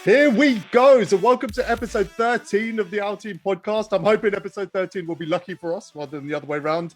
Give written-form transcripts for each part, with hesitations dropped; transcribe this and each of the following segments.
Here we go. So welcome to episode 13 of the OurTeam podcast. I'm hoping episode 13 will be lucky for us rather than the other way around.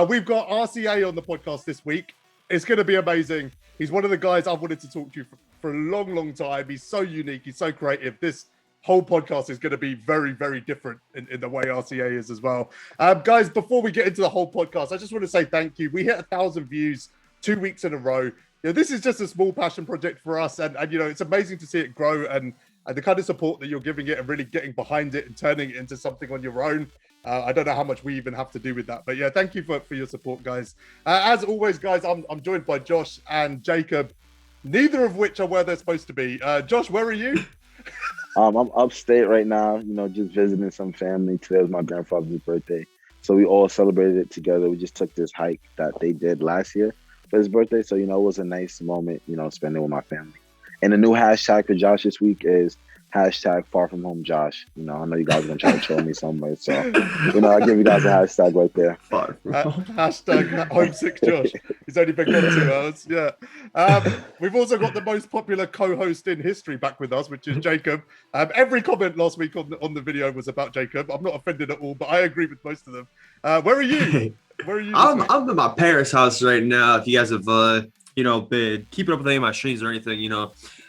We've got RCA on the podcast this week. It's going to be amazing. He's one of the guys I've wanted to talk to for a long, long time. He's so unique. He's so creative. This whole podcast is going to be very, very different in the way RCA is as well. Guys, before we get into the whole podcast, I just want to say thank you. We hit 1,000 views 2 weeks in a row. This is just a small passion project for us, and it's amazing to see it grow and the kind of support that you're giving it and really getting behind it and turning it into something on your own. I don't know how much we even have to do with that, but yeah, thank you for your support, guys. As always, guys, I'm joined by Josh and Jacob, neither of which are where they're supposed to be. Josh, where are you? I'm upstate right now, just visiting some family. Today was my grandfather's birthday, so we all celebrated it together. We just took this hike that they did last year for his birthday. So, it was a nice moment, spending with my family. And the new hashtag for Josh this week is hashtag far from home Josh. I know you guys are going to try to troll me somewhere. So, I'll give you guys a hashtag right there. Hashtag homesick Josh. He's only been gone 2 hours. Yeah. We've also got the most popular co-host in history back with us, which is Jacob. Every comment last week on the video was about Jacob. I'm not offended at all, but I agree with most of them. Where are you? Where are you? I'm in my parents' house right now. If you guys have been keeping up with any of my streams or anything,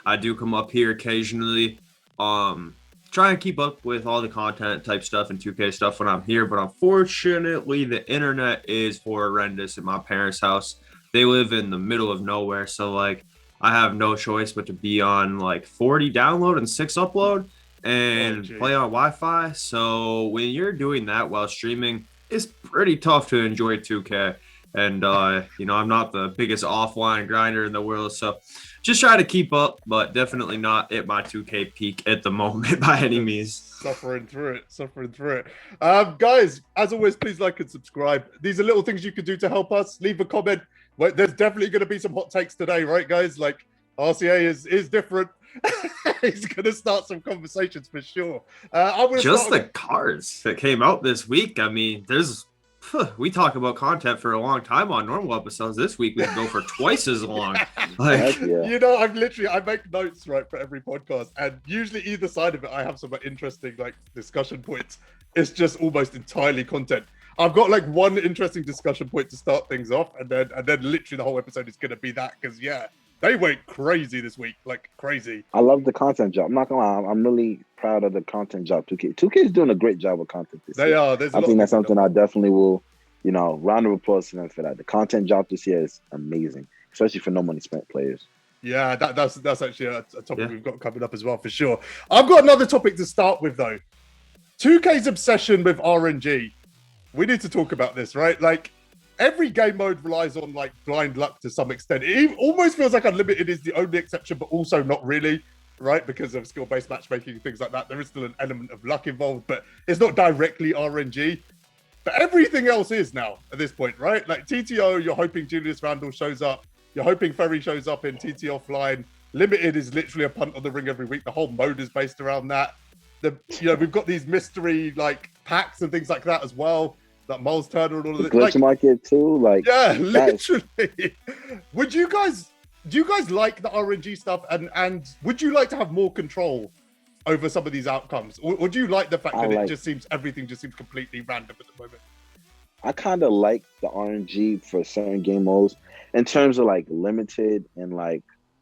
I do come up here occasionally. Try and keep up with all the content type stuff and 2K stuff when I'm here, but unfortunately the internet is horrendous at my parents' house. They live in the middle of nowhere, so I have no choice but to be on 40 download and 6 upload and play on Wi-Fi. So when you're doing that while streaming, it's pretty tough to enjoy 2K. And, I'm not the biggest offline grinder in the world. So just try to keep up, but definitely not at my 2K peak at the moment by any means. Suffering through it. Guys, as always, please like and subscribe. These are little things you can do to help us. Leave a comment. There's definitely going to be some hot takes today, right, guys? RCA is different. He's going to start some conversations for sure. Just the cards that came out this week. I mean, we talk about content for a long time on normal episodes. This week we can go for twice as long. I make notes for every podcast, and usually either side of it I have some interesting discussion points. It's just almost entirely content. I've got one interesting discussion point to start things off, and then literally the whole episode is going to be that, because they went crazy this week, crazy. I love the content job. I'm not gonna lie, I'm really proud of the content job. 2K is doing a great job with content this year. They are. I think that's something I definitely will, round of applause to them for that. The content job this year is amazing, especially for no money spent players. Yeah, that's actually a topic we've got coming up as well, for sure. I've got another topic to start with, though. 2K's obsession with RNG. We need to talk about this, right? Every game mode relies on blind luck to some extent. It almost feels like Unlimited is the only exception, but also not really, right? Because of skill-based matchmaking and things like that. There is still an element of luck involved, but it's not directly RNG. But everything else is now at this point, right? TTO, you're hoping Julius Randle shows up. You're hoping Ferry shows up in TT offline. Limited is literally a punt on the ring every week. The whole mode is based around that. We've got these mystery packs and things like that as well. Miles Turner and all of the glitch market too, literally. Do you guys like the RNG stuff, and would you like to have more control over some of these outcomes, or do you like the fact that everything just seems completely random at the moment? I kind of like the RNG for certain game modes in terms of limited and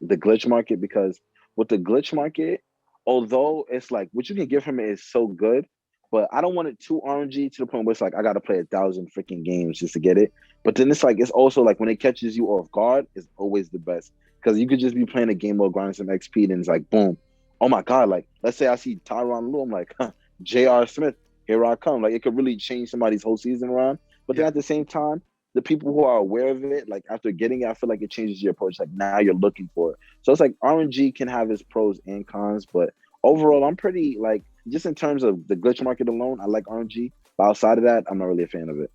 the glitch market, because with the glitch market, although it's what you can get from it is so good, but I don't want it too RNG to the point where it's I got to play 1,000 freaking games just to get it. But then it's it's also when it catches you off guard, it's always the best. Because you could just be playing a game mode, grinding some XP, and it's boom. Oh my God, let's say I see Tyronn Lue, I'm J.R. Smith, here I come. It could really change somebody's whole season around. But then at the same time, the people who are aware of it, after getting it, I feel it changes your approach. Now you're looking for it. So it's RNG can have its pros and cons, but overall, I'm pretty just in terms of the glitch market alone, I like RNG. But outside of that, I'm not really a fan of it.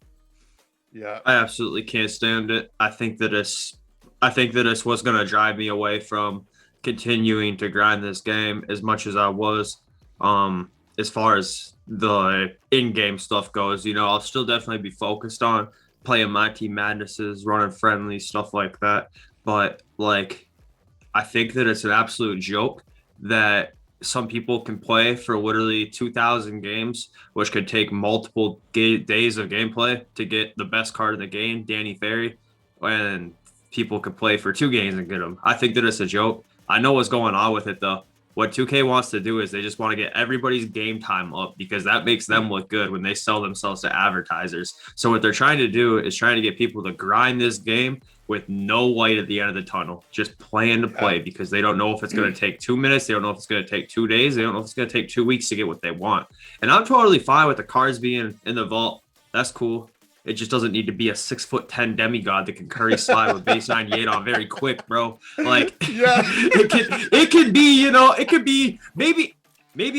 Yeah, I absolutely can't stand it. I think that it's what's going to drive me away from continuing to grind this game as much as I was. As far as the in-game stuff goes, I'll still definitely be focused on playing my team madnesses, running friendly, stuff like that. But I think that it's an absolute joke that some people can play for literally 2,000 games, which could take multiple days of gameplay to get the best card in the game, Danny Ferry, and people could play for 2 games and get them. I think that it's a joke. I know what's going on with it though. What 2K wants to do is they just want to get everybody's game time up because that makes them look good when they sell themselves to advertisers. So what they're trying to do is trying to get people to grind this game with no light at the end of the tunnel, just playing to play because they don't know if it's going to take 2 minutes. They don't know if it's going to take 2 days. They don't know if it's going to take 2 weeks to get what they want. And I'm totally fine with the cards being in the vault. That's cool. It just doesn't need to be a 6'10" demigod that can curry slide with base 98 on very quick, bro. Like, Yeah. it could be, you know, it could be maybe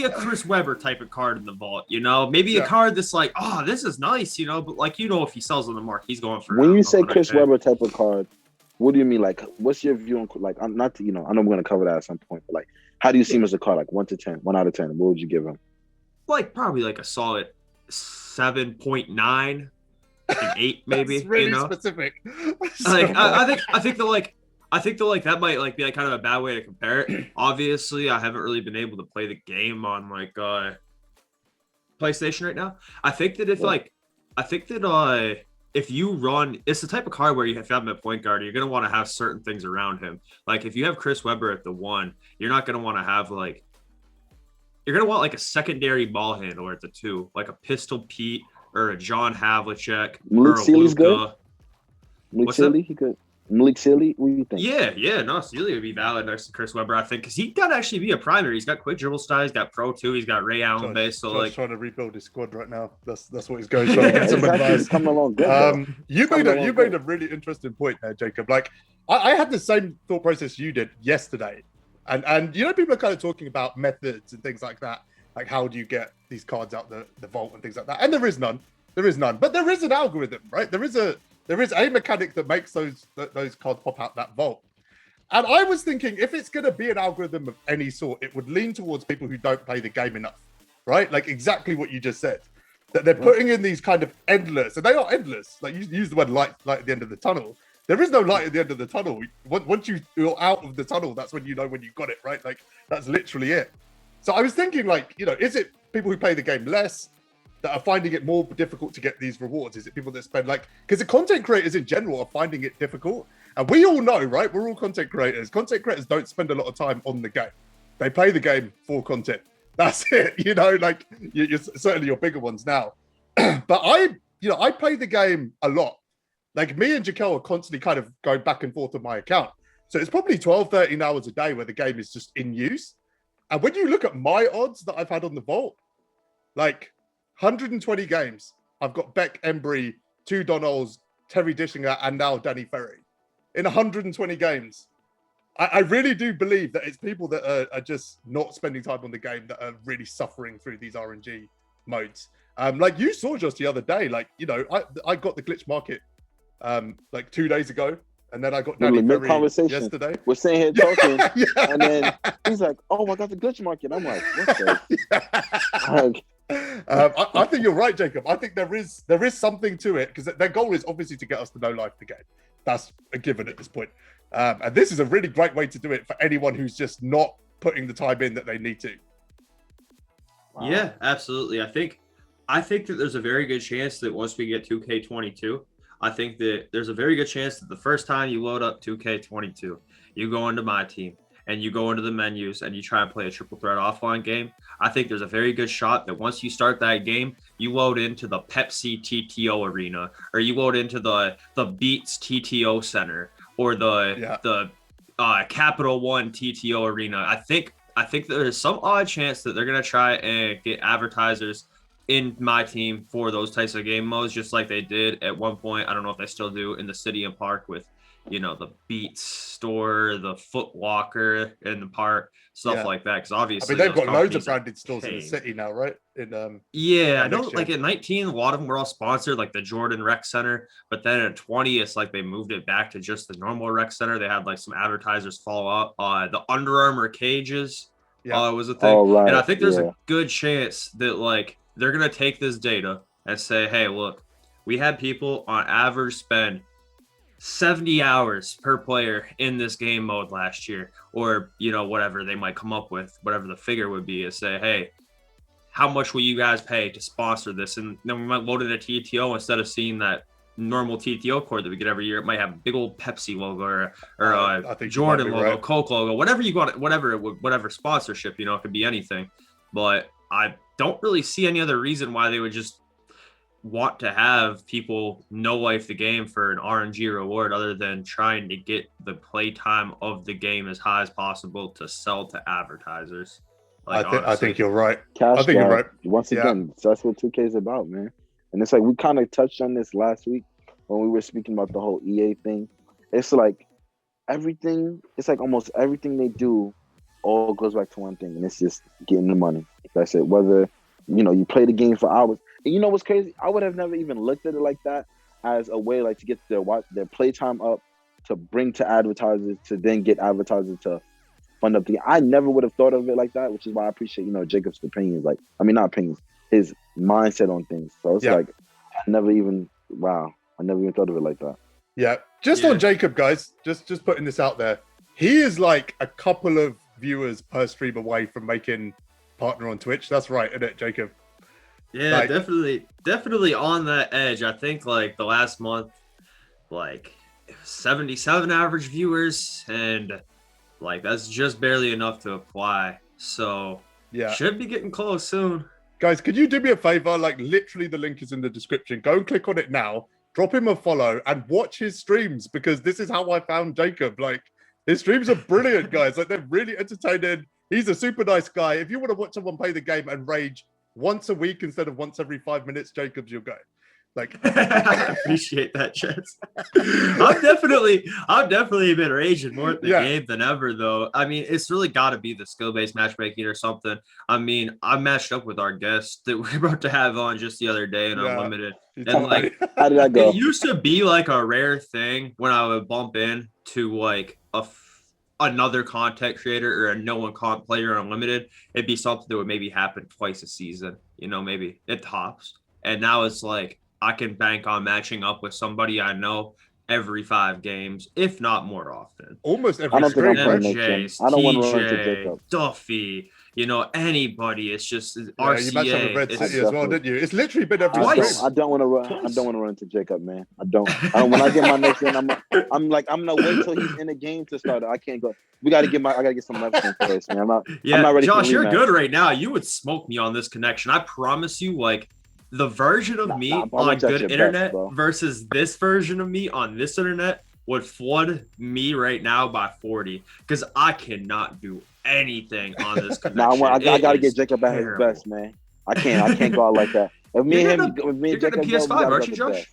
a Chris Webber type of card in the vault, you know, maybe a card that's like, oh, this is nice, you know, but like, you know, if he sells on the mark, he's going for. When you say Chris Webber type of card, what do you mean? Like, what's your view on, like, I'm not, you know, I know we're going to cover that at some point, but like, how do you see him as a card? Like 1 to 10, 1 out of 10, what would you give him? Like, probably like a solid 7.9. An 8 maybe. That's really you know? specific. Like I think that might like be like kind of a bad way to compare it. Obviously, I haven't really been able to play the game on like PlayStation right now. I think that if you run, it's the type of card where you have him at point guard, you're gonna want to have certain things around him. Like if you have Chris Webber at the 1, you're not gonna want to have like, you're gonna want like a secondary ball handler at the 2, like a Pistol Pete or a John Havlicek Malik or a Sealy's Luka. Malik Sealy, he could. Malik Sealy, what do you think? Yeah, no, Sealy would be valid next to Chris Webber, I think, because he got actually be a primary. He's got quick dribble style, he's got pro 2, he's got Ray Allen base. So like trying to rebuild his squad right now. That's what he's going. Trying to get some advice. Coming along good. You made a really interesting point there, Jacob. Like I had the same thought process you did yesterday, and you know people are kind of talking about methods and things like that. Like how do you get these cards out the vault and things like that? And there is none. But there is an algorithm, right? There is a mechanic that makes those cards pop out that vault. And I was thinking, if it's going to be an algorithm of any sort, it would lean towards people who don't play the game enough, right? Like exactly what you just said, that they're putting in these kind of endless, and they are endless. Like you use the word light at the end of the tunnel. There is no light at the end of the tunnel. Once you're out of the tunnel, that's when you know when you got it, right? Like that's literally it. So I was thinking, like, you know, is it people who play the game less that are finding it more difficult to get these rewards? Is it people that spend like, because the content creators in general are finding it difficult, and we all know, right? We're all content creators. Content creators don't spend a lot of time on the game. They play the game for content. That's it. You know, like you're certainly your bigger ones now. But I play the game a lot. Like me and Jaquel are constantly kind of going back and forth on my account. So it's probably 12, 13 hours a day where the game is just in use. And when you look at my odds that I've had on the vault, like 120 games, I've got Beck Embry, 2 Donalds, Terry Dishinger, and now Danny Ferry. In 120 games. I really do believe that it's people that are just not spending time on the game that are really suffering through these RNG modes. Like you saw just the other day, like, you know, I got the glitch market like 2 days ago. And then I got Danny Ferry yesterday. We're sitting here talking, yeah. And then he's like, "Oh, I got the glitch market." I'm like, "What the?" I think you're right, Jacob. I think there is something to it because their goal is obviously to get us to know life the game. That's a given at this point. And this is a really great way to do it for anyone who's just not putting the time in that they need to. Wow. Yeah, absolutely. I think that there's a very good chance that once we get 2K22. I think that there's a very good chance that the first time you load up 2K22, you go into MyTeam and you go into the menus and you try and play a triple threat offline game. I think there's a very good shot that once you start that game, you load into the Pepsi TTO arena, or you load into the Beats TTO center, or the Capital One TTO arena. I think there's some odd chance that they're gonna try and get advertisers in MyTeam for those types of game modes, just like they did at one point. I don't know if they still do in the City and Park with, you know, the Beats store, the Foot Locker in the park, stuff like that. Because obviously, I mean, they've got loads of branded stores in the city now, right? I know. Like at 19, a lot of them were all sponsored, like the Jordan Rec Center. But then at 20, it's like they moved it back to just the normal rec center. They had like some advertisers follow up. The Under Armour cages was a thing, and I think there's a good chance that like they're going to take this data and say, hey, look, we had people on average spend 70 hours per player in this game mode last year, or whatever they might come up with, whatever the figure would be, is say, hey, how much will you guys pay to sponsor this? And then we might load in a TTO instead of seeing that normal TTO card that we get every year. It might have a big old Pepsi logo or a Jordan logo, right. Coke logo, whatever you got, whatever sponsorship, it could be anything. But I don't really see any other reason why they would just want to have people no life the game for an RNG reward other than trying to get the play time of the game as high as possible to sell to advertisers. Like, I think you're right. Cash I think you're right. Once again, that's what 2K is about, man. And it's like we kind of touched on this last week when we were speaking about the whole EA thing. It's like everything, it's like almost everything they do all goes back to one thing, and it's just getting the money. That's it. Whether you play the game for hours. And you know what's crazy? I would have never even looked at it like that, as a way like to get their playtime up, to bring to advertisers, to then get advertisers to fund up the. I never would have thought of it like that, which is why I appreciate Jacob's opinions. Like, I mean, not opinions, his mindset on things. So it's like I never even thought of it like that. Yeah, just on Jacob, guys. Just putting this out there. He is like a couple of viewers per stream away from making partner on Twitch. That's right, isn't it, Jacob? Yeah, like, definitely on that edge. I think like the last month, like 77 average viewers, and like that's just barely enough to apply. So yeah, should be getting close soon. Guys, could you do me a favor? Like, literally the link is in the description. Go and click on it now. Drop him a follow and watch his streams, because this is how I found Jacob. Like, his streams are brilliant, guys. Like, they're really entertaining. He's a super nice guy. If you want to watch someone play the game and rage once a week instead of once every 5 minutes, Jacob's your guy. Like, I appreciate that, Chance. I've definitely been raging more at the game than ever, though. I mean, it's really got to be the skill-based matchmaking or something. I mean, I matched up with our guest that we're about to have on just the other day in Unlimited, and like, how did that go? It used to be like a rare thing when I would bump in to like another content creator or a no-one comp player on Unlimited. It'd be something that would maybe happen twice a season, maybe it tops. And now it's like, I can bank on matching up with somebody I know every 5 games, if not more often. Almost every. I don't think I'm playing MJ's, I don't want to run TJ, into Jacob. Duffy, anybody. It's just RCA. You matched up with Red City as well, didn't you? It's literally been every twice. I don't want to run. I don't want to run into Jacob, man. I don't. When I get my next one, I'm gonna wait till he's in the game to start. I can't go. I gotta get some reps in first, man. I'm not ready. Josh, you're good right now. You would smoke me on this connection. I promise you, like, the version of me on good internet versus this version of me on this internet would flood me right now by 40, because I cannot do anything on this connection. I gotta get Jacob at his best, man. I can't go out like that. If me and Jacob PS5, aren't you, Josh?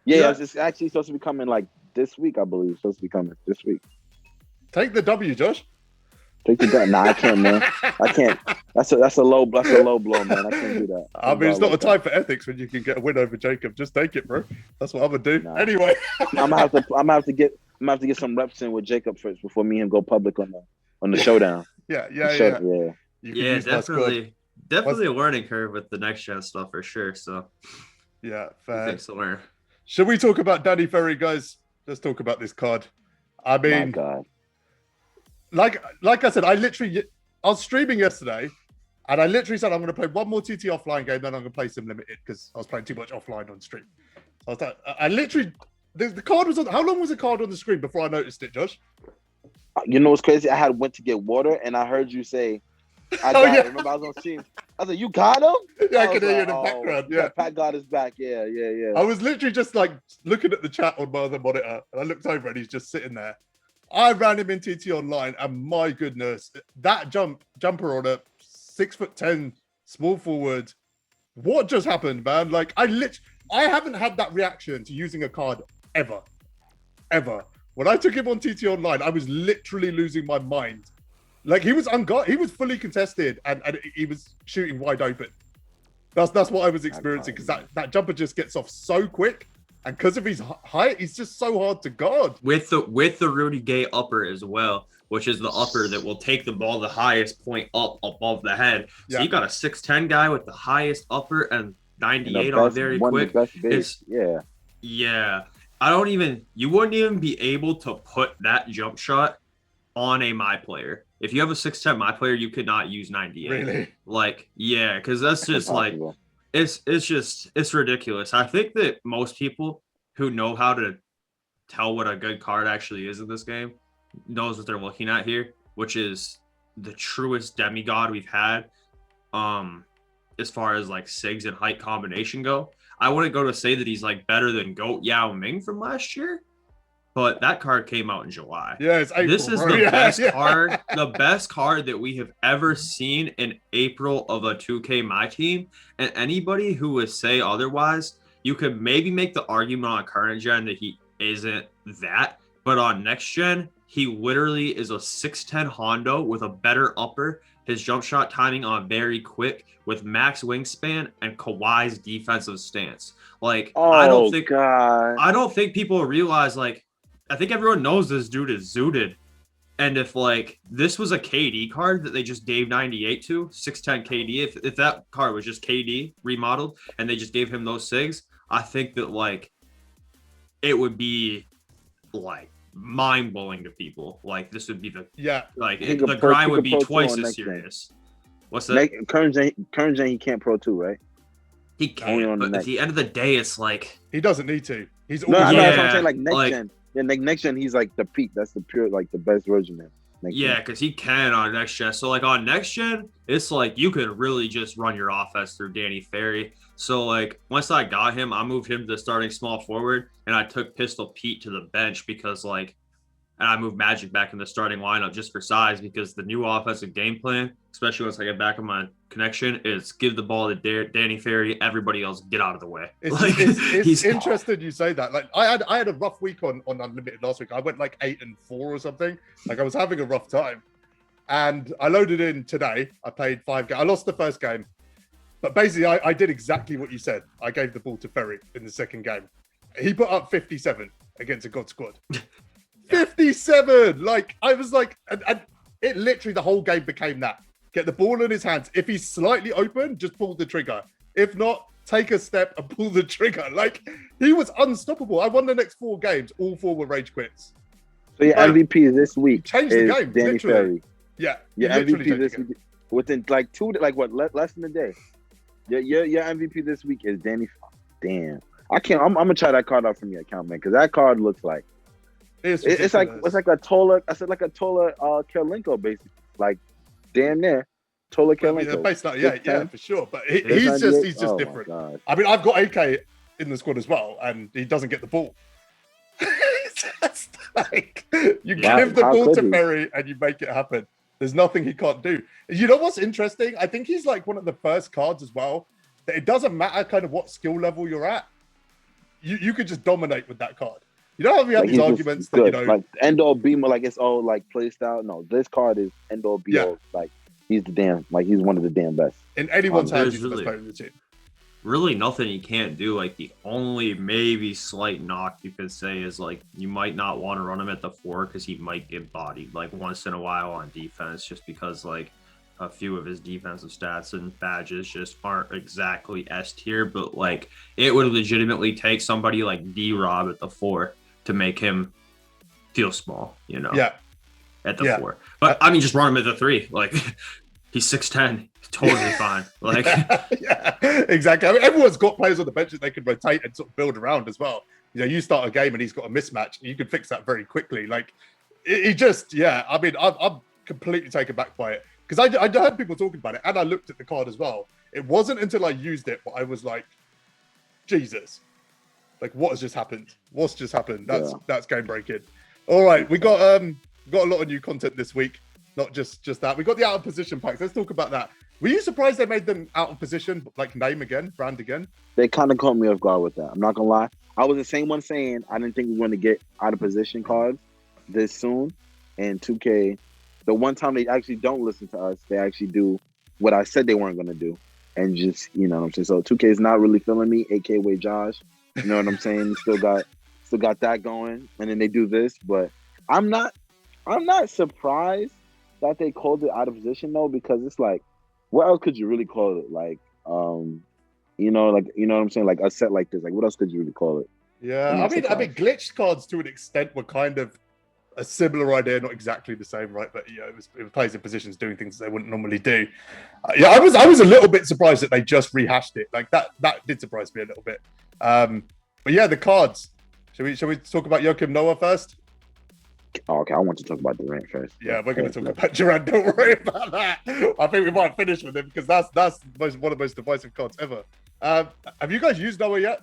Yeah, it's actually supposed to be coming like this week, I believe. It's supposed to be coming this week. Take the W, Josh. Take the gun. Nah, I can't, man. I can't. That's a low blow, man. I can't do that. I mean, it's not a time for ethics when you can get a win over Jacob. Just take it, bro. That's what I'm gonna do. Nah. Anyway, I'm gonna have to get some reps in with Jacob first before me and him go public on the showdown. Yeah. Definitely a learning curve with the next gen stuff for sure. So yeah, fair. Thanks to learn. Should we talk about Danny Ferry, guys? Let's talk about this card. I mean, my God. Like I said, I was streaming yesterday, and I literally said I'm going to play one more TT offline game, then I'm going to play some limited, because I was playing too much offline on stream. So I was like, I literally, the card was on. How long was the card on the screen before I noticed it, Josh? You know what's crazy? I went to get water, and I heard you say, "I got it." Remember, I was on stream. I was like, "You got him?" Yeah, I could hear you in the background. Yeah, Pat got his back. Yeah. I was literally just like looking at the chat on my other monitor, and I looked over, and he's just sitting there. I ran him in TT online, and my goodness, that jumper on a 6'10" small forward. What just happened, man? Like, I haven't had that reaction to using a card ever. When I took him on TT online, I was literally losing my mind. Like, he was unguarded, he was fully contested, and he was shooting wide open. That's what I was experiencing, because that jumper just gets off so quick. And because of his height, he's just so hard to guard. With the Rudy Gay upper as well, which is the upper that will take the ball the highest point up above the head. So you got a 6'10" guy with the highest upper and 98 on very quick. Yeah. you wouldn't even be able to put that jump shot on a my player. If you have a 6'10" my player, you could not use 98. Really? Like, yeah, because that's just like Impossible. it's ridiculous. I think that most people who know how to tell what a good card actually is in this game knows what they're looking at here, which is the truest demigod we've had. As far as like SIGs and height combination go, I wouldn't go to say that he's like better than Goat Yao Ming from last year, but that card came out in July. Yeah, it's April, this is bro. the Yeah, best yeah. card, the best card that we have ever seen in April of a 2K MyTeam. And anybody who would say otherwise, you could maybe make the argument on current gen that he isn't that, but on next gen, he literally is a 6'10" Hondo with a better upper. His jump shot timing on very quick with max wingspan and Kawhi's defensive stance. Like, I don't think people realize, like, I think everyone knows this dude is zooted. And if like this was a KD card that they just gave 98 to, 6'10" KD, if that card was just KD remodeled and they just gave him those SIGs, I think that like it would be like mind-blowing to people. Like this would be the the grind would be twice as serious. What's that? Current gen he can't Pro 2, right? He can, but at the end of the day, it's like he doesn't need to. He's no, always that's what I'm saying. Like next gen, yeah, like next gen, he's like the peak. That's the pure, like the best version, man. Yeah, because he can on next gen. So like on next gen, it's like you could really just run your offense through Danny Ferry. So like once I got him, I moved him to the starting small forward, and I took Pistol Pete to the bench because like, and I moved Magic back in the starting lineup just for size because the new offensive game plan, especially once I get back on my connection, is give the ball to Danny Ferry. Everybody else get out of the way. It's interesting you say that. Like I had a rough week on Unlimited last week. I went like 8-4 or something. Like I was having a rough time, and I loaded in today. I played 5 games. I lost the first game, but basically I did exactly what you said. I gave the ball to Ferry in the second game. He put up 57 against a God squad. 57. Like I was like, and it literally the whole game became that. Get the ball in his hands. If he's slightly open, just pull the trigger. If not, take a step and pull the trigger. Like he was unstoppable. I won the next 4 games. All 4 were rage quits. So your MVP this week changed the game. Danny literally. Ferry. Yeah, your MVP this week within like less than a day. Your MVP this week is Danny. Damn, I can't. I'm gonna try that card out from your account, man, because that card looks like it's like a Tola. I said like a Tola Karolinko, basically, like damn near Tola Karolinko. Yeah, for sure. But he's just different. I mean, I've got AK in the squad as well, and he doesn't get the ball. Just like you give the ball to Ferry and you make it happen. There's nothing he can't do. You know what's interesting? I think he's like one of the first cards as well that it doesn't matter kind of what skill level you're at. You could just dominate with that card. You know how we have these arguments that, you know, like end all be like it's all like play style. No, this card is end all be all. Like he's he's one of the damn best. In anyone's hands, he's the best player in the team. Really nothing he can't do. Like the only maybe slight knock you could say is like you might not want to run him at the 4 because he might get bodied like once in a while on defense, just because like a few of his defensive stats and badges just aren't exactly S tier. But like it would legitimately take somebody like D-Rob at the 4 to make him feel small, you know? Yeah. At the 4. But I mean, just run him at the 3. Like he's 6'10". Totally fine. Like yeah, exactly. I mean, everyone's got players on the bench that they can rotate and sort of build around as well. You know, you start a game and he's got a mismatch, you can fix that very quickly. Like he just, I mean, I'm completely taken back by it because I heard people talking about it and I looked at the card as well. It wasn't until I used it, but I was like, Jesus, like what has just happened? What's just happened? That's game breaking. All right, we got a lot of new content this week. Not just that. We got the out of position packs. Let's talk about that. Were you surprised they made them out of position, like brand again? They kind of caught me off guard with that. I'm not gonna lie. I was the same one saying I didn't think we were going to get out of position cards this soon. And 2K, the one time they actually don't listen to us, they actually do what I said they weren't going to do. And just, you know what I'm saying? So 2K is not really feeling me, aka Josh. You know what I'm saying? Still got that going. And then they do this, but I'm not surprised that they called it out of position though, because it's like, what else could you really call it? Like, you know what I'm saying? Like a set like this, like what else could you really call it? Yeah, I'm I not mean, surprised. glitched cards to an extent were kind of a similar idea, not exactly the same, right? But it was players in positions doing things they wouldn't normally do. Yeah, I was a little bit surprised that they just rehashed it. Like that did surprise me a little bit. But yeah, the cards. Shall we talk about Joakim Noah first? Oh, okay, I want to talk about Durant first. Yeah, we're going to talk about Durant. Don't worry about that. I think we might finish with him because that's one of the most divisive cards ever. Have you guys used Noah yet?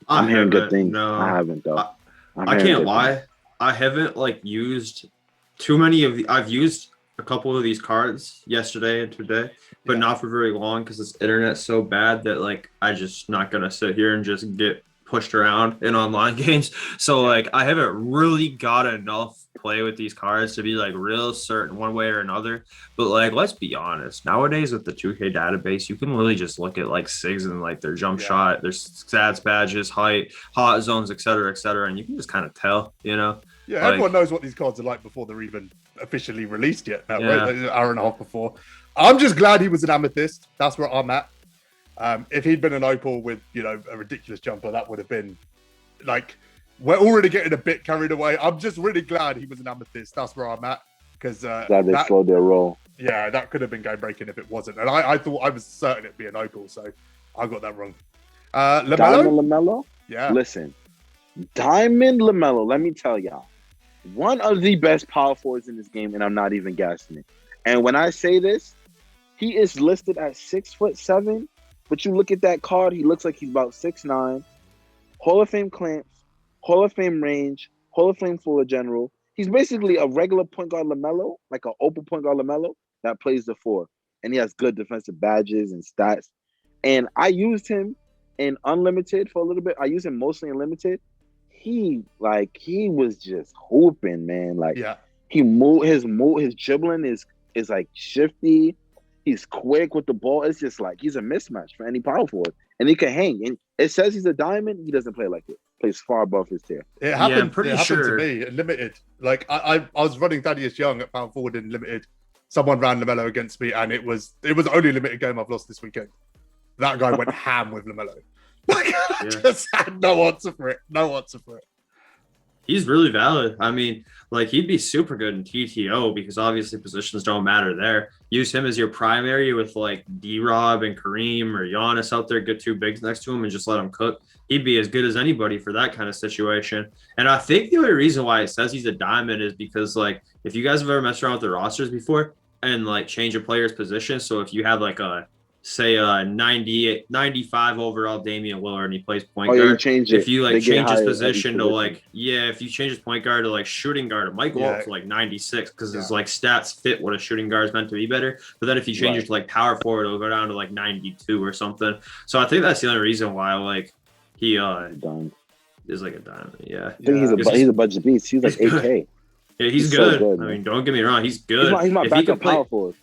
I'm hearing good things. No, I haven't though. I can't lie. I haven't like used too many of the. I've used a couple of these cards yesterday and today, but not for very long because this internet's so bad that like I just not gonna sit here and just get pushed around in online games. So like I haven't really got enough play with these cards to be like real certain one way or another. But like let's be honest, nowadays with the 2K database, you can really just look at like SIGs and like their jump shot, their stats, badges, height, hot zones, etc., and you can just kind of tell, you know. Yeah, like, everyone knows what these cards are like before they're even officially released yet. Now, right? An hour and a half before. I'm just glad he was an amethyst. That's where I'm at. If he'd been an opal with, you know, a ridiculous jumper, that would have been like, we're already getting a bit carried away. I'm just really glad he was an amethyst. That's where I'm at. Because glad they slowed their roll. Yeah, that could have been game breaking if it wasn't. And I thought I was certain it'd be an opal, so I got that wrong. LaMelo? Diamond LaMelo? Yeah. Listen, Diamond LaMelo, let me tell y'all, one of the best power forwards in this game, and I'm not even gassing it. And when I say this, he is listed at 6'7", but you look at that card, he looks like he's about 6'9", Hall of Fame clamps, Hall of Fame range, Hall of Fame fuller general. He's basically a regular point guard LaMelo, like an open point guard LaMelo that plays the 4. And he has good defensive badges and stats. And I used him in Unlimited for a little bit. I used him mostly in Limited. He was just hooping, man. Like he his dribbling is like shifty. He's quick with the ball. It's just like he's a mismatch for any power forward. And he can hang. And it says he's a diamond. He doesn't play like it. Plays far above his tier. It happened. I'm pretty sure. To me in Limited. Like I was running Thaddeus Young at power forward in Limited. Someone ran LaMelo against me, and it was the only Limited game I've lost this weekend. That guy went ham with LaMelo. Like, I just had no answer for it. He's really valid. I mean, like he'd be super good in TTO because obviously positions don't matter there. Use him as your primary with like D-Rob and Kareem or Giannis out there, get 2 bigs next to him and just let him cook. He'd be as good as anybody for that kind of situation. And I think the only reason why it says he's a diamond is because like if you guys have ever messed around with the rosters before and like change a player's position. So if you have like a 95 overall Damian Lillard and he plays point guard. If you like change his position to like, if you change his point guard to like shooting guard, it might go up to like 96 because his like stats fit what a shooting guard is meant to be better. But then if you change it to like power forward, it'll go down to like 92 or something. So I think that's the only reason why like he is like a diamond. Yeah. I think he's a budget beast. He's like 8K. Yeah, he's good. So good, I mean, don't get me wrong, he's good. He's my backup power forward.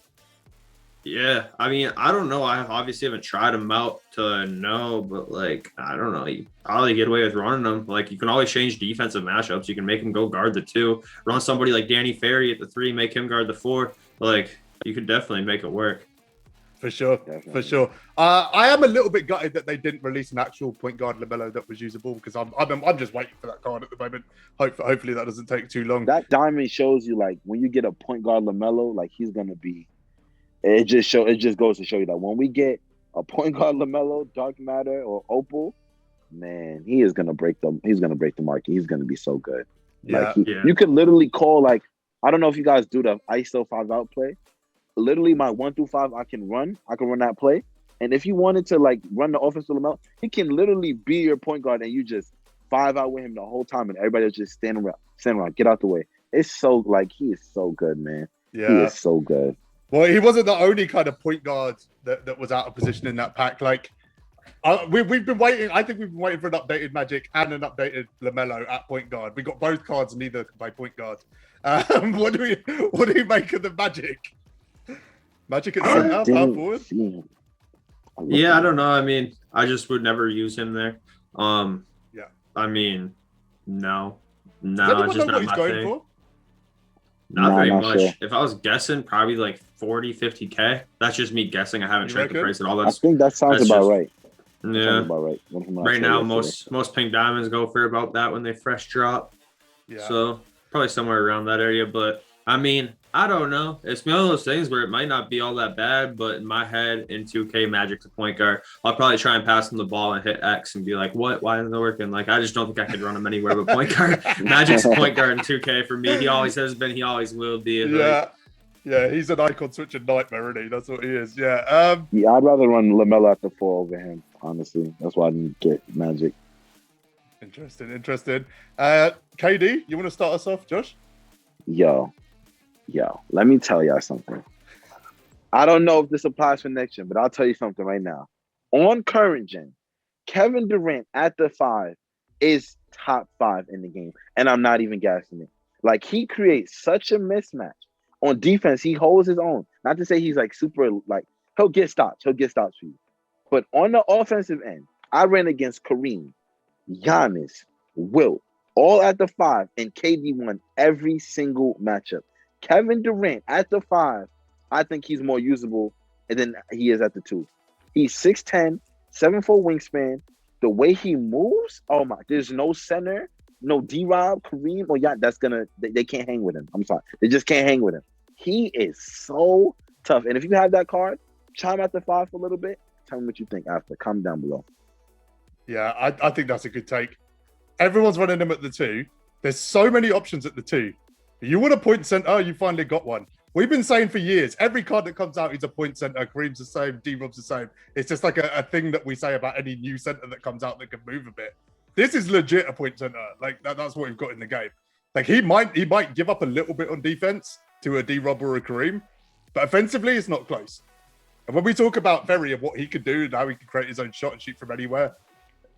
Yeah, I mean, I don't know. I obviously haven't tried him out to know, but like, I don't know. You probably get away with running them. Like, you can always change defensive matchups. You can make him go guard the 2, run somebody like Danny Ferry at the 3, make him guard the 4. Like, you could definitely make it work. For sure, for sure. I am a little bit gutted that they didn't release an actual point guard LaMelo that was usable because I'm just waiting for that card at the moment. Hopefully that doesn't take too long. That diamond shows you like when you get a point guard LaMelo, like he's gonna be. It just goes to show you that when we get a point guard LaMelo, Dark Matter, or Opal, man, he's gonna break the market. He's gonna be so good. Yeah, You could literally call like I don't know if you guys do the ISO 5-out play. Literally, my 1 through 5, I can run that play. And if you wanted to like run the offense to LaMelo, he can literally be your point guard, and you just 5-out with him the whole time, and everybody will just stand around, get out the way. It's so like he is so good, man. Yeah, he is so good. Well, he wasn't the only kind of point guard that was out of position in that pack. Like, we've been waiting. I think we've been waiting for an updated Magic and an updated LaMelo at point guard. We got both cards, and neither can play point guard. What do we make of the Magic? Magic at center, power forward. Yeah, I don't know. I mean, I just would never use him there. Yeah. I mean, no, Does anyone just know not what he's my going thing. for? Not very much. Sure. If I was guessing, probably like 40, 50K. That's just me guessing. I haven't checked the price at all. I think that sounds about right. That Yeah. sounds about right. One from Right last now, year, most pink diamonds go for about that when they fresh drop. Yeah. So probably somewhere around that area. But I mean, I don't know. It's one of those things where it might not be all that bad, but in my head, in 2K, Magic's a point guard. I'll probably try and pass him the ball and hit X and be like, "What? Why isn't it working?" Like, I just don't think I could run him anywhere but point guard. Magic's a point guard in 2K for me. He always has been. He always will be. Yeah. Yeah, he's an icon switching nightmare, isn't he? That's what he is. Yeah. Yeah, I'd rather run LaMelo at the 4 over him, honestly. That's why I didn't get Magic. Interesting. KD, you want to start us off, Josh? Yo, let me tell y'all something. I don't know if this applies for next gen, but I'll tell you something right now. On current gen, Kevin Durant at the 5 is top 5 in the game, and I'm not even gassing it. Like, he creates such a mismatch. On defense, he holds his own. Not to say he's like super, like, he'll get stops. He'll get stops for you. But on the offensive end, I ran against Kareem, Giannis, Wilt, all at the 5, and KD won every single matchup. Kevin Durant at the 5, I think he's more usable than he is at the 2. He's 6'10", 7'4" wingspan. The way he moves, oh my, there's no center, no D-Rob, Kareem, or they can't hang with him. I'm sorry. They just can't hang with him. He is so tough. And if you have that card, chime at the 5 for a little bit. Tell me what you think after. Comment down below. Yeah, I think that's a good take. Everyone's running him at the 2. There's so many options at the 2. You want a point center, you finally got one. We've been saying for years, every card that comes out is a point center. Kareem's the same, D-Rob's the same. It's just like a thing that we say about any new center that comes out that can move a bit. This is legit a point center. Like that's what we've got in the game. Like he might give up a little bit on defense to a D-Rob or a Kareem, but offensively it's not close. And when we talk about Ferry and what he could do and how he can create his own shot and shoot from anywhere,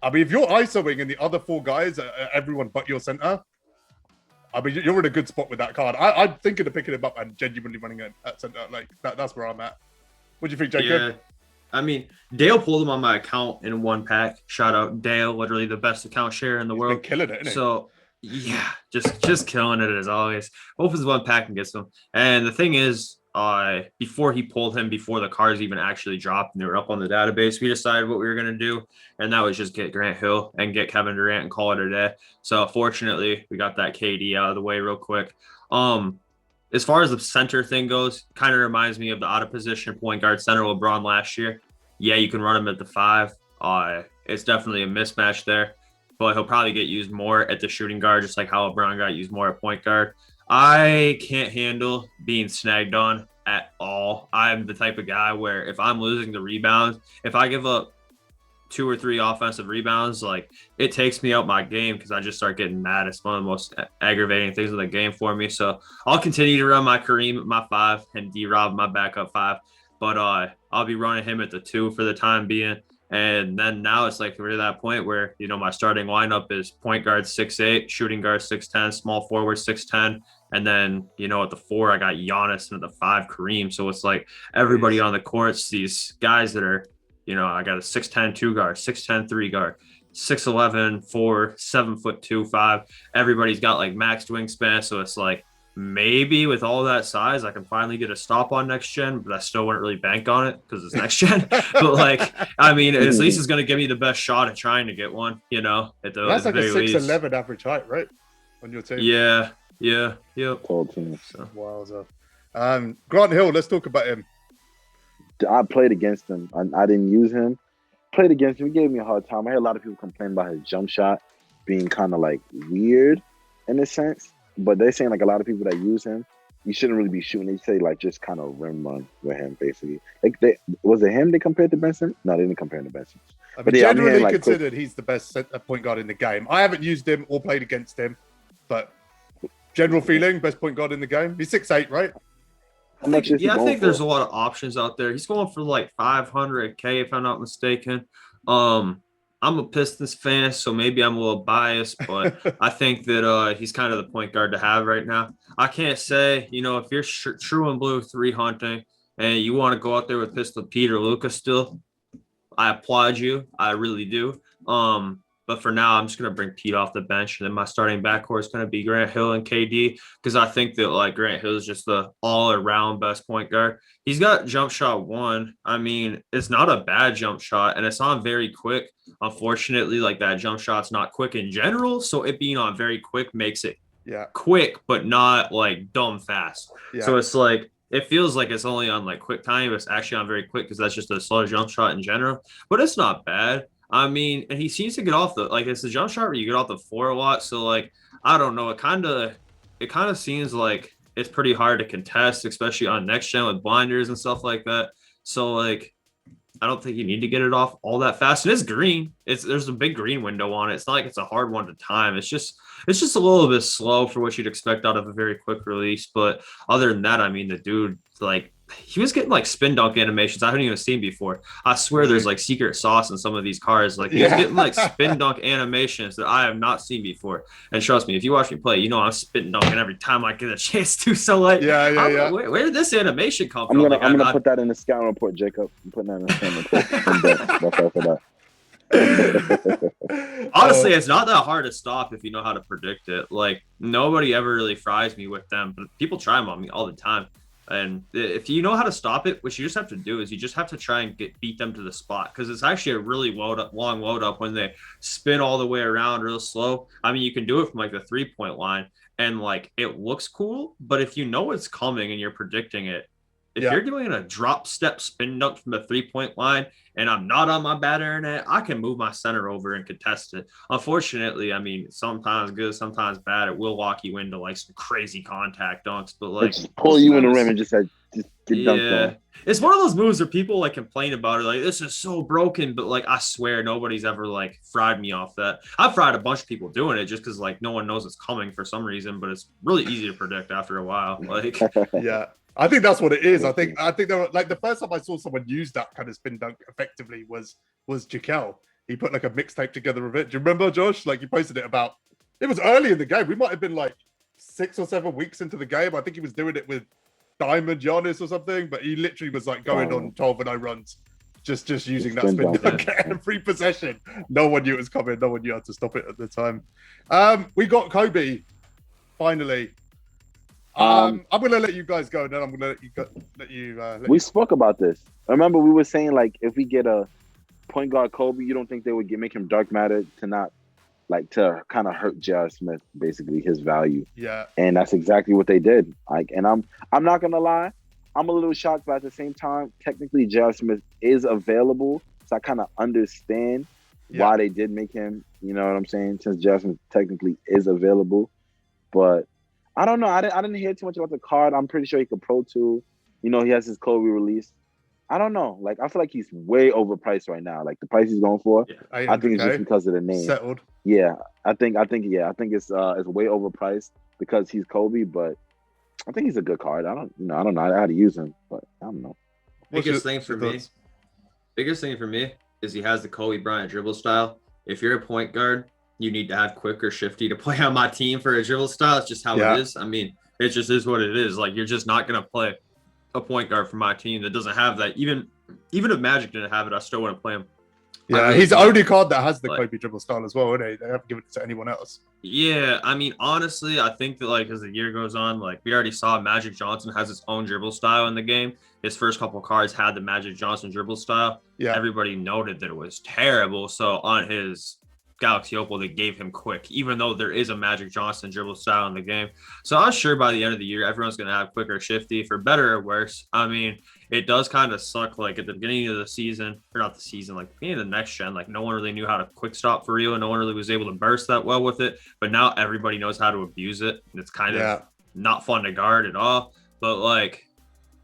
I mean, if you're ISOing and the other 4 guys are everyone but your center, I mean, you're in a good spot with that card. I'm thinking of picking him up and genuinely running it at center. Like that's where I'm at. What do you think, Jacob? Yeah. I mean, Dale pulled him on my account in 1 pack. Shout out Dale, literally the best account share in the world. Been killing it, isn't So yeah, just killing it as always. Opens 1 pack and gets him. And the thing is, before he pulled him, before the cards even actually dropped and they were up on the database, we decided what we were gonna do, and that was just get Grant Hill and get Kevin Durant and call it a day. So fortunately, we got that KD out of the way real quick. As far as the center thing goes, kind of reminds me of the out of position point guard center LeBron last year. Yeah, you can run him at the 5. It's definitely a mismatch there, but he'll probably get used more at the shooting guard, just like how LeBron got used more at point guard. I can't handle being snagged on at all. I'm the type of guy where if I'm losing the rebounds, if I give up 2 or 3 offensive rebounds, like it takes me out my game because I just start getting mad. It's one of the most aggravating things in the game for me. So I'll continue to run my Kareem at my 5 and D-Rob my backup 5, but I'll be running him at the 2 for the time being. And then now it's like we're to that point where, you know, my starting lineup is point guard 6'8", shooting guard 6'10", small forward 6'10", and then, you know, at the 4 I got Giannis, and at the 5 Kareem. So it's like everybody on the court's these guys that are, you know, I got a 6'10" 2 guard, 6'10" 3 guard, 6'11" 4, 7'2" 5. Everybody's got like max wingspan, so it's like maybe with all that size, I can finally get a stop on next gen, but I still wouldn't really bank on it because it's next gen. But like, I mean, at least it's going to give me the best shot at trying to get one, you know, at the, that's at like the a very 6'11" least. average height, right? On your team. Yeah. Whole team. So. Wowza. Grant Hill, let's talk about him. I played against him. I didn't use him. Played against him. He gave me a hard time. I heard a lot of people complain about his jump shot being kind of like weird in a sense. But they're saying like a lot of people that use him, you shouldn't really be shooting. They say like just kind of rim run with him basically. Like was it him they compared to Benson? No, they didn't compare him to Benson. I mean, But yeah, I'm generally hearing, like, considered he's the best point guard in the game. I haven't used him or played against him, but general feeling, best point guard in the game. He's 6'8", right? How much is he I going think there's for? a lot of options out there. He's going for like 500K if I'm not mistaken. I'm a Pistons fan, so maybe I'm a little biased, but I think that he's kind of the point guard to have right now. I can't say, you know, if you're true and blue 3 hunting and you want to go out there with Pistol Pete or Lucas still, I applaud you. I really do. But for now, I'm just going to bring Pete off the bench. And then my starting backcourt is going to be Grant Hill and KD, because I think that like Grant Hill is just the all around best point guard. He's got jump shot 1. I mean, it's not a bad jump shot, and it's on very quick. Unfortunately, like that jump shot's not quick in general. So it being on very quick makes it quick, but not like dumb fast. So it's like, it feels like it's only on like quick time, but it's actually on very quick because that's just a slow jump shot in general. But it's not bad. I mean, and he seems to get off the, like, it's a jump shot where you get off the floor a lot. So like, I don't know. It kind of seems like it's pretty hard to contest, especially on next gen with blinders and stuff like that. So like, I don't think you need to get it off all that fast. And it's green. There's a big green window on it. It's not like it's a hard one to time. It's just a little bit slow for what you'd expect out of a very quick release. But other than that, I mean, the dude, like, he was getting like spin dunk animations I haven't even seen before. I swear there's like secret sauce in some of these cars. Like, he's getting like spin dunk animations that I have not seen before. And trust me, if you watch me play, you know I'm spin dunking every time I get a chance to. So like, where did this animation come from? I'm gonna put that in the scout report, Jacob. I'm putting that in the scout report. That's all for that. Honestly, it's not that hard to stop if you know how to predict it. Like, nobody ever really fries me with them, but people try them on me all the time. And if you know how to stop it, what you just have to do is you just have to try and beat them to the spot, because it's actually a really long load up when they spin all the way around real slow. I mean, you can do it from like the 3-point line and like it looks cool, but if you know it's coming and you're predicting it, if you're doing a drop step spin dunk from the 3-point line and I'm not on my bad internet, I can move my center over and contest it. Unfortunately, I mean, sometimes good, sometimes bad. It will lock you into like some crazy contact dunks, but like just pull you in the rim and just get dunked on. It's one of those moves where people like complain about it, like this is so broken, but like I swear nobody's ever like fried me off that. I've fried a bunch of people doing it just because like no one knows it's coming for some reason, but it's really easy to predict after a while. Like I think that's what it is. I think there were, like, the first time I saw someone use that kind of spin dunk effectively was Jaquel. He put like a mixtape together of it. Do you remember, Josh? Like, he posted it it was early in the game. We might have been like 6 or 7 weeks into the game. I think he was doing it with Diamond Giannis or something, but he literally was like going on 12-0 runs, just using that spin dunk every possession. No one knew it was coming. No one knew how to stop it at the time. We got Kobe finally. I'm gonna let you guys go, and then I'm gonna let you. We spoke about this. Remember, we were saying like if we get a point guard Kobe, you don't think they would make him dark matter to not like to kind of hurt J.R. Smith, basically his value. Yeah, and that's exactly what they did. Like, and I'm not gonna lie, I'm a little shocked, but at the same time, technically J.R. Smith is available, so I kind of understand why they did make him. You know what I'm saying? Since J.R. Smith technically is available, but. I don't know. I didn't hear too much about the card. I'm pretty sure he could Pro Tool. You know, he has his Kobe release. I don't know. Like, I feel like he's way overpriced right now. Like, the price he's going for, I think it's just because of the name. Settled. Yeah, I think it's way overpriced because he's Kobe, but I think he's a good card. I don't know how to use him, but I don't know. Biggest thing for me is he has the Kobe Bryant dribble style. If you're a point guard, you need to have quick or shifty to play on my team for a dribble style. It's just how it is. I mean, it just is what it is. Like, you're just not going to play a point guard for my team that doesn't have that. Even if Magic didn't have it, I still want to play him. Yeah, he's the only card that has the Kobe dribble style as well, isn't he? They haven't given it to anyone else. Yeah, I mean, honestly, I think that like as the year goes on, like we already saw Magic Johnson has his own dribble style in the game. His first couple of cards had the Magic Johnson dribble style. Yeah, everybody noted that it was terrible. So on his Galaxy Opal, they gave him quick, even though there is a Magic Johnson dribble style in the game. So I'm sure by the end of the year, everyone's going to have quick or shifty, for better or worse. I mean, it does kind of suck. Like at the beginning of the season, or not the season, like the beginning of the next gen, like no one really knew how to quick stop for real, and no one really was able to burst that well with it. But now everybody knows how to abuse it. And it's kind of not fun to guard at all. But like,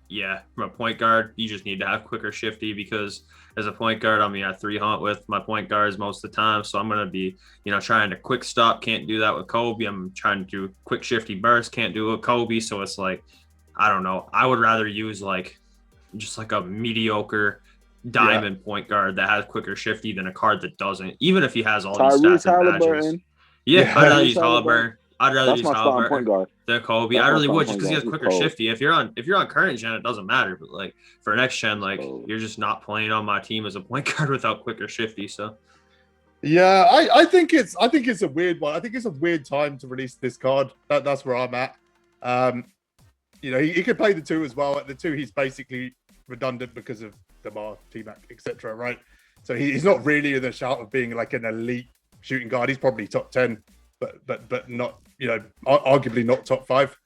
yeah, from a point guard, you just need to have quick or shifty, because as a point guard, I mean, I 3-hunt with my point guards most of the time. So I'm going to be, trying to quick stop. Can't do that with Kobe. I'm trying to do quick shifty burst. Can't do it with Kobe. So it's like, I don't know. I would rather use just a mediocre diamond point guard that has quicker shifty than a card that doesn't, even if he has all these stats and badges. Yeah, I'd rather use Halliburton. I'd rather use Halliburton than Kobe. I really would, just because he has quicker shifty. If you're on current gen, it doesn't matter. But like for next gen, like you're just not playing on my team as a point guard without quicker shifty. So Yeah, I think it's a weird one. I think it's a weird time to release this card. That's where I'm at. He could play the 2 as well. At the 2, he's basically redundant because of Damar, T-Mac, etc. Right? So he's not really in the shout of being like an elite shooting guard. He's probably top 10, but not, arguably not top 5.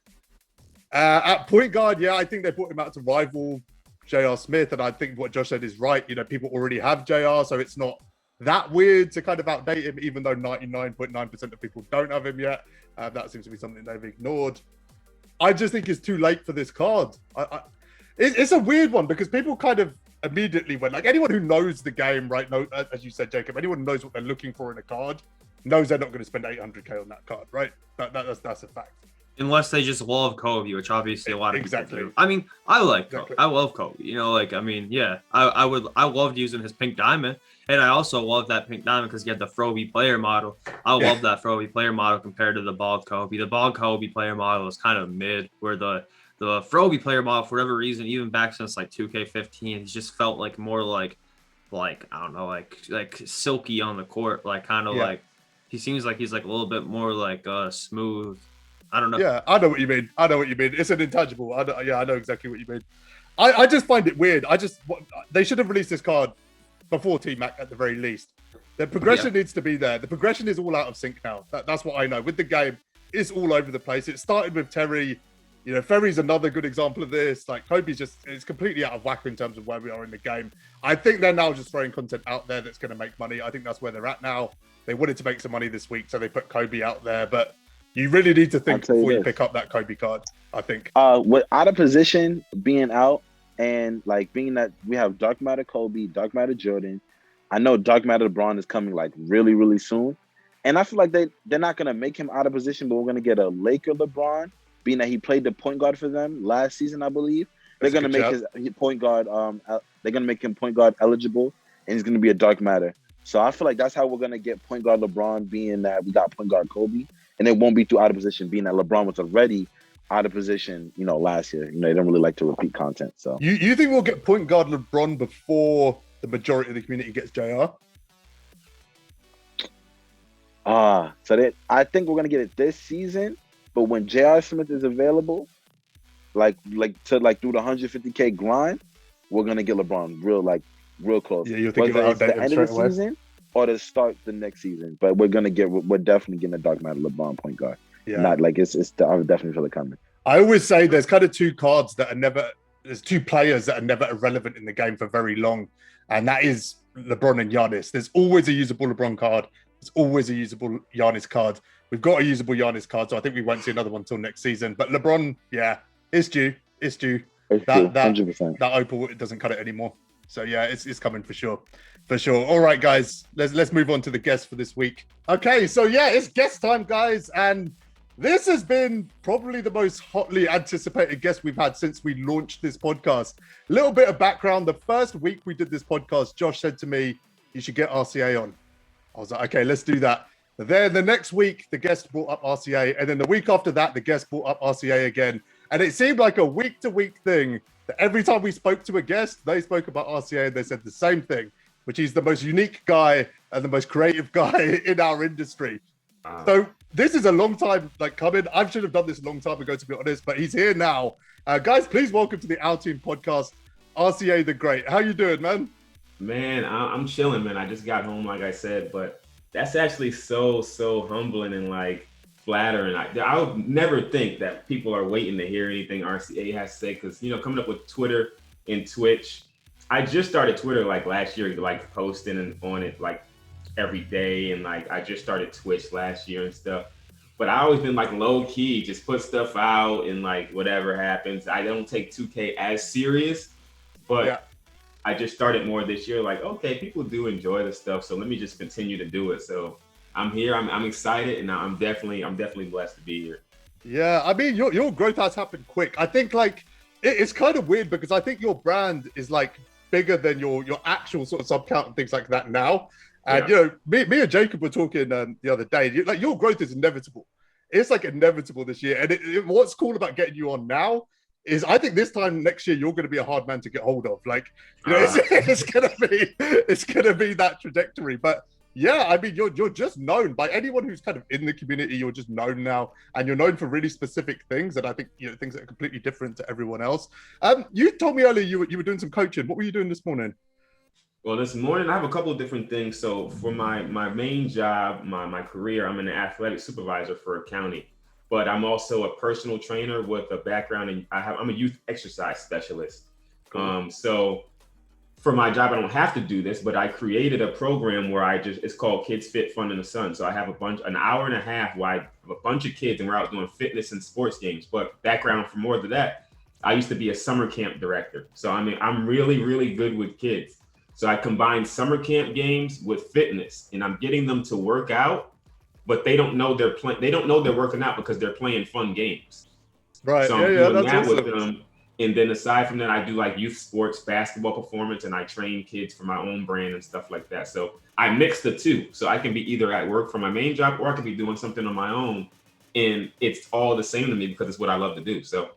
At point guard, yeah, I think they put him out to rival J.R. Smith, and I think what Josh said is right. People already have J.R., so it's not that weird to kind of outdate him, even though 99.9% of people don't have him yet. That seems to be something they've ignored. I just think it's too late for this card. It's a weird one because people kind of immediately went, like, anyone who knows the game, right? No, as you said, Jacob, anyone who knows what they're looking for in a card knows they're not going to spend 800k on that card, right? That's a fact. Unless they just love Kobe, which obviously a lot of exactly people do. I mean, I like Kobe. I love Kobe. I loved using his pink diamond, and I also love that pink diamond because he had the Froby player model. I love that Froby player model compared to the bald Kobe. The bald Kobe player model is kind of mid, where the Froby player model, for whatever reason, even back since like 2K15, he just felt like more like I don't know, like silky on the court, like kind of like he seems like he's like a little bit more like smooth. I don't know. Yeah, I know what you mean. It's an intangible. I know exactly what you mean. I just find it weird. They should have released this card before T-Mac at the very least. The progression needs to be there. The progression is all out of sync now. That's what I know. With the game, it's all over the place. It started with Terry. Ferry's another good example of this. Like, Kobe's it's completely out of whack in terms of where we are in the game. I think they're now just throwing content out there that's going to make money. I think that's where they're at now. They wanted to make some money this week, so they put Kobe out there. But you really need to think before you pick up that Kobe card, I think. With out of position being out, and like being that we have Dark Matter Kobe, Dark Matter Jordan. I know Dark Matter LeBron is coming like really, really soon. And I feel like they're not going to make him out of position, but we're going to get a Laker LeBron, being that he played the point guard for them last season, I believe. They're going to make his point guard, they're going to make him point guard eligible, and he's going to be a Dark Matter. So I feel like that's how we're going to get point guard LeBron, being that we got point guard Kobe. And it won't be through out of position, being that LeBron was already out of position, last year. They don't really like to repeat content. So you think we'll get point guard LeBron before the majority of the community gets JR? I think we're gonna get it this season. But when J.R. Smith is available, like through the 150k grind, we're gonna get LeBron real close. Yeah, you're thinking whether about it's the end of the season or to start the next season. But we're definitely getting a Dark Matter LeBron point guard. Yeah, not like I would definitely feel it coming. I always say there's kind of two cards that are never. There's two players that are never irrelevant in the game for very long, and that is LeBron and Giannis. There's always a usable LeBron card. There's always a usable Giannis card. We've got a usable Giannis card, so I think we won't see another one until next season. But LeBron, yeah, it's due. It's due. It's true, 100%. That opal doesn't cut it anymore. So yeah, it's coming for sure. For sure. All right, guys, let's move on to the guest for this week. Okay, so yeah, it's guest time, guys, and this has been probably the most hotly anticipated guest we've had since we launched this podcast. A little bit of background. The first week we did this podcast, Josh said to me, you should get RCA on. I was like, okay, let's do that. Then the next week, the guest brought up RCA. And then the week after that, the guest brought up RCA again. And it seemed like a week-to-week thing that every time we spoke to a guest, they spoke about RCA and they said the same thing, which is the most unique guy and the most creative guy in our industry. Wow. So this is a long time coming. I should have done this a long time ago, to be honest, but he's here now. Guys, please welcome to the OurTeam podcast, RCA the Great. How you doing, man? Man, I'm chilling, man. I just got home, like I said, but that's actually so humbling and flattering. I would never think that people are waiting to hear anything RCA has to say, because coming up with Twitter and Twitch, I just started Twitter last year, posting and on it every day, and I just started Twitch last year and stuff. But I always been low key, just put stuff out and whatever happens. I don't take 2K as serious, but yeah. I just started more this year. Okay, people do enjoy the stuff, so let me just continue to do it. So I'm here. I'm excited, and I'm definitely blessed to be here. Yeah, I mean, your growth has happened quick. I think it's kind of weird because I think your brand is bigger than your actual sort of sub count and things like that now. And me and Jacob were talking the other day. Your growth is inevitable. It's inevitable this year. And what's cool about getting you on now is I think this time next year you're going to be a hard man to get hold of. It's gonna be that trajectory. But Yeah, I mean, you're just known by anyone who's kind of in the community. You're just known now, and you're known for really specific things. And I think things that are completely different to everyone else. You told me earlier you were doing some coaching. What were you doing this morning? Well, this morning I have a couple of different things. So for my main job, my career, I'm an athletic supervisor for a county, but I'm also a personal trainer with a background in I'm a youth exercise specialist. Cool. So for my job, I don't have to do this, but I created a program where it's called Kids Fit Fun in the Sun. So I have an hour and a half where I have a bunch of kids and we're out doing fitness and sports games. But background for more than that, I used to be a summer camp director. So I mean, I'm really, really good with kids. So I combine summer camp games with fitness, and I'm getting them to work out, but they don't know they don't know they're working out because they're playing fun games. Right. So I'm doing that awesome. with them. And then aside from that, I do like youth sports, basketball performance, and I train kids for my own brand and stuff like that. So I mix the two. So I can be either at work for my main job, or I can be doing something on my own. And it's all the same to me because it's what I love to do. So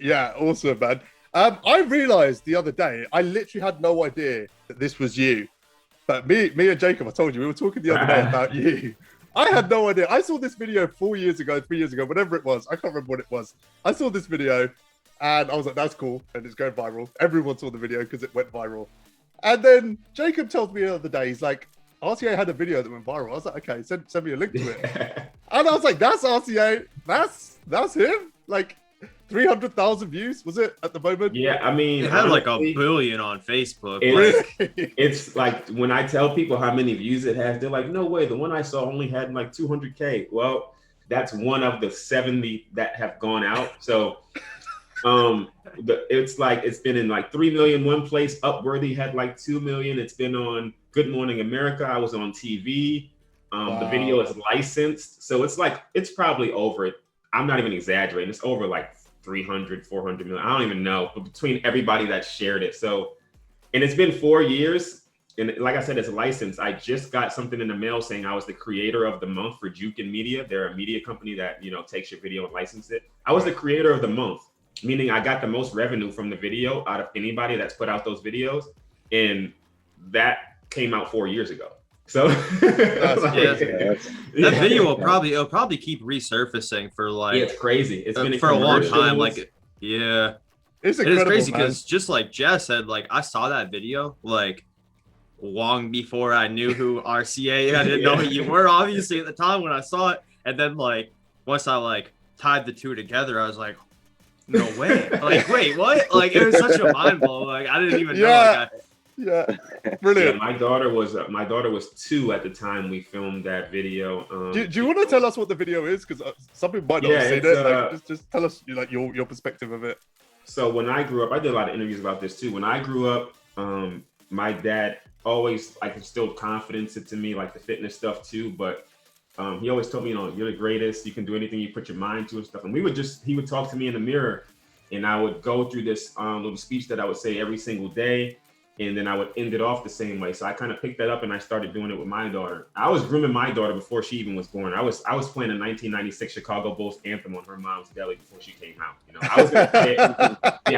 yeah, awesome, man. I realized the other day, I literally had no idea that this was you. But me and Jacob, I told you, we were talking the other day about you. I had no idea. I saw this video 4 years ago, 3 years ago, whatever it was. I can't remember what it was. I saw this video and I was like, that's cool. And it's going viral. Everyone saw the video because it went viral. And then Jacob told me the other day, he's like, RCA had a video that went viral. I was like, okay, send me a link to it. And I was like, that's RCA. That's him. Like, 300,000 views, was it, at the moment? Yeah, I mean, it had like a billion on Facebook. It's like when I tell people how many views it has, they're like, no way, the one I saw only had like 200K. Well, that's one of the 70 that have gone out. So it's like it's been in like 3 million one place. Upworthy had like 2 million. It's been on Good Morning America. I was on TV. Wow. The video is licensed. So it's like, it's probably over it. I'm not even exaggerating. It's over like 300, 400 million. I don't even know, but between everybody that shared it. So, and it's been 4 years. And like I said, it's licensed. I just got something in the mail saying I was the creator of the month for Juke and Media. They're a media company that, takes your video and licenses it. I was the creator of the month, meaning I got the most revenue from the video out of anybody that's put out those videos. And that came out 4 years ago. So that video will probably keep resurfacing for like it's crazy. It's been for a long time. Like it's crazy because just like Jess said, like I saw that video like long before I knew who RCA. I didn't know who you were obviously at the time when I saw it, and then like once I like tied the two together, I was like, no way. Like wait, what? Like it was such a mind blow. Like I didn't even know. Like, yeah, brilliant. Yeah, my daughter was 2 at the time we filmed that video. Do you want to tell us what the video is? Because some people might not have seen it. Like, just tell us like your perspective of it. So when I grew up, I did a lot of interviews about this too. When I grew up, my dad always like instilled confidence into me, like the fitness stuff too. But he always told me, you're the greatest. You can do anything you put your mind to and stuff. And he would talk to me in the mirror, and I would go through this little speech that I would say every single day. And then I would end it off the same way. So I kind of picked that up and I started doing it with my daughter. I was grooming my daughter before she even was born. I was playing a 1996 Chicago Bulls anthem on her mom's belly before she came out. I was gonna play it,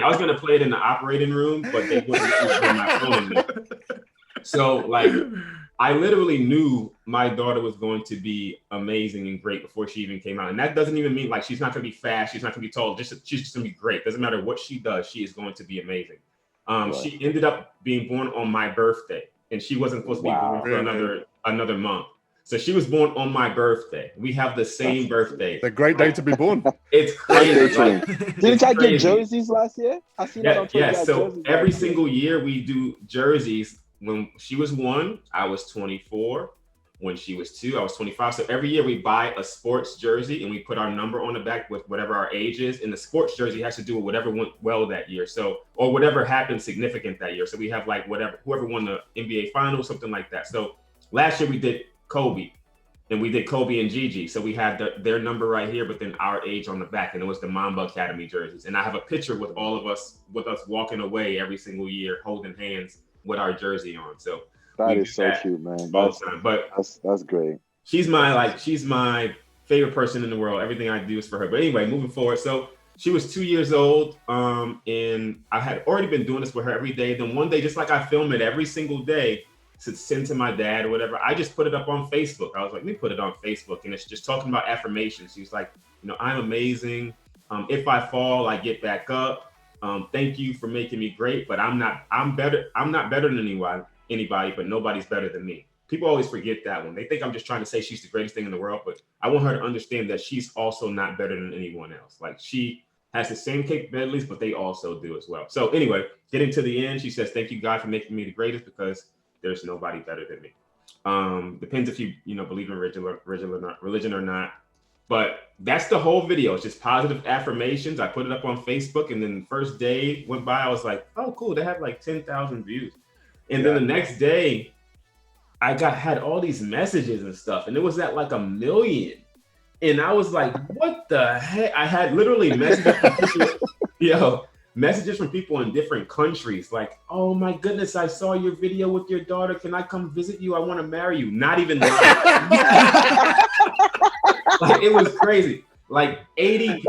I was gonna play it in the operating room, but they wouldn't put my phone in there. So like I literally knew my daughter was going to be amazing and great before she even came out. And that doesn't even mean like she's not gonna be fast, she's not gonna be tall, she's just gonna be great. Doesn't matter what she does, she is going to be amazing. She ended up being born on my birthday, and she wasn't supposed to be born for another month. So she was born on my birthday. We have the same birthday. It's a great day to be born. It's crazy. Didn't I get jerseys last year? I seen that on Twitter. Yeah, so every single year we do jerseys. When she was 1, I was 24. When she was 2, I was 25. So every year we buy a sports jersey and we put our number on the back with whatever our age is. And the sports jersey has to do with whatever went well that year. So, or whatever happened significant that year. So we have like whoever won the NBA finals, something like that. So last year we did Kobe, and we did Kobe and Gigi. So we had their number right here, but then our age on the back. And it was the Mamba Academy jerseys. And I have a picture with all of us, with us walking away every single year, holding hands with our jersey on. So that is so cute, man. But that's great. She's my favorite person in the world. Everything I do is for her. But anyway, moving forward. So she was 2 years old, and I had already been doing this with her every day. Then one day, just like I film it every single day, to send to my dad or whatever, I just put it up on Facebook. I was like, let me put it on Facebook. And it's just talking about affirmations. She's like, I'm amazing. If I fall, I get back up. Thank you for making me great, but I'm not better than anybody, but nobody's better than me. People always forget that one. They think I'm just trying to say she's the greatest thing in the world, but I want her to understand that she's also not better than anyone else. Like, she has the same capabilities, but they also do as well. So anyway, getting to the end, she says, thank you, God, for making me the greatest, because there's nobody better than me. Depends if you believe in religion or not. But that's the whole video. It's just positive affirmations. I put it up on Facebook, and then the first day went by, I was like, oh, cool. They have like 10,000 views. And then the next day, I had all these messages and stuff, and it was at like 1 million. And I was like, what the heck? I had literally messages from people, messages from people in different countries. Like, oh my goodness, I saw your video with your daughter. Can I come visit you? I want to marry you. Not even that. Like, it was crazy. Like 80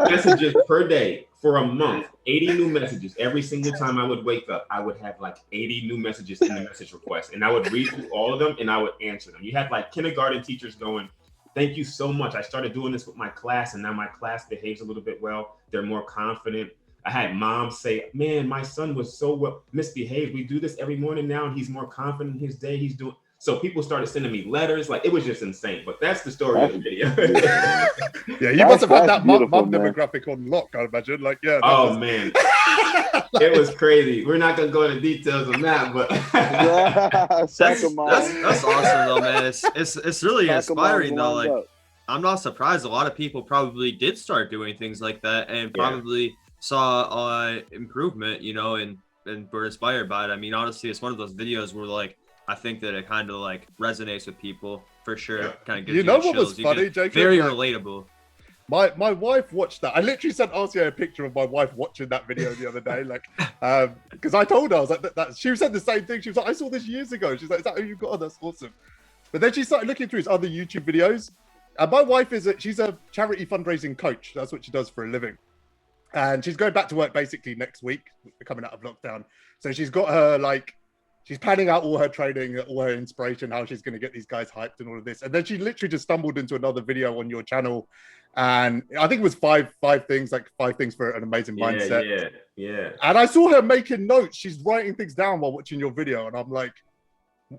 messages per day for a month. 80 new messages. Every single time I would wake up, I would have like 80 new messages in the message request. And I would read through all of them and I would answer them. You had like kindergarten teachers going, thank you so much. I started doing this with my class, and now my class behaves a little bit well. They're more confident. I had moms say, man, my son was so well misbehaved. We do this every morning now, and he's more confident in his day. He's doing. So people started sending me letters. Like, it was just insane. But that's the story of the video. Yeah, you must have had that mom demographic on lock, I imagine. Like, yeah. Man. It was crazy. We're not going to go into details on that, but that's awesome though, man. It's really inspiring though. Like, I'm not surprised. A lot of people probably did start doing things like that and probably saw improvement, and were inspired by it. I mean, honestly, it's one of those videos where like, I think that it kind of like resonates with people for sure. Kind of gives you what was funny, Jacob? Very relatable. My wife watched that. I literally sent RCA a picture of my wife watching that video the other day, like, because I told her, I was like, that she said the same thing. She was like, I saw this years ago. She's like, is that who you got? Oh, that's awesome. But then she started looking through his other YouTube videos. And my wife she's a charity fundraising coach. That's what she does for a living. And she's going back to work basically next week, coming out of lockdown. So she's got her she's planning out all her training, all her inspiration, how she's going to get these guys hyped and all of this. And then she literally just stumbled into another video on your channel. And I think it was five things, like 5 things for an amazing mindset. Yeah. And I saw her making notes. She's writing things down while watching your video. And I'm like,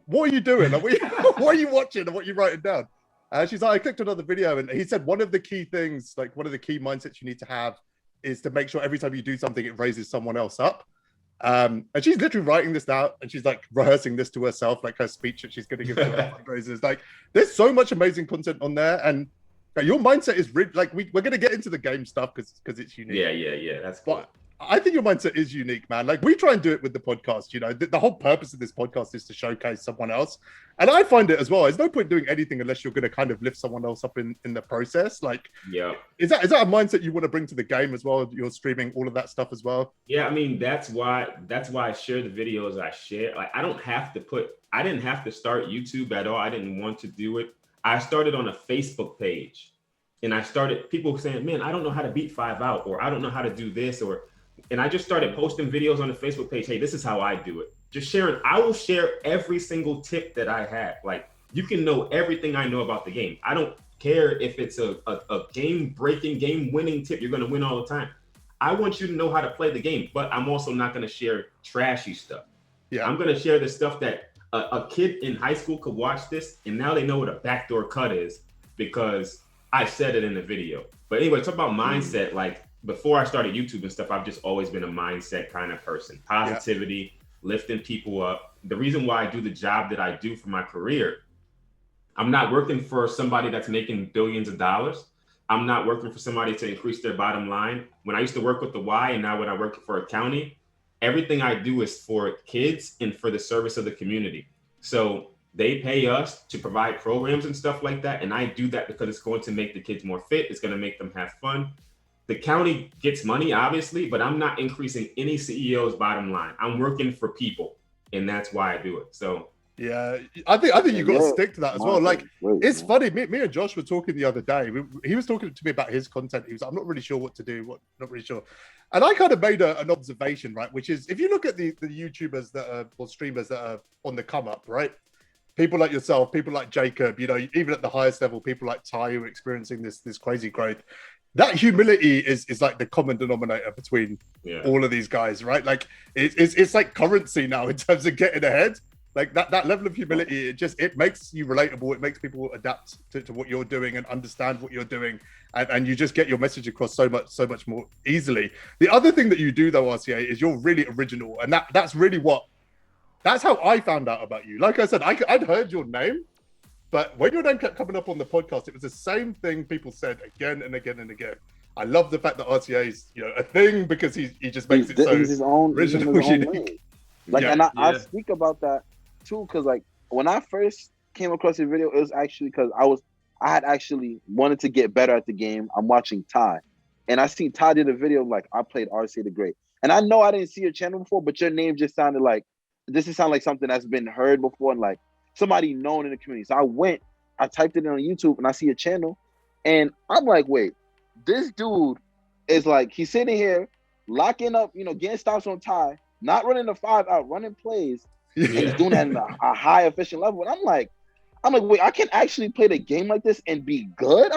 what are you doing? Like, what are you watching and what are you writing down? And she's like, I clicked another video. And he said, one of the key things, like one of the key mindsets you need to have is to make sure every time you do something, it raises someone else up. And she's literally writing this down, and she's like rehearsing this to herself, like her speech that she's going to give to her fundraisers. Like, there's so much amazing content on there, and your mindset is like we're going to get into the game stuff because it's unique. Yeah, that's cool. But I think your mindset is unique, man. Like, we try and do it with the podcast. The whole purpose of this podcast is to showcase someone else, and I find it as well. There's no point doing anything unless you're going to kind of lift someone else up in the process. Like, is that a mindset you want to bring to the game as well? You're streaming all of that stuff as well. Yeah, I mean, that's why I share the videos I share. Like, I didn't have to start YouTube at all. I didn't want to do it. I started on a Facebook page, and I started people saying, man, I don't know how to beat 5 out, or I don't know how to do this, and I just started posting videos on the Facebook page. Hey, this is how I do it. Just sharing. I will share every single tip that I have. Like, you can know everything I know about the game. I don't care if it's a game-breaking, game-winning tip. You're going to win all the time. I want you to know how to play the game, but I'm also not going to share trashy stuff. Yeah, I'm going to share the stuff that a kid in high school could watch this, and now they know what a backdoor cut is because I said it in the video. But anyway, talk about mindset. Like, before I started YouTube and stuff, I've just always been a mindset kind of person. Positivity, lifting people up. The reason why I do the job that I do for my career, I'm not working for somebody that's making billions of dollars. I'm not working for somebody to increase their bottom line. When I used to work with the Y, and now when I work for a county, everything I do is for kids and for the service of the community. So they pay us to provide programs and stuff like that. And I do that because it's going to make the kids more fit. It's going to make them have fun. The county gets money, obviously, but I'm not increasing any CEO's bottom line. I'm working for people, and that's why I do it. So Yeah, I think you got to Yeah, stick to that as well. Like, it's funny. Me and Josh were talking the other day. He was talking to me about his content. He was like, I'm not really sure what to do. Not really sure. And I kind of made an observation, right? Which is, if you look at the YouTubers that are, or streamers that are on the come up, right? People like yourself, people like Jacob, you know, even at the highest level, people like Ty who are experiencing this crazy growth. That humility is like the common denominator between all of these guys, right? Like it's like currency now in terms of getting ahead. Like that level of humility, it makes you relatable. It makes people adapt to what you're doing and understand what you're doing, and you just get your message across so much more easily. The other thing that you do though, RCA, is you're really original, and that's how I found out about you. Like I said, I'd heard your name, but when your name kept coming up on the podcast, it was the same thing people said again and again and again. I love the fact that RCA is, you know, a thing because he just makes it so his own original. Way. Like, and I speak about that too, because like when I first came across your video, it was actually because I had actually wanted to get better at the game. I'm watching Ty, and I seen Ty did a video like I played RCA the Great, and I know I didn't see your channel before, but your name just sounded like something that's been heard before and like somebody known in the community. So I typed it in on YouTube and I see a channel, and I'm like, wait, this dude is like, he's sitting here locking up, you know, getting stops on Ty, not running the 5 out, running plays. And he's doing that at a high efficient level. And I'm like, wait, I can actually play the game like this and be good.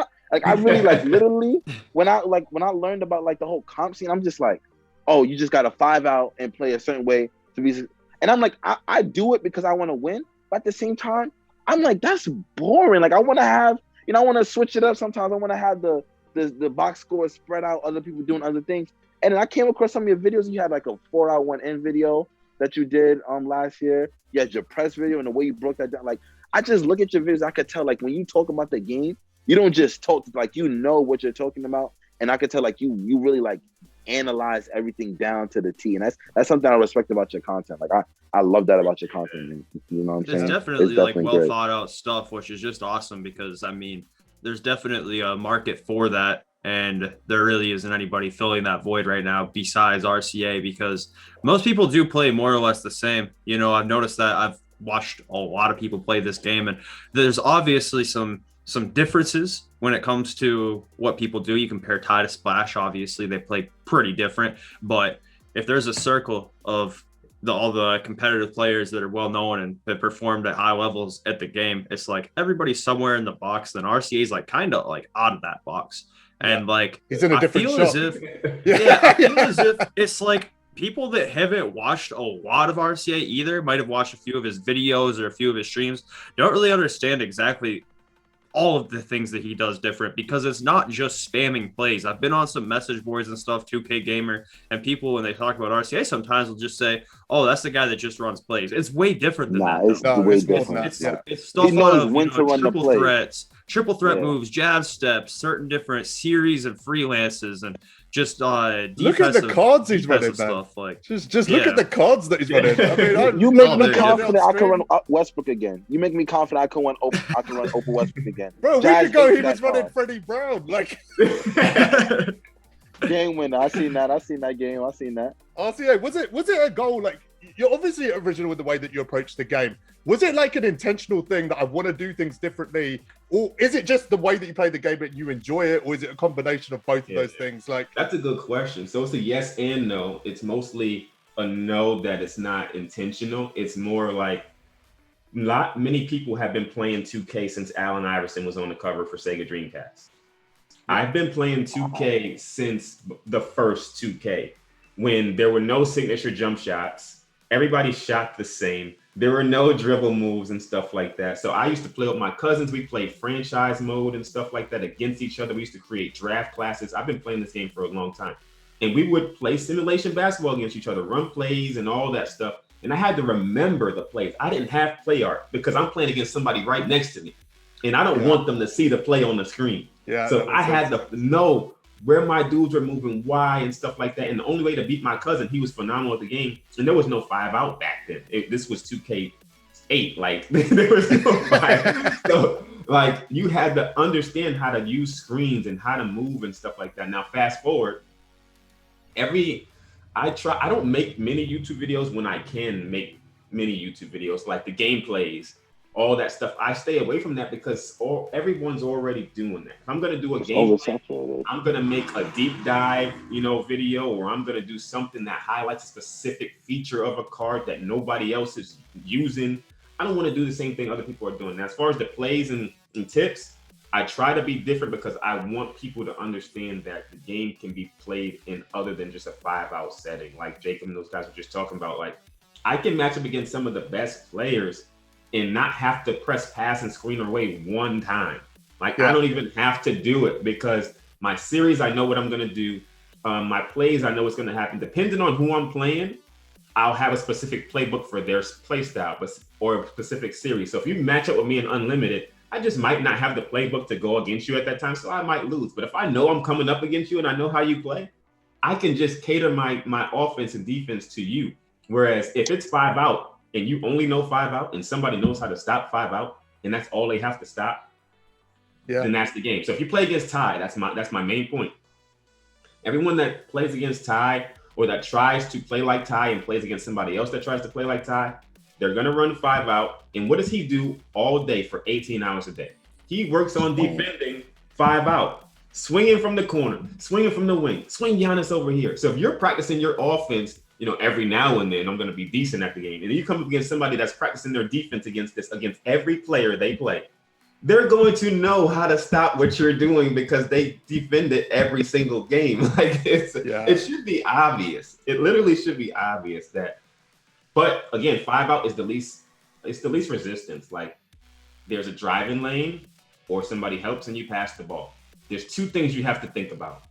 I really like literally when I learned about like the whole comp scene, I'm just like, oh, you just got a 5 out and play a certain way to be. And I'm like, I do it because I want to win. But at the same time, I'm like, that's boring. Like I want to have, you know, I want to switch it up sometimes. I want to have the box score spread out, other people doing other things. And then I came across some of your videos. You had like a 4-out-1 video that you did last year. You had your press video and the way you broke that down. Like I just look at your videos, I could tell like when you talk about the game, you don't just talk, like you know what you're talking about. And I could tell like you really like analyze everything down to the T. And that's something I respect about your content. Like I love that about your content. You know what I'm saying? It's definitely like well thought out stuff, which is just awesome because I mean, there's definitely a market for that. And there really isn't anybody filling that void right now besides RCA, because most people do play more or less the same. You know, I've noticed that. I've watched a lot of people play this game, and there's obviously some differences when it comes to what people do. You compare Ty to Splash, obviously they play pretty different, but if there's a circle of all the competitive players that are well known and that performed at high levels at the game, it's like everybody's somewhere in the box. Then RCA is like kind of like out of that box. And like he's in a different shop. I feel as if it's like people that haven't watched a lot of RCA either, might have watched a few of his videos or a few of his streams, don't really understand exactly all of the things that he does different, because it's not just spamming plays. I've been on some message boards and stuff, 2K Gamer, and people when they talk about RCA sometimes will just say, oh, that's the guy that just runs plays. It's way different than that. It's way different. It's stuff of triple threat moves, jab steps, certain different series and freelances, and just look at the cards he's running, stuff. Like just look at the cards that he's running. I mean, you make me confident I can run Westbrook again. You make me confident I can run Open Westbrook again. Bro, a week ago he was running Freddie Brown. Like game winner. I seen that game. I seen that. RCA, was it a goal? Like, you're obviously original with the way that you approach the game. Was it like an intentional thing that I want to do things differently, or is it just the way that you play the game and you enjoy it, or is it a combination of both of those things? Like, that's a good question. So it's a yes and no. It's mostly a no that it's not intentional. It's more like not many people have been playing 2K since Allen Iverson was on the cover for Sega Dreamcast. I've been playing 2K since the first 2K, when there were no signature jump shots. Everybody shot the same. There were no dribble moves and stuff like that. So I used to play with my cousins. We played franchise mode and stuff like that against each other. We used to create draft classes. I've been playing this game for a long time. And we would play simulation basketball against each other, run plays and all that stuff. And I had to remember the plays. I didn't have play art because I'm playing against somebody right next to me. And I don't want them to see the play on the screen. So I had to know where my dudes were moving, why, and stuff like that. And the only way to beat my cousin, he was phenomenal at the game. And there was no 5-out back then. This was 2K8. Like, there was no 5. So, like, you had to understand how to use screens and how to move and stuff like that. Now, fast forward, I don't make many YouTube videos when I can make many YouTube videos, like the gameplays, all that stuff. I stay away from that because everyone's already doing that. If I'm gonna do a game, I'm gonna make a deep dive, video, or I'm gonna do something that highlights a specific feature of a card that nobody else is using. I don't want to do the same thing other people are doing. Now, as far as the plays and tips, I try to be different because I want people to understand that the game can be played in other than just a 5-out setting. Like Jacob and those guys were just talking about, like, I can match up against some of the best players and not have to press pass and screen away one time. Like, I don't even have to do it because my series, I know what I'm going to do. My plays, I know what's going to happen. Depending on who I'm playing, I'll have a specific playbook for their play style or a specific series. So if you match up with me in Unlimited, I just might not have the playbook to go against you at that time, so I might lose. But if I know I'm coming up against you and I know how you play, I can just cater my offense and defense to you. Whereas if it's 5-out and you only know 5-out and somebody knows how to stop 5-out and that's all they have to stop, then that's the game. So if you play against Ty, that's my main point. Everyone that plays against Ty or that tries to play like Ty and plays against somebody else that tries to play like Ty, they're going to run 5-out. And what does he do all day for 18 hours a day? He works on defending 5-out, swinging from the corner, swinging from the wing, swing Giannis over here. So if you're practicing your offense, every now and then I'm going to be decent at the game. And then you come up against somebody that's practicing their defense against every player they play. They're going to know how to stop what you're doing because they defend it every single game. Like it should be obvious. It literally should be obvious that. But again, 5-out is the least resistance. Like there's a driving lane or somebody helps and you pass the ball. There's two things you have to think about.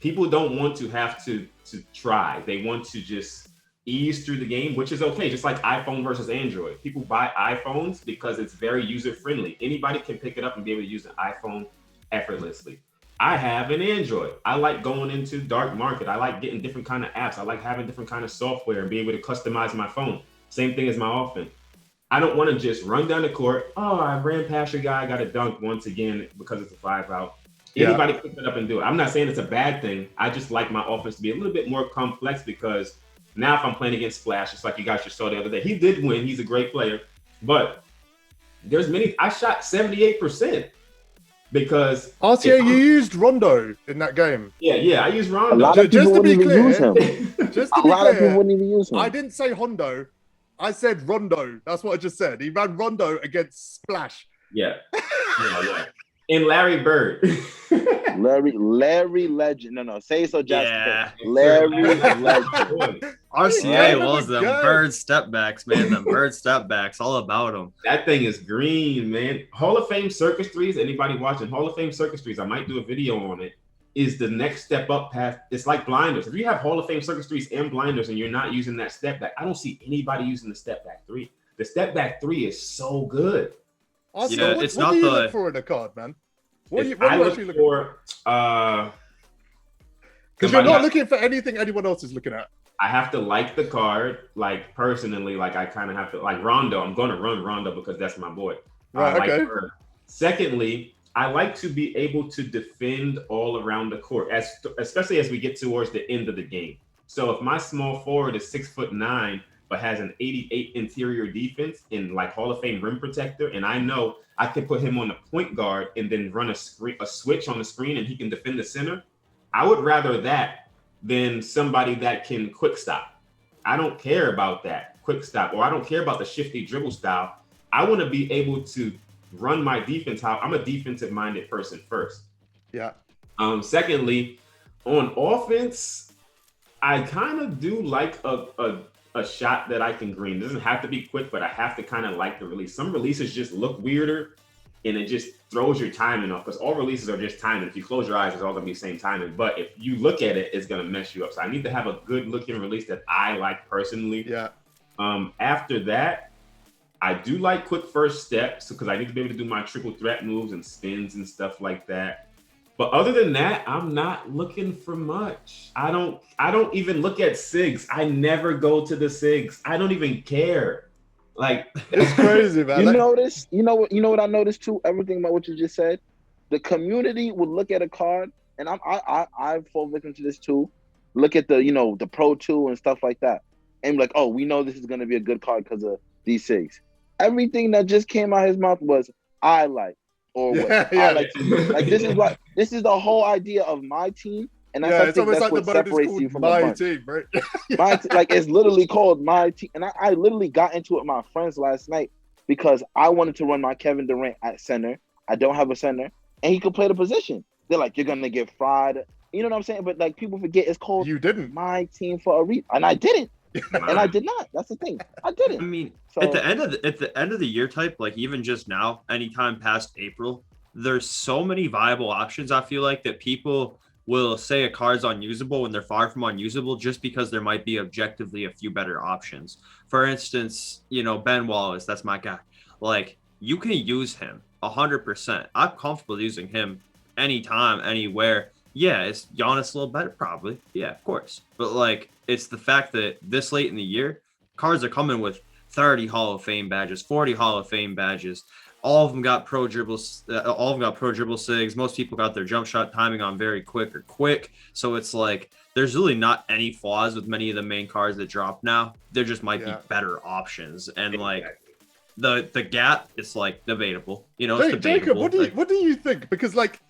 People don't want to have to try. They want to just ease through the game, which is okay. Just like iPhone versus Android. People buy iPhones because it's very user friendly. Anybody can pick it up and be able to use an iPhone effortlessly. I have an Android. I like going into dark market. I like getting different kind of apps. I like having different kind of software and being able to customize my phone. Same thing as my offense. I don't want to just run down the court. Oh, I ran past your guy, got a dunk once again because it's a 5-out. Anybody pick it up and do it. I'm not saying it's a bad thing. I just like my offense to be a little bit more complex because now if I'm playing against Splash, just like you guys just saw the other day, he did win. He's a great player. But there's I shot 78%. Because RCA, you used Rondo in that game. Yeah, I used Rondo. A lot of people wouldn't even use him. A lot of people wouldn't even use him. I didn't say Hondo. I said Rondo. That's what I just said. He ran Rondo against Splash. Yeah. And Larry Bird. Larry Legend. No, say so, Jasper. Yeah. Larry Legend. RCA was them bird step backs, man. Them bird step backs, all about them. That thing is green, man. Hall of Fame circus threes. Anybody watching Hall of Fame circus threes? I might do a video on it. Is the next step up path. It's like blinders. If you have Hall of Fame circus threes and blinders and you're not using that step back, I don't see anybody using the step back three. The step back three is so good. Also, what do you look for in a card, man? What do you actually look for? Because you're not looking for anything anyone else is looking at. I have to like the card, like personally, like I kind of have to like Rondo. I'm going to run Rondo because that's my boy. Right, okay. Secondly, I like to be able to defend all around the court, especially as we get towards the end of the game. So if my small forward is 6'9", but has an 88 interior defense and like Hall of Fame rim protector, and I know I can put him on the point guard and then run a switch on the screen and he can defend the center, I would rather that than somebody that can quick stop. I don't care about that quick stop, or I don't care about the shifty dribble style. I want to be able to run my defense how I'm a defensive minded person first. Yeah. Secondly, on offense, I kind of do like a shot that I can green. It doesn't have to be quick, but I have to kind of like the release. Some releases just look weirder and it just throws your timing off because all releases are just timing. If you close your eyes, it's all gonna be the same timing. But if you look at it, it's gonna mess you up. So I need to have a good looking release that I like personally. Yeah. After that, I do like quick first steps because I need to be able to do my triple threat moves and spins and stuff like that. But other than that, I'm not looking for much. I don't even look at SIGs. I never go to the SIGs. I don't even care. Like it's crazy, man. You notice, you know what I noticed too? Everything about what you just said. The community would look at a card, and I fall victim to this too. Look at the Pro 2 and stuff like that. and like, oh, we know this is gonna be a good card because of these six. Everything that just came out of his mouth was I like or what I like to use. Like this is the whole idea of my team, and that's I it's think almost that's like what the mode is separates called you from my a bunch. team, right? Like it's literally called my team, and I literally got into it with my friends last night because I wanted to run my Kevin Durant at center. I don't have a center, and he could play the position. They're like, you're gonna get fried. You know what I'm saying? But like people forget it's called You didn't. my team for a reason, and I didn't. And I did not. That's the thing. I didn't. I mean, So, at the end of the year type, like even just now, anytime past April, there's so many viable options. I feel like that people will say a card's unusable when they're far from unusable just because there might be objectively a few better options. For instance, Ben Wallace, that's my guy. Like you can use him 100%. I'm comfortable using him anytime, anywhere. Yeah, is Giannis a little better? Probably. Yeah, of course. But like, it's the fact that this late in the year, cards are coming with 30 Hall of Fame badges, 40 Hall of Fame badges. All of them got pro dribbles. All of them got pro dribble sigs. Most people got their jump shot timing on very quick or quick. So it's like there's really not any flaws with many of the main cards that drop now. There just might be better options, and like the gap is like debatable. It's debatable. Jacob, what do you think? Because like.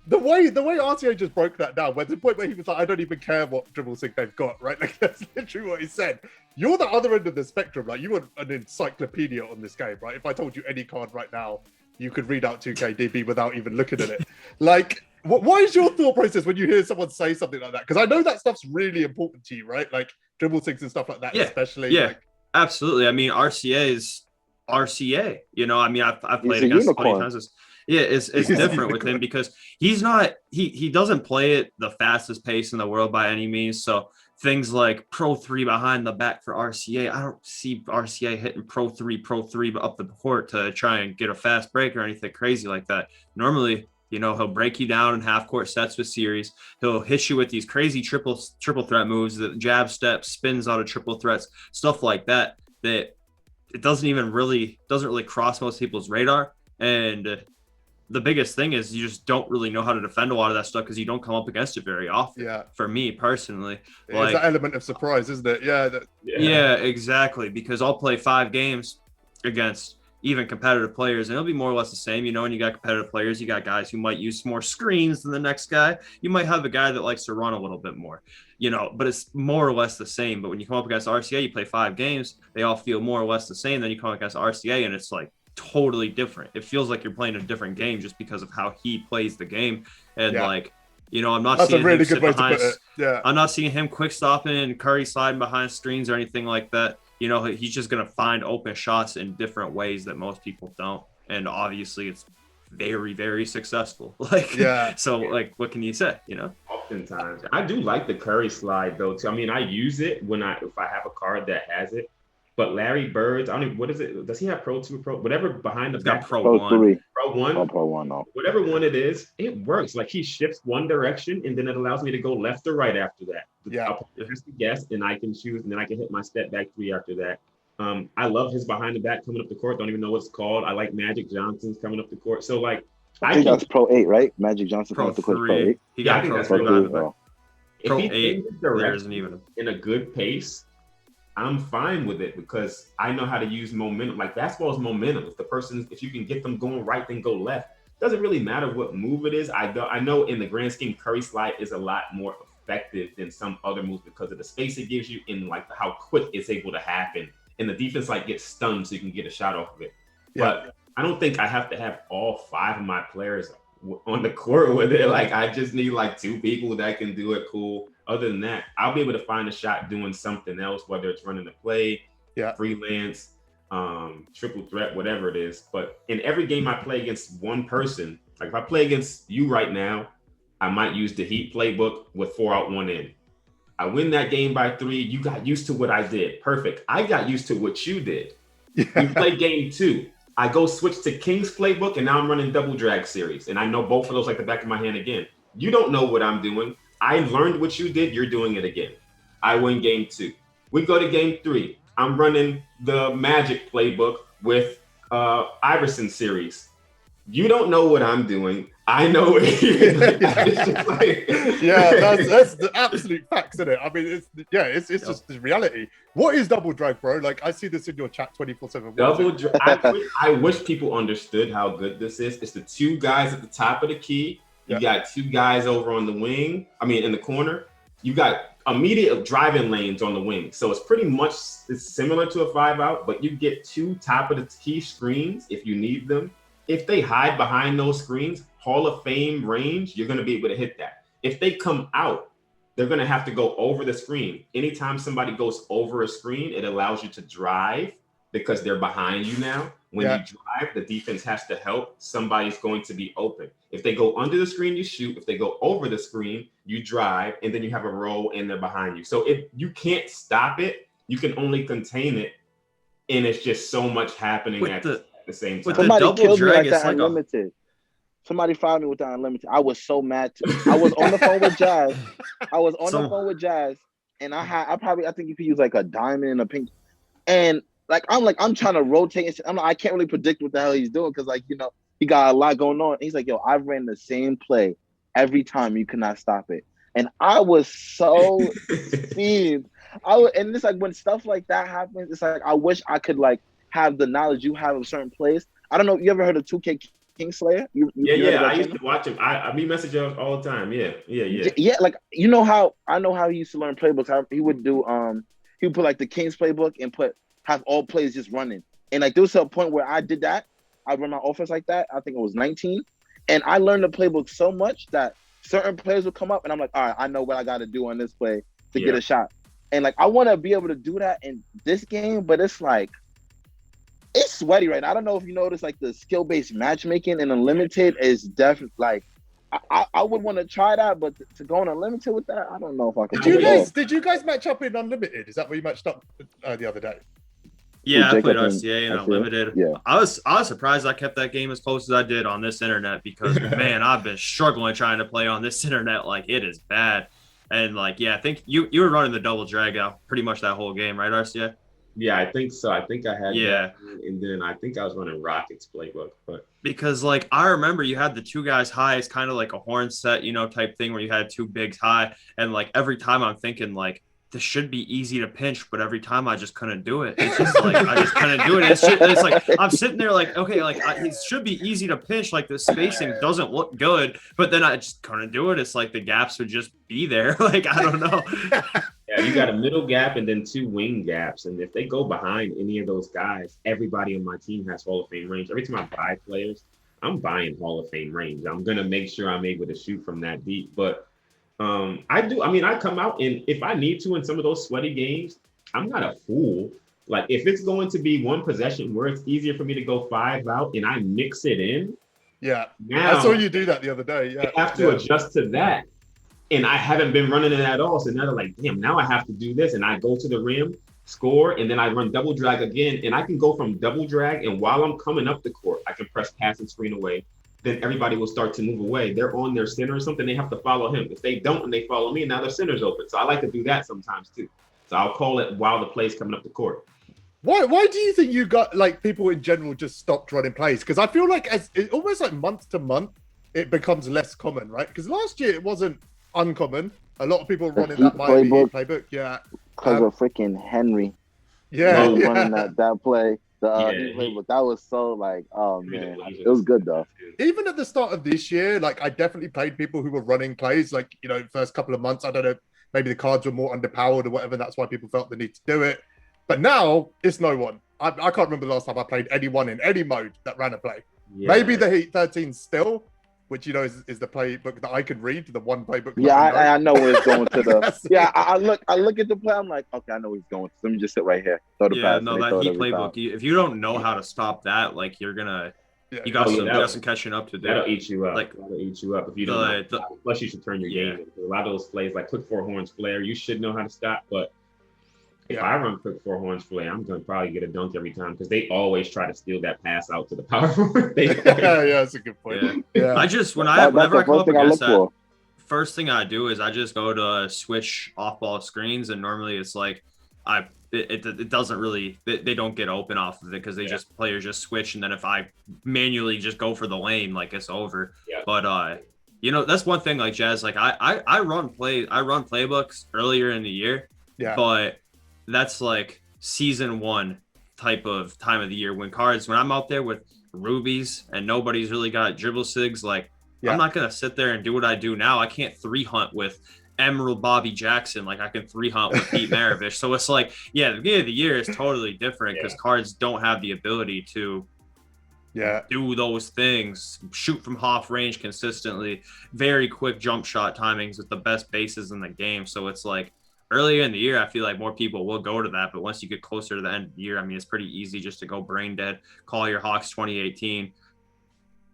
The way RCA just broke that down, where to the point where he was like, I don't even care what dribble sig they've got, right? Like that's literally what he said. You're the other end of the spectrum, like you were an encyclopedia on this game, right? If I told you any card right now, you could read out 2KDB without even looking at it. Like, what is your thought process when you hear someone say something like that? Because I know that stuff's really important to you, right? Like dribble sigs and stuff like that, especially. Yeah, like... absolutely. I mean, RCA is RCA. I mean, I've played against him plenty times. Yeah, it's different with him because he's not he doesn't play at the fastest pace in the world by any means. So things like Pro 3 behind the back for RCA, I don't see RCA hitting Pro 3 up the court to try and get a fast break or anything crazy like that. Normally, he'll break you down in half court sets with series. He'll hit you with these crazy triple threat moves, the jab step, spins out of triple threats, stuff like that. That it doesn't really cross most people's radar. And the biggest thing is you just don't really know how to defend a lot of that stuff because you don't come up against it very often. Yeah. For me personally, it's that element of surprise, isn't it? Yeah, exactly. Because I'll play 5 games against even competitive players, and it'll be more or less the same. When you got competitive players, you got guys who might use more screens than the next guy. You might have a guy that likes to run a little bit more, but it's more or less the same. But when you come up against RCA, you play 5 games, they all feel more or less the same. Then you come up against RCA, and it's like totally different. It feels like you're playing a different game just because of how he plays the game. And I'm not seeing him sit behind. I'm not seeing him quick stopping, Curry sliding behind screens or anything like that. He's just gonna find open shots in different ways that most people don't. And obviously it's very, very successful. So what can you say? Oftentimes I do like the Curry slide though too. I mean, I use it if I have a card that has it. But Larry Bird's, I don't even, what is it? Does he have Pro 2 or Pro? Whatever behind the back. Pro 1. Pro 1. Oh, Pro 1, no. Whatever one it is, it works. Like he shifts one direction and then it allows me to go left or right after that. I'll just guess and I can choose and then I can hit my step back 3 after that. I love his behind the back coming up the court. Don't even know what it's called. I like Magic Johnson's coming up the court. So like, I think that's Pro 8, right? Magic Johnson coming up the court, Pro 8. I think that's Pro 8. Pro 8, there isn't even in a good pace. I'm fine with it because I know how to use momentum. Like basketball is momentum. If you can get them going right, then go left. Doesn't really matter what move it is. I know in the grand scheme, Curry slide is a lot more effective than some other moves because of the space it gives you and like how quick it's able to happen. And the defense like gets stunned so you can get a shot off of it. But I don't think I have to have all 5 of my players on the court with it. Like I just need like 2 people that can do it cool. Other than that, I'll be able to find a shot doing something else, whether it's running a play, freelance, triple threat, whatever it is. But in every game I play against one person, like if I play against you right now, I might use the Heat playbook with 4 out, 1 in. I win that game by 3. You got used to what I did. Perfect. I got used to what you did. We play game 2. I go switch to King's playbook, and now I'm running double drag series. And I know both of those like the back of my hand again. You don't know what I'm doing. I learned what you did. You're doing it again. I win game 2. We go to game 3. I'm running the Magic playbook with Iverson series. You don't know what I'm doing. I know what you're doing. It's just like, that's the absolute facts, isn't it? I mean, it's just the reality. What is double drag, bro? Like, I see this in your chat 24/7. Double drag. I wish people understood how good this is. It's the two guys at the top of the key. You got two guys over on the wing. I mean, in the corner. You got immediate driving lanes on the wing. So it's pretty much it's similar to a 5-out, but you get two top of the key screens if you need them. If they hide behind those screens, Hall of Fame range, you're going to be able to hit that. If they come out, they're going to have to go over the screen. Anytime somebody goes over a screen, it allows you to drive because they're behind you now. When you drive, the defense has to help. Somebody's going to be open. If they go under the screen, you shoot. If they go over the screen, you drive, and then you have a roll and they're behind you. So if you can't stop it, you can only contain it. And it's just so much happening at the same time. Somebody killed me like that unlimited. Somebody fired me with that unlimited. I was so mad. I was on the phone with Jazz. And I think you could use like a diamond and a pink. And I'm trying to rotate. I can't really predict what the hell he's doing because he got a lot going on. He's like, yo, I ran the same play every time. You cannot stop it. And I was so seized. And it's like when stuff like that happens, it's like I wish I could have the knowledge you have of certain plays. I don't know. You ever heard of 2K Kingslayer? I used to watch him. I message him all the time. Yeah. Like I know how he used to learn playbooks. He would do he would put like the Kings playbook and have all plays just running. And like there was a point where I did that. I run my offense like that. I think it was 19, and I learned the playbook so much that certain players would come up, and I'm like, all right, I know what I got to do on this play to get a shot. And like I want to be able to do that in this game, but it's like. It's sweaty right now. I don't know if you notice, like the skill-based matchmaking in Unlimited is definitely like I would want to try that, but to go on Unlimited with that, I don't know if I can. Did you guys match up in Unlimited? Is that where you matched up the other day? Yeah, I played RCA in Unlimited. Yeah, I was surprised I kept that game as close as I did on this internet because man, I've been struggling trying to play on this internet. Like it is bad, and I think you were running the double drag out pretty much that whole game, right, RCA? Yeah, I think so. I think I had that, and then I think I was running Rocket's playbook. But because I remember you had the two guys high as kind of like a horn set, type thing where you had two bigs high, and every time I'm thinking this should be easy to pinch, but every time I just couldn't do it. It's just I just couldn't do it. It's like I'm sitting there it should be easy to pinch. The spacing doesn't look good, but then I just couldn't do it. It's like the gaps would just be there. I don't know. Yeah, you got a middle gap and then two wing gaps. And if they go behind any of those guys, everybody on my team has Hall of Fame range. Every time I buy players, I'm buying Hall of Fame range. I'm going to make sure I'm able to shoot from that deep. But I come out, and if I need to in some of those sweaty games, I'm not a fool. If it's going to be one possession where it's easier for me to go 5-out and I mix it in. Yeah. Now, I saw you do that the other day. Yeah. I have to adjust to that. And I haven't been running it at all. So now they're like, damn, now I have to do this. And I go to the rim, score, and then I run double drag again. And I can go from double drag. And while I'm coming up the court, I can press pass and screen away. Then everybody will start to move away. They're on their center or something. They have to follow him. If they don't and they follow me, now their center's open. So I like to do that sometimes too. So I'll call it while the play's coming up the court. Why do you think you got people in general just stopped running plays? Because I feel almost month to month, it becomes less common, right? Because last year it wasn't uncommon. A lot of people running that Miami playbook. Yeah. Because of freaking Henry. Yeah. Running that play. The playbook. That was so oh man. It was good though. Even at the start of this year, I definitely played people who were running plays, first couple of months. I don't know, maybe the cards were more underpowered or whatever. That's why people felt the need to do it. But now it's no one. I can't remember the last time I played anyone in any mode that ran a play. Yeah. Maybe the Heat 13 still, which is the playbook that I could read, the one playbook. Yeah, I know where it's going to the. Yeah, I look at the play. I'm like, okay, I know where he's going. Let me just sit right here. Throw the pass. No, that Heat playbook. If you don't know how to stop that, you're gonna. Yeah. You got some catching up to do. That'll eat you up. That'll eat you up if you don't. Plus, you should turn your game. A lot of those plays, like quick four horns flare, you should know how to stop, but. If I run quick four horns flare, I'm going to probably get a dunk every time because they always try to steal that pass out to the power forward. Yeah, that's a good point. Yeah. Whenever I come up against that, first thing I do is I just go to switch off-ball screens, and normally it's it doesn't really, they don't get open off of it because players just switch, and then if I manually just go for the lane, like it's over. But you know, that's one thing, like Jazz, like I run playbooks earlier in the year, but that's like season 1 type of time of the year when I'm out there with rubies and nobody's really got dribble sigs, like I'm not gonna sit there and do what I do now. I can't 3-hunt with Emerald Bobby Jackson like I can 3-hunt with Pete Maravich. So it's like, the beginning of the year is totally different because cards don't have the ability to do those things, shoot from half range consistently, very quick jump shot timings with the best bases in the game. So it's like earlier in the year, I feel like more people will go to that, but once you get closer to the end of the year, I mean, it's pretty easy just to go brain dead, call your Hawks 2018.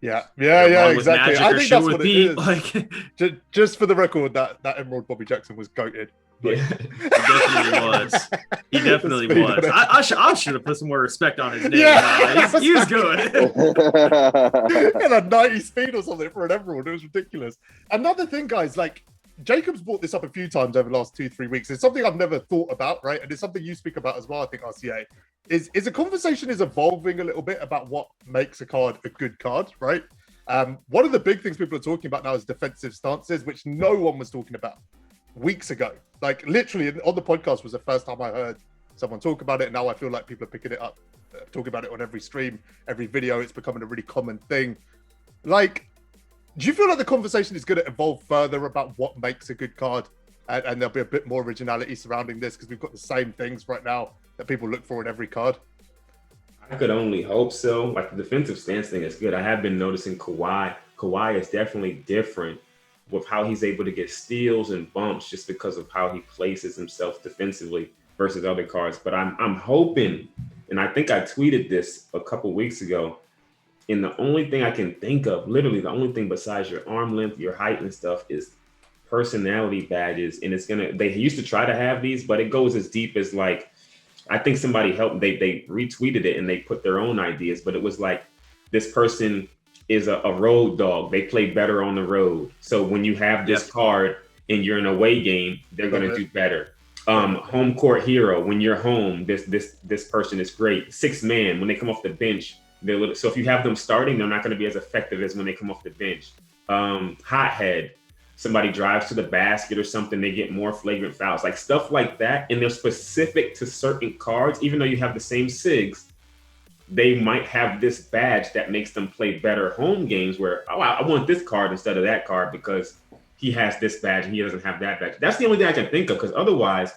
Exactly. I think that's what it is. Like, just for the record, that Emerald Bobby Jackson was goated. He definitely was. He definitely was. I should have put some more respect on his name. He was good. He had a 90 speed or something for an Emerald. It was ridiculous. Another thing, guys, like Jacob's brought this up a few times over the last 2-3 weeks. It's something I've never thought about, right? And it's something you speak about as well, I think, RCA. Is a conversation is evolving a little bit about what makes a card a good card, right? One of the big things people are talking about now is defensive stances, which no one was talking about weeks ago. Like literally on the podcast was the first time I heard someone talk about it. And now I feel like people are picking it up, talking about it on every stream, every video. It's becoming a really common thing. Like, do you feel like the conversation is going to evolve further about what makes a good card? And there'll be a bit more originality surrounding this because we've got the same things right now that people look for in every card. I could only hope so. Like the defensive stance thing is good. I have been noticing Kawhi. Kawhi is definitely different with how he's able to get steals and bumps just because of how he places himself defensively versus other cards. But I'm hoping, and I think I tweeted this a couple weeks ago, and the only thing I can think of, literally the only thing besides your arm length, your height and stuff, is personality badges. And they used to try to have these, but it goes as deep as like, I think somebody helped, they retweeted it and they put their own ideas, but it was like, this person is a road dog. They play better on the road. So when you have this card and you're in a away game, they're going to do better. Home court hero, when you're home, this person is great. 6 man, when they come off the bench, so if you have them starting, they're not going to be as effective as when they come off the bench. Hothead, somebody drives to the basket or something, they get more flagrant fouls, like stuff like that. And they're specific to certain cards, even though you have the same SIGs, they might have this badge that makes them play better home games where, I want this card instead of that card because he has this badge and he doesn't have that badge. That's the only thing I can think of, because otherwise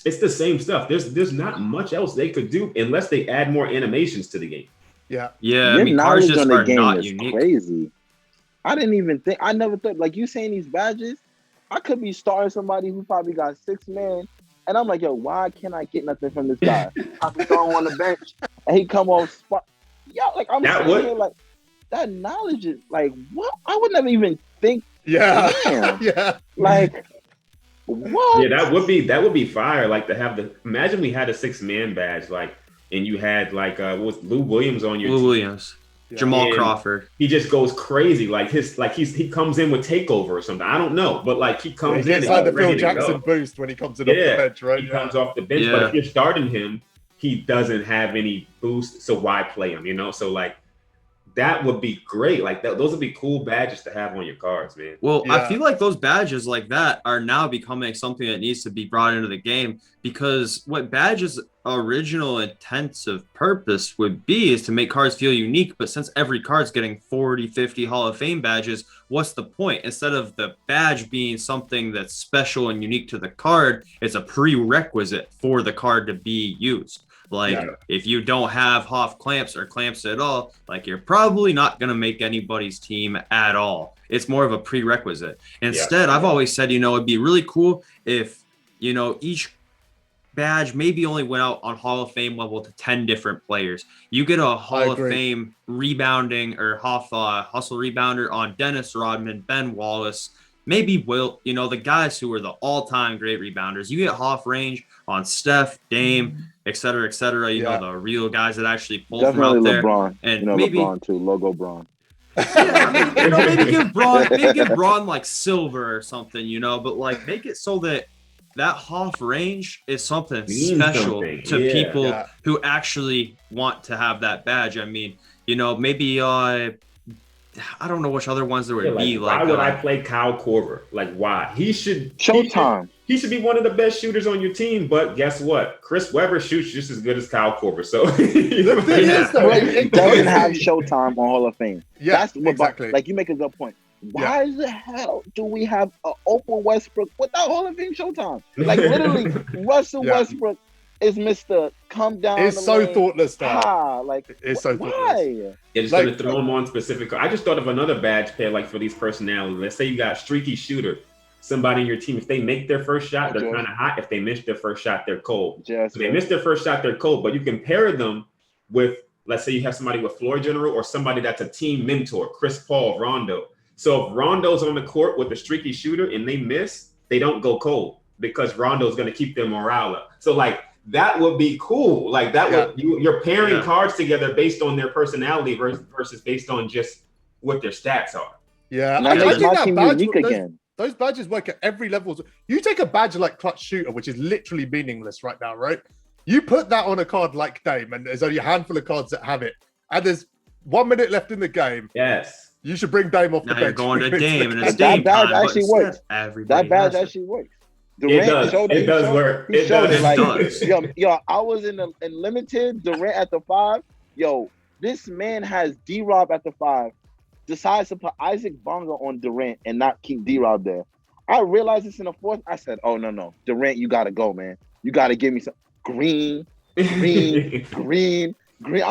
it's the same stuff. There's not much else they could do unless they add more animations to the game. Yeah. Your I mean, knowledge cards just on the are game not is unique. crazy. I never thought, like you saying these badges, I could be starting somebody who probably got 6 man, and I'm like, yo, why can't I get nothing from this guy? I be throwing on the bench, and he come off spot. Yo, like I'm saying here, like that knowledge is like, what? I would never even think. Yeah, damn. yeah. Like, what? Yeah, that would be fire. Like to have imagine we had a 6 man badge, like, and you had like what was Lou Williams on your Lou team. Williams. Yeah. Jamal Crawford. He just goes crazy. Like he comes in with takeover or something. I don't know, but like he comes in. It's like the Phil Jackson boost when he comes in off the bench, right? He comes off the bench, but if you're starting him, he doesn't have any boost. So why play him? You know, so like that would be great. Like those would be cool badges to have on your cards, man. Well, I feel like those badges like that are now becoming something that needs to be brought into the game, because what badges' original intensive purpose would be is to make cards feel unique. But since every card's getting 40, 50 Hall of Fame badges, what's the point? Instead of the badge being something that's special and unique to the card, it's a prerequisite for the card to be used. Like if you don't have Hoff clamps or clamps at all, like you're probably not going to make anybody's team at all. It's more of a prerequisite. Instead, I've always said, it'd be really cool if, each badge maybe only went out on Hall of Fame level to 10 different players. You get a Hall of Fame rebounding or hustle rebounder on Dennis Rodman, Ben Wallace, maybe Wilt, the guys who are the all-time great rebounders. You get Hoff range on Steph, Dame, et cetera, the real guys that actually pull from out there. LeBron. And maybe LeBron too, logo Braun. Maybe give Braun like silver or something, but like make it so that that half range is something Means special something. to people Yeah. who actually want to have that badge. I mean, maybe I don't know which other ones there would be. Why would I play Kyle Korver? Like, why? He should be one of the best shooters on your team. But guess what? Chris Webber shoots just as good as Kyle Korver. So He doesn't have Showtime on Hall of Fame. Yeah, that's what, exactly. Like, you make a good point. Why the hell do we have an open Westbrook without Hall of Fame Showtime? Like, literally, Russell Westbrook is Mr. Come down. It's so thoughtless, though. It's so thoughtless. Why? They're just going to throw him on specific. I just thought of another badge pair, like for these personalities. Let's say you got streaky shooter, somebody in your team. If they make their first shot, they're kind of hot. If they miss their first shot, they're cold. If they miss their first shot, they're cold. But you can pair them with, let's say you have somebody with floor general or somebody that's a team mentor, Chris Paul, Rondo. So if Rondo's on the court with a streaky shooter and they miss, they don't go cold because Rondo's going to keep their morale up. So like, that would be cool. Like that would you're pairing cards together based on their personality versus based on just what their stats are. Yeah, I think that badge, those badges work at every level. You take a badge like clutch shooter, which is literally meaningless right now, right? You put that on a card like Dame, and there's only a handful of cards that have it, and there's 1 minute left in the game. Yes, you should bring Dame off the bench. You're going to Dame, and that badge actually works. That badge actually works. Durant it does work. It does. Yo, I was in limited. Durant at the 5. Yo, this man has D-Rob at the 5. Decides to put Isaac Bonga on Durant and not keep D-Rob there. I realized this in the 4th. I said, "Oh no, Durant, you gotta go, man. You gotta give me some green." I'm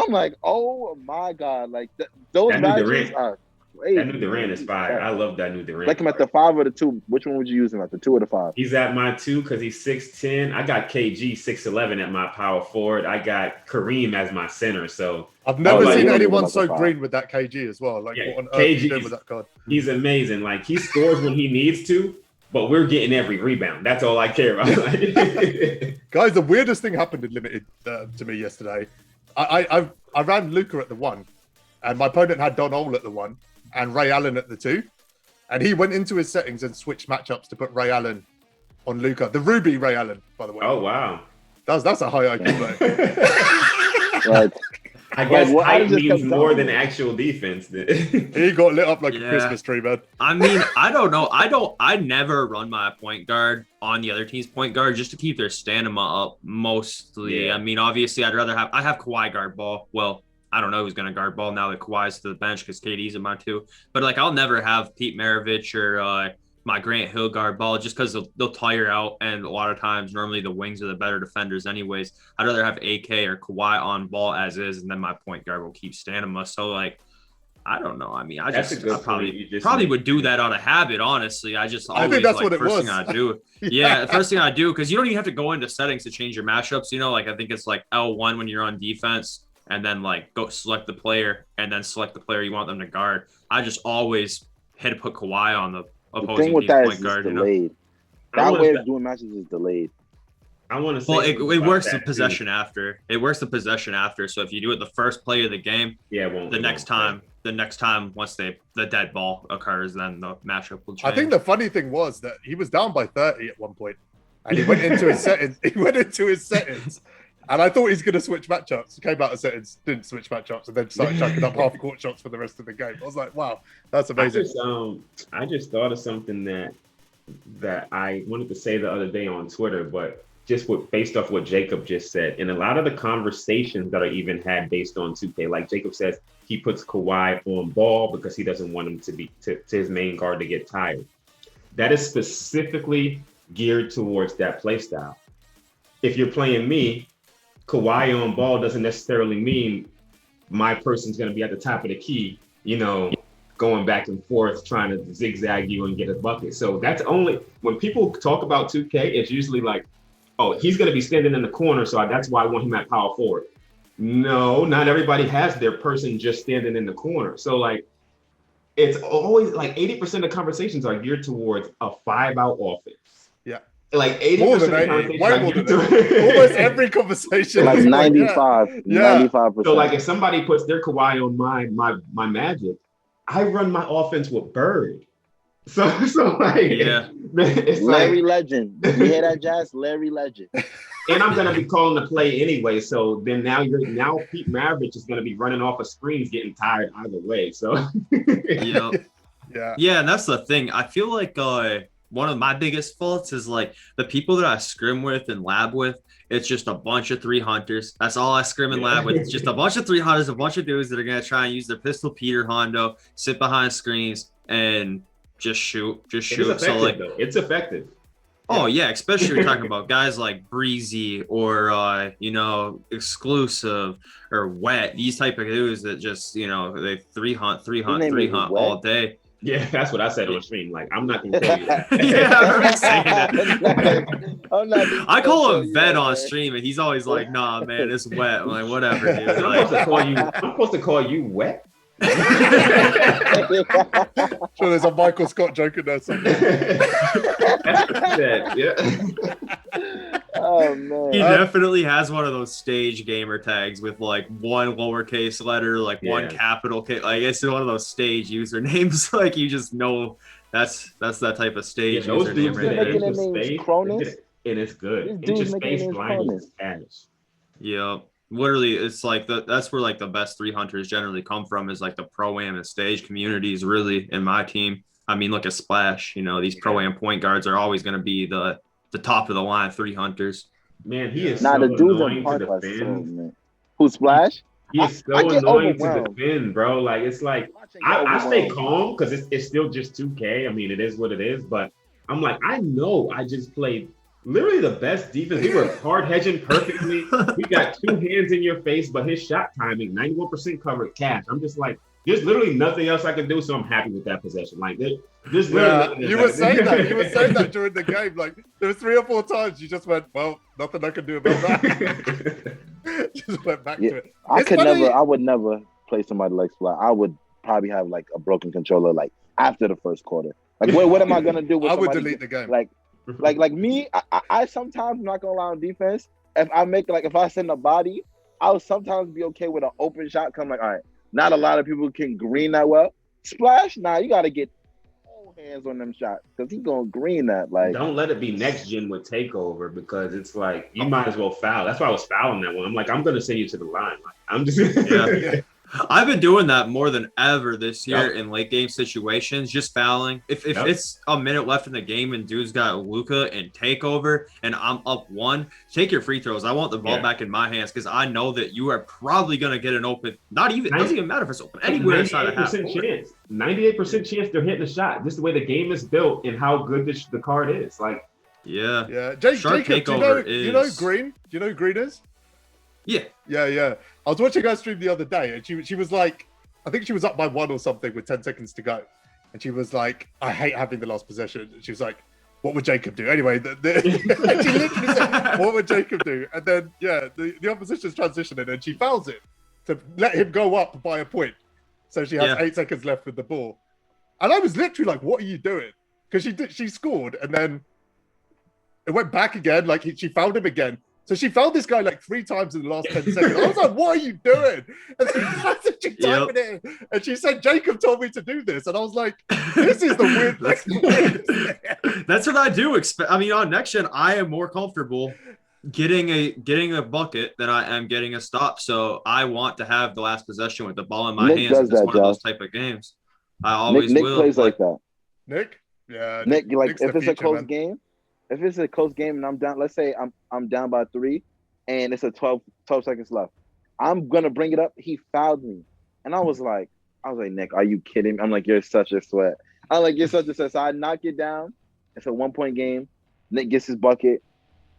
like, oh my god, like those badges are. That new Durant is fire. I love that new Durant. Like him at the 5 or the 2. Which one would you use him at, the 2 or the 5? He's at my 2 because he's 6'10". I got KG 6'11" at my power forward. I got Kareem as my center. So I've never seen anyone so green with that KG as well. Like what on earth are you doing with that card? He's amazing. Like he scores when he needs to, but we're getting every rebound. That's all I care about. Guys, the weirdest thing happened in limited to me yesterday. I ran Luca at the 1, and my opponent had Don Ole at the 1. And Ray Allen at the 2, and he went into his settings and switched matchups to put Ray Allen on Luca, the Ruby Ray Allen, by the way. Oh wow, that's a high IQ play. Right. I guess height means more than actual defense. He got lit up like a Christmas tree, man. I mean, I don't know. I never run my point guard on the other team's point guard just to keep their stamina up. Mostly, I mean, obviously, I have Kawhi guard ball. Well, I don't know who's going to guard ball now that Kawhi's to the bench because KD's in my 2. But, like, I'll never have Pete Maravich or my Grant Hill guard ball just because they'll tire out. And a lot of times, normally the wings are the better defenders anyways. I'd rather have AK or Kawhi on ball as is, and then my point guard will keep stamina. So, like, I don't know. I mean, I probably would do that out of habit, honestly. I think that's what it was. First thing I do. The first thing I do, because you don't even have to go into settings to change your matchups. Like, I think it's like L1 when you're on defense. And then like go select the player and then select the player you want them to guard. I just always had to put Kawhi on the opposing team's point guard. Delayed. That way of doing matches is delayed. I want to say it works the possession after. It works the possession after. So if you do it the first play of the game, the next time once the dead ball occurs, then the matchup will change. I think the funny thing was that he was down by 30 at one point, and he went into his settings. And I thought he was going to switch matchups. Came out of settings, didn't switch matchups, and then started chucking up half-court shots for the rest of the game. I was like, wow, that's amazing. I just thought of something that I wanted to say the other day on Twitter, but just based off what Jacob just said. And a lot of the conversations that are even had based on 2K, like Jacob says, he puts Kawhi on ball because he doesn't want him to his main guard to get tired. That is specifically geared towards that play style. If you're playing me, Kawhi on ball doesn't necessarily mean my person's going to be at the top of the key, going back and forth, trying to zigzag you and get a bucket. So that's only when people talk about 2K, it's usually like, oh, he's going to be standing in the corner. So that's why I want him at power forward. No, not everybody has their person just standing in the corner. So like, it's always like 80% of conversations are geared towards a 5-out offense. Yeah. Like 80% of conversations. Almost every conversation. Like 95, 95%. So like if somebody puts their Kawhi on my Magic, I run my offense with Bird. So like, Yeah. it's Larry like, Legend. You hear that, Jazz? Larry Legend. and I'm gonna be calling the play anyway. So then now Pete Maravich is gonna be running off of screens, getting tired either way. So Yeah. Yeah. Yeah, and that's the thing. I feel like one of my biggest faults is like the people that I scrim with and lab with, it's just a bunch of 300s. That's all I scrim and lab with. It's just a bunch of 300s, a bunch of dudes that are gonna try and use their pistol Peter Hondo, sit behind screens, and just shoot. It's effective, So like, though. It's effective. oh yeah, especially you're talking about guys like Breezy or Exclusive or Wet. These type of dudes that just they three hunt all day. Yeah, that's what I said on stream. Like, I'm not gonna tell you that. Yeah, I remember saying that. I'm not I call him you Vet that, on man. stream, and he's always like, "Nah, man, it's wet." I'm like, whatever, dude. I'm Like, supposed to call you wet. Sure, there's a Michael Scott joke in there somewhere. Yeah. Oh man. he definitely has one of those stage gamer tags with like one lowercase letter, like one capital K. Like it's one of those stage usernames. Like you just know that's that type of stage username right there. Making their names Cronus. And it's good. This dude's making Interspace names blind Cronus. is status. Yeah. Literally, it's like that's where like the best 300s generally come from is like the pro-am and stage communities. Really, in my team, I mean, look at Splash. These pro-am point guards are always going to be the top of the line 300s. Man, he is Nah, so the dudes annoying in to Park are so, defend. man. Who Splash? He is so I get annoying to overwhelmed. defend, bro. Like it's like I stay calm because it's still just 2K. I mean, it is what it is. But I'm like, I know I just played literally the best defense. We were hard hedging perfectly. We got two hands in your face, but his shot timing, 91% covered cash. I'm just like, there's literally nothing else I can do, so I'm happy with that possession. Like, there's literally you were saying that. You were saying that during the game. Like, there was 3 or 4 times you just went, well, nothing I can do about that. Just went back to it. I would never play somebody like Splash. I would probably have like a broken controller like after the first quarter. Like, what am I gonna do with I would somebody delete the game. Like me, I sometimes, I'm not gonna lie, on defense, if I send a body, I'll sometimes be okay with an open shot. Come like, all right, not a lot of people can green that well. Splash, nah, you gotta get all hands on them shots because he gonna green that. Like, don't let it be next gen with takeover because it's like you might as well foul. That's why I was fouling that one. I'm like, I'm gonna send you to the line. Like, I'm just yeah. I've been doing that more than ever this year in late game situations, just fouling. If it's a minute left in the game and dude's got Luka and takeover and I'm up 1, take your free throws. I want the ball back in my hands because I know that you are probably gonna get an open. It doesn't even matter if it's open anywhere inside of half court. 98% chance they're hitting the shot. Just the way the game is built and how good the card is. Like, yeah. Jacob, do you know Green? Do you know who Green is? Yeah. I was watching her stream the other day, and she was like, I think she was up by 1 or something with 10 seconds to go, and she was like, I hate having the last possession. She was like, what would Jacob do? Anyway, she literally said, what would Jacob do? And then the opposition's transitioning, and she fouls it to let him go up by a point. So she has 8 seconds left with the ball, and I was literally like, what are you doing? Because she scored, and then it went back again. Like she fouled him again. So she fouled this guy like 3 times in the last 10 seconds. I was like, what are you doing? And she typed it in. And she said, Jacob told me to do this. And I was like, this is the weird thing. That's what I do. I mean, on next gen, I am more comfortable getting a bucket than I am getting a stop. So I want to have the last possession with the ball in my hands. It's one of those type of games. I always Nick will. Nick plays like that. Nick? Yeah. Nick, like Nick's if it's future, a close man. game, if it's a close game and I'm down, let's say I'm down by 3 and it's a 12 seconds left. I'm gonna bring it up. He fouled me. And I was like, Nick, are you kidding me? I'm like, you're such a sweat. I'm like, you're such a sweat. So I knock it down. It's a 1-point game. Nick gets his bucket,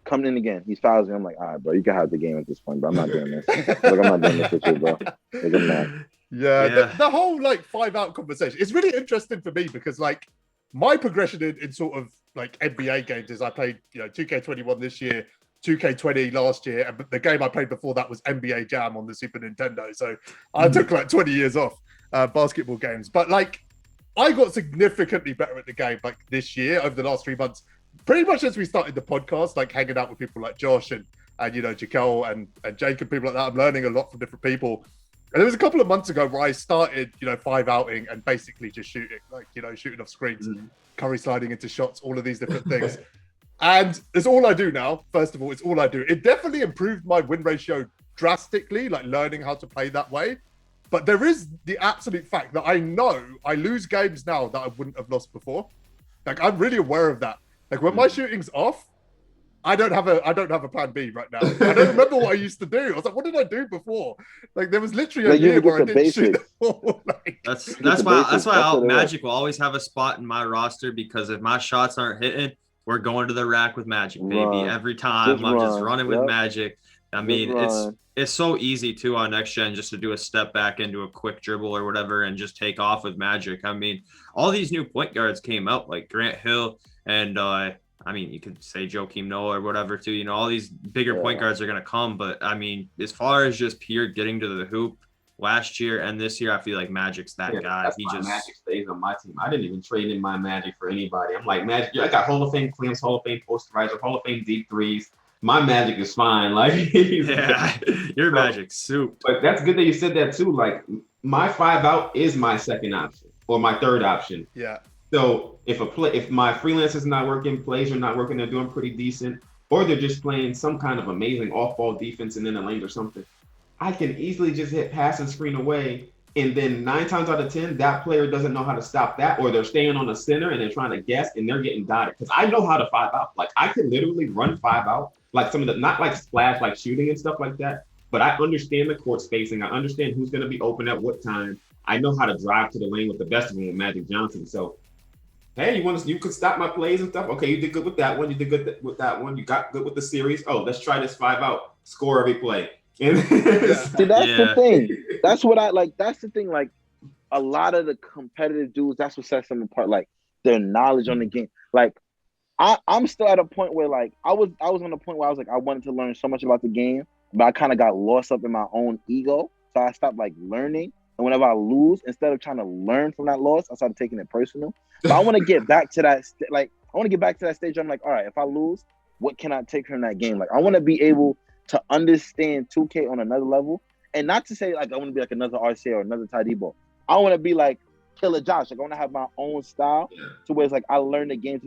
coming in again. He fouls me. I'm like, all right, bro, you can have the game at this point, but I'm not doing this. Like, I'm not doing this with you, bro. Like, I'm not. Yeah. The whole like 5-out conversation. It's really interesting for me because like my progression in sort of like NBA games is I played 2K21 this year, 2K20 last year, and the game I played before that was NBA Jam on the Super Nintendo. So I took like 20 years off basketball games, but like I got significantly better at the game like this year over the last 3 months. Pretty much as we started the podcast, like hanging out with people like Josh and Jacob and Jacob, people like that. I'm learning a lot from different people. And there was a couple of months ago where I started, 5-outing and basically just shooting, shooting off screens, curry sliding into shots, all of these different things. And it's all I do now. First of all, it's all I do. It definitely improved my win ratio drastically, like learning how to play that way. But there is the absolute fact that I know I lose games now that I wouldn't have lost before. Like, I'm really aware of that. Like, when my shooting's off, I don't have a plan B right now. I don't remember what I used to do. I was like, what did I do before? Like, there was literally a year where I didn't shoot at all. Like, that's why Magic will always have a spot in my roster, because if my shots aren't hitting, we're going to the rack with Magic, baby. Every time I'm just running with Magic. I mean, it's so easy too on next gen just to do a step back into a quick dribble or whatever and just take off with Magic. I mean, all these new point guards came out, like Grant Hill and I mean, you could say Joakim Noah or whatever too. All these bigger point guards are going to come. But I mean, as far as just pure getting to the hoop last year and this year, I feel like Magic's that guy. That's why Magic stays on my team. I didn't even trade in my Magic for anybody. I'm like, Magic, I got Hall of Fame claims, Hall of Fame posterizer, Hall of Fame deep threes. My Magic is fine. Like, your Magic soup. But that's good that you said that too. Like, my 5-out is my second option or my third option. Yeah. So if my freelancer's not working, plays are not working, they're doing pretty decent, or they're just playing some kind of amazing off-ball defense and in the lane or something, I can easily just hit pass and screen away. And then 9 times out of 10, that player doesn't know how to stop that, or they're staying on the center and they're trying to guess and they're getting dotted. Because I know how to 5-out. Like, I could literally run 5-out, like some of the, not like splash, like shooting and stuff like that, but I understand the court spacing. I understand who's going to be open at what time. I know how to drive to the lane with the best of them with Magic Johnson. So, hey, you could stop my plays and stuff. Okay, you did good with that one. You did good with that one. You got good with the series. Oh, let's try this 5-out. Score every play. See, that's the thing. That's what I like. That's the thing. Like, a lot of the competitive dudes, that's what sets them apart. Like, their knowledge on the game. Like, I'm still at a point where, like, I was on a point where I was like, I wanted to learn so much about the game, but I kind of got lost up in my own ego. So I stopped like learning. And whenever I lose, instead of trying to learn from that loss, I started taking it personal. But I want to get back to that. I want to get back to that stage where I'm like, all right, if I lose, what can I take from that game? Like, I want to be able to understand 2K on another level, and not to say like I want to be like another RCA or another Tadibo. I want to be like Killa Josh. Like, I want to have my own style to where it's like I learn the game.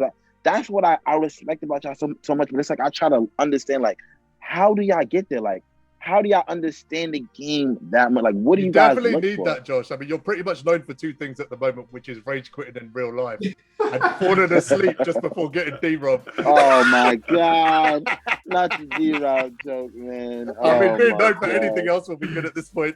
That's what I respect about y'all so much. But it's like I try to understand, like, how do y'all get there? Like, how do y'all understand the game that much? Like, what do you guys look for? You definitely need that, Josh. I mean, you're pretty much known for 2 things at the moment, which is rage quitting in real life and falling asleep just before getting D-Rob. Oh, my God. Not the D-Rob joke, man. I mean, being known for anything else will be good at this point.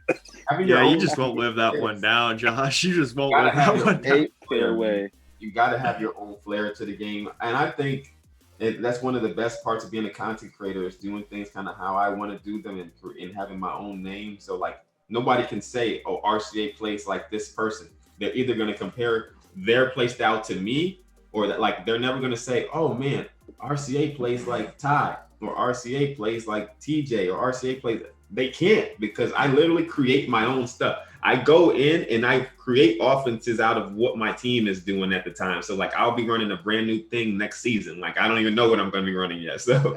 I mean, you just won't live that one down, Josh. You just won't live that one down. You got to have your own flair to the game. And I think that's one of the best parts of being a content creator, is doing things kind of how I want to do them and having my own name. So, like, nobody can say, oh, RCA plays like this person. They're either going to compare their play style to me, or that, like, they're never going to say, oh man, RCA plays like Ty, or RCA plays like TJ, or RCA plays. They can't, because I literally create my own stuff. I go in and I create offenses out of what my team is doing at the time. So, like, I'll be running a brand new thing next season. Like, I don't even know what I'm going to be running yet. So,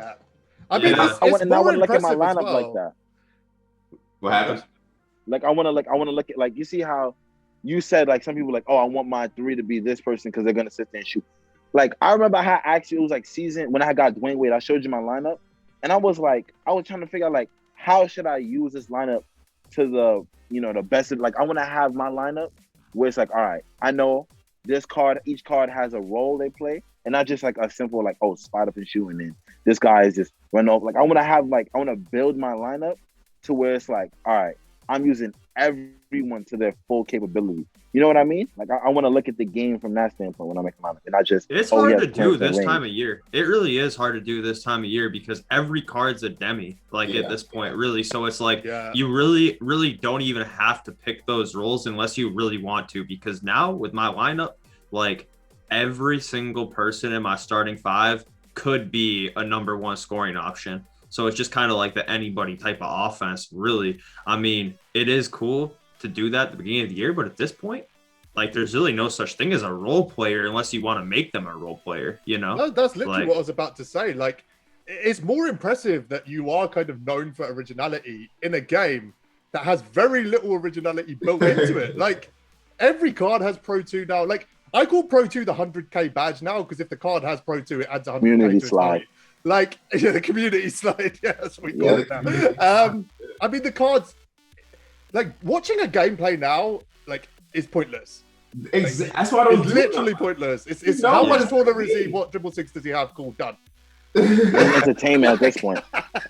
I mean, I want to look at my lineup like that. What happened? Like, I want to look at, like, you see how you said, like, some people like, oh, I want my 3 to be this person because they're going to sit there and shoot. Like, I remember how actually it was like season when I got Dwayne Wade, I showed you my lineup, and I was trying to figure out, like, how should I use this lineup to the, the best of, like, I want to have my lineup where it's like, all right, I know this card, each card has a role they play, and not just like a simple, like, oh, spot up and shoot, and then this guy is just run off. Like, I want to build my lineup to where it's like, all right, I'm using everyone to their full capability. You know what I mean? Like, I want to look at the game from that standpoint when I make a lineup, and not just. It's hard to do this time of year. It really is hard to do this time of year because every card's a demi, like, at this point, really. So it's like you really, really don't even have to pick those roles unless you really want to. Because now with my lineup, like, every single person in my starting 5 could be a number 1 scoring option. So it's just kind of like the anybody type of offense, really. I mean, it is cool to do that at the beginning of the year, but at this point, like, there's really no such thing as a role player unless you want to make them a role player, No, that's literally what I was about to say. Like, it's more impressive that you are kind of known for originality in a game that has very little originality built into it. Like every card has Pro 2 now. Like I call Pro 2 the 100k badge now because if the card has Pro 2, it adds 100k Community to its slide. value. Like the community slide. Yeah, that's what we call it now. I mean the cards. Like watching a gameplay now, like is pointless. That's why I don't It's do literally it. pointless. It's how much taller is he? What dribble six does he have? Cool, done. It's entertainment at this point.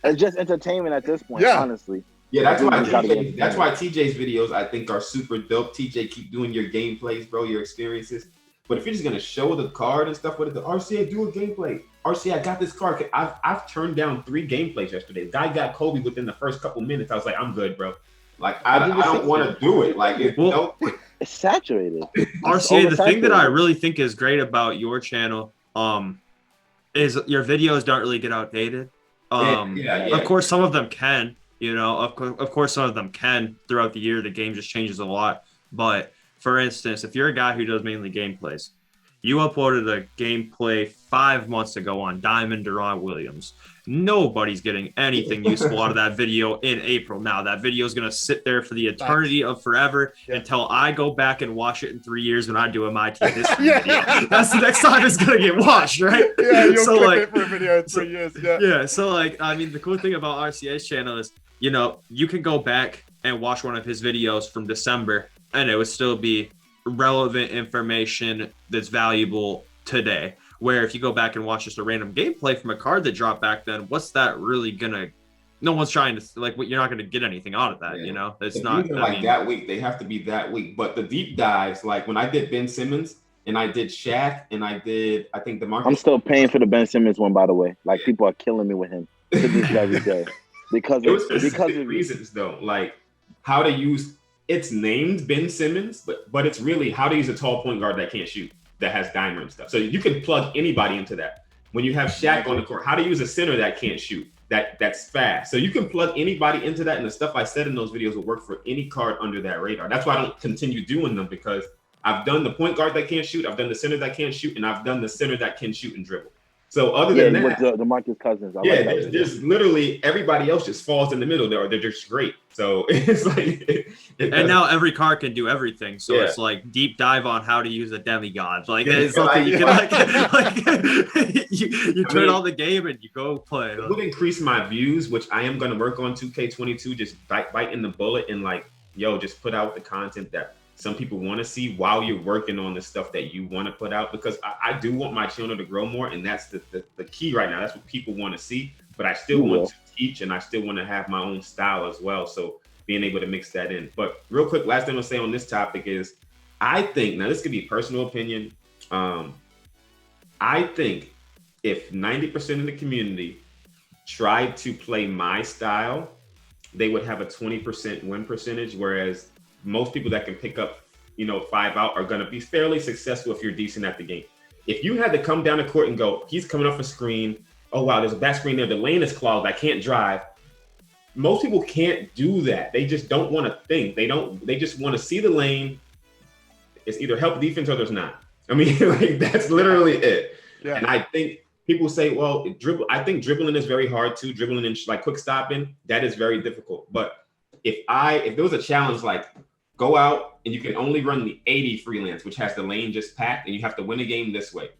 It's just entertainment at this point, honestly. Yeah, that's why It's gotta be that's why TJ's videos I think are super dope. TJ, keep doing your gameplays, bro, your experiences. But if you're just gonna show the card and stuff, what is the RCA do a gameplay? RCA, I got this card. I've turned down 3 gameplays yesterday. The guy got Kobe within the first couple minutes. I was like, I'm good, bro. Like I don't want to do it. Like it's saturated. RCA, the thing that I really think is great about your channel, is your videos don't really get outdated. Of course, some of them can. You know, of course, some of them can throughout the year. The game just changes a lot. But for instance, if you're a guy who does mainly gameplays, you uploaded a gameplay 5 months ago on Diamond Durant Williams. Nobody's getting anything useful out of that video in April. Now that video is going to sit there for the eternity of forever until I go back and watch it in 3 years when I do a MyTeam history video. That's the next time it's going to get watched, right? Yeah, you'll clip it for a video in 3 years. Yeah. So like, I mean, the cool thing about RCA's channel is, you know, you can go back and watch one of his videos from December and it would still be relevant information that's valuable today. Where if you go back and watch just a random gameplay from a card that dropped back then, what's that really gonna? No one's trying to like. You're not gonna get anything out of that. You know, it's not like that week. They have to be that week. But the deep dives, like when I did Ben Simmons and I did Shaq and I think the market. I'm still paying for the Ben Simmons one, by the way. Like people are killing me with him to this very day because of reasons though. Like how to use. It's named Ben Simmons, but it's really how to use a tall point guard that can't shoot, that has dimer and stuff. So you can plug anybody into that. When you have Shaq on the court, how to use a center that can't shoot, that's fast. So you can plug anybody into that, and the stuff I said in those videos will work for any card under that radar. That's why I don't continue doing them, because I've done the point guard that can't shoot, I've done the center that can't shoot, and I've done the center that can shoot and dribble. So other than that, with the Marcus Cousins, there's literally everybody else just falls in the middle there, or they're just great. So it's like, and now every card can do everything. So it's like deep dive on how to use a demigod. Like it's something you can you turn on the game and you go play. It would increase my views, which I am going to work on 2K22. Just biting the bullet and like, just put out the content that some people want to see while you're working on the stuff that you want to put out, because I do want my channel to grow more, and that's the key right now. That's what people want to see, but I still want to teach, and I still want to have my own style as well. So being able to mix that in. But real quick, last thing I'll say on this topic is, I think, now this could be personal opinion, I think if 90% of the community tried to play my style, they would have a 20% win percentage, whereas most people that can pick up, 5 out are going to be fairly successful if you're decent at the game. If you had to come down the court and go, he's coming off a screen. Oh, wow, there's a back screen there. The lane is clogged. I can't drive. Most people can't do that. They just don't want to think. They just want to see the lane. It's either help defense or there's not. I mean, like that's literally it. Yeah. And I think people say, well, I think dribbling is very hard too. Dribbling and like quick stopping, that is very difficult. But if there was a challenge like, go out and you can only run the 80 freelance, which has the lane just packed, and you have to win a game this way,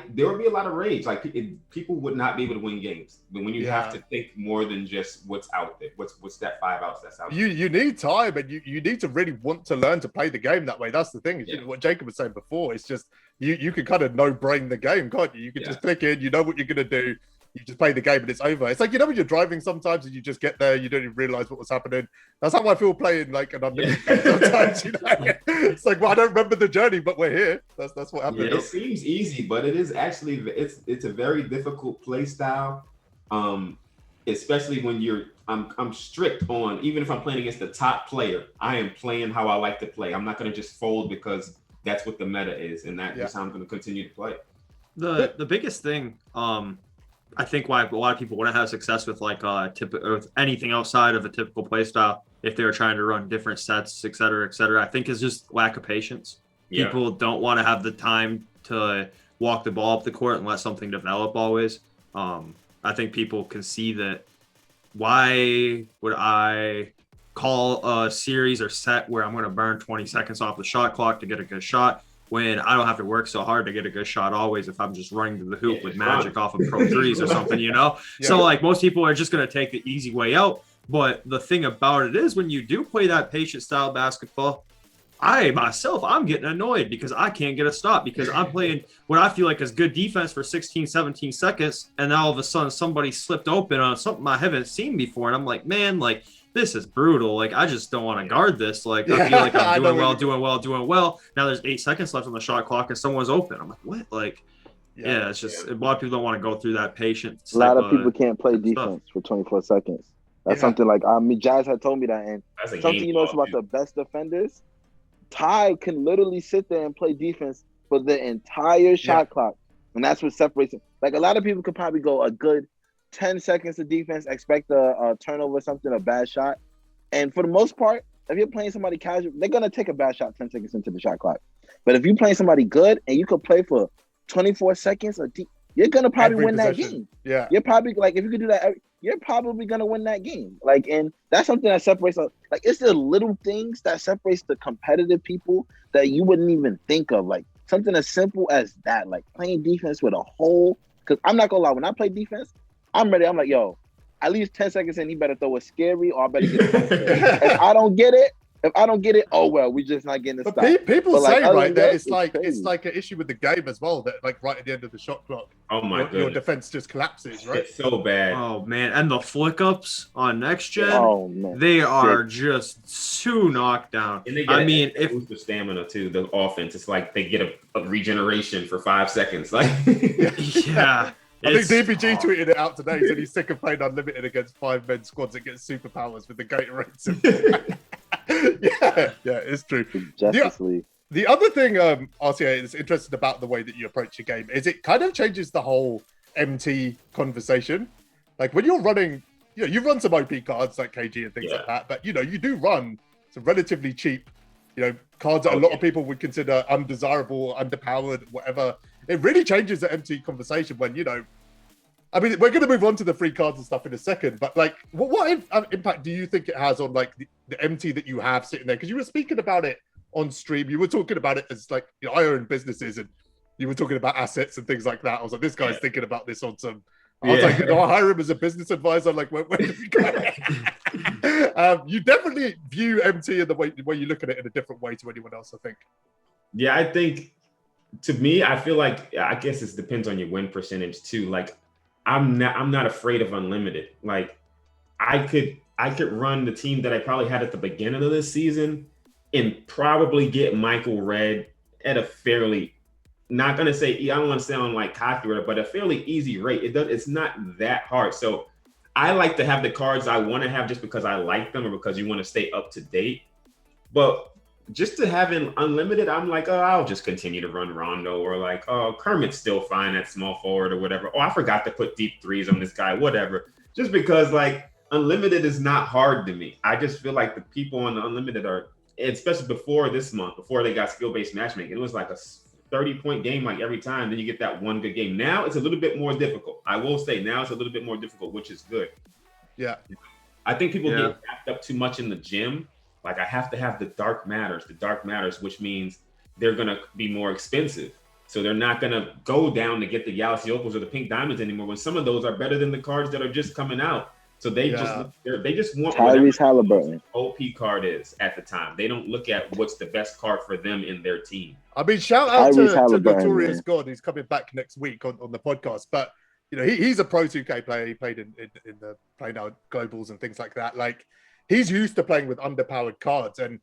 there would be a lot of rage. Like people would not be able to win games. But when you have to think more than just what's out there, what's that 5 outs that's out there. You need time, and you need to really want to learn to play the game that way. That's the thing. What Jacob was saying before, it's just you can kind of no-brain the game, can't you? You can just click in, you know what you're gonna do. You just play the game and it's over. It's like, when you're driving sometimes and you just get there, you don't even realize what was happening. That's how I feel playing like an unlimited game sometimes. It's like, well, I don't remember the journey, but we're here. That's what happened. It seems easy, but it is actually it's a very difficult play style. Especially when I'm strict on, even if I'm playing against the top player, I am playing how I like to play. I'm not gonna just fold because that's what the meta is, and that's how I'm gonna continue to play. The biggest thing, I think why a lot of people wouldn't have success with like with anything outside of a typical play style, if they were trying to run different sets, et cetera, I think is just lack of patience. Yeah. People don't want to have the time to walk the ball up the court and let something develop always. I think people can see that. Why would I call a series or set where I'm going to burn 20 seconds off the shot clock to get a good shot, when I don't have to work so hard to get a good shot always if I'm just running to the hoop with magic off of pro threes or something, you know? Yeah. So like most people are just going to take the easy way out. But the thing about it is when you do play that patient style basketball, I'm getting annoyed because I can't get a stop because I'm playing what I feel like is good defense for 16, 17 seconds. And now all of a sudden somebody slipped open on something I haven't seen before. And I'm like, man, like, this is brutal. Like, I just don't want to guard this. Like, I feel like I'm doing well. Now there's 8 seconds left on the shot clock and someone's open. I'm like, what? Like, yeah, it's just a lot of people don't want to go through that patience. A lot of people can't play defense for 24 seconds. That's something like, Jazz had told me that. And something you know about the best defenders, Ty can literally sit there and play defense for the entire shot clock. And that's what separates him. Like, a lot of people could probably go a good 10 seconds of defense, expect a turnover, something, a bad shot. And for the most part, if you're playing somebody casual, they're going to take a bad shot 10 seconds into the shot clock. But if you're playing somebody good and you could play for 24 seconds, you're going to probably win that game. Yeah. You're probably, like, if you could do that, you're probably going to win that game. Like, and that's something that separates us. Like, it's the little things that separates the competitive people that you wouldn't even think of. Like, something as simple as that, like playing defense with a whole, because I'm not going to lie, when I play defense, I'm ready. I'm like, yo, at least 10 seconds in, he better throw it scary or I better get it. If I don't get it, oh well, we just not getting the stop. People say right there, it's like crazy. an issue with the game as well. That like right at the end of the shot clock, your defense just collapses, right? It's so bad. Oh man, and the flick ups on next gen, man. they are just too knocked down. And they get if boost the stamina too, the offense, it's like they get a regeneration for 5 seconds. Like yeah. I think DBG tweeted it out today. He said he's sick of playing unlimited against 5-man squads that get superpowers with the Gatorades. yeah, it's true. Justice League. The other thing, RCA, is interesting about the way that you approach your game is it kind of changes the whole MT conversation. Like when you're running, you run some OP cards like KG and things like that, but you do run some relatively cheap, cards that a lot of people would consider undesirable, underpowered, whatever. It really changes the MT conversation when, I mean, we're going to move on to the free cards and stuff in a second, but like, what impact do you think it has on like the MT that you have sitting there? Because you were speaking about it on stream. You were talking about it as like, I own businesses and you were talking about assets and things like that. I was like, this guy's thinking about this on some, I was like, I hire him as a business advisor. Like, where did he go? You definitely view MT in the way you look at it in a different way to anyone else, I think. Yeah, I think to me, I feel like, I guess it depends on your win percentage too. Like, I'm not afraid of unlimited. Like, I could run the team that I probably had at the beginning of this season and probably get Michael Red at a fairly, not gonna say, I don't want to sound like cocky, but a fairly easy rate. It's not that hard. So I like to have the cards I want to have just because I like them or because you want to stay up to date. But just to have an unlimited, I'm like, oh, I'll just continue to run Rondo, or like, oh, Kermit's still fine at small forward or whatever. Oh, I forgot to put deep threes on this guy, whatever. Just because like unlimited is not hard to me. I just feel like the people on the unlimited are, especially before this month, before they got skill-based matchmaking, it was like a 30-point game like every time. Then you get that one good game. Now it's a little bit more difficult. I will say now it's a little bit more difficult, which is good. Yeah. I think people get wrapped up too much in the gym. Like, I have to have the dark matters, which means they're going to be more expensive. So they're not going to go down to get the Galaxy Opals or the Pink Diamonds anymore when some of those are better than the cards that are just coming out. So they just want Tyrese Halliburton OP card is at the time. They don't look at what's the best card for them in their team. I mean, shout out to Notorious God, who's coming back next week on the podcast. But, he's a Pro 2K player. He played in the Play Now Globals and things like that. Like, he's used to playing with underpowered cards. And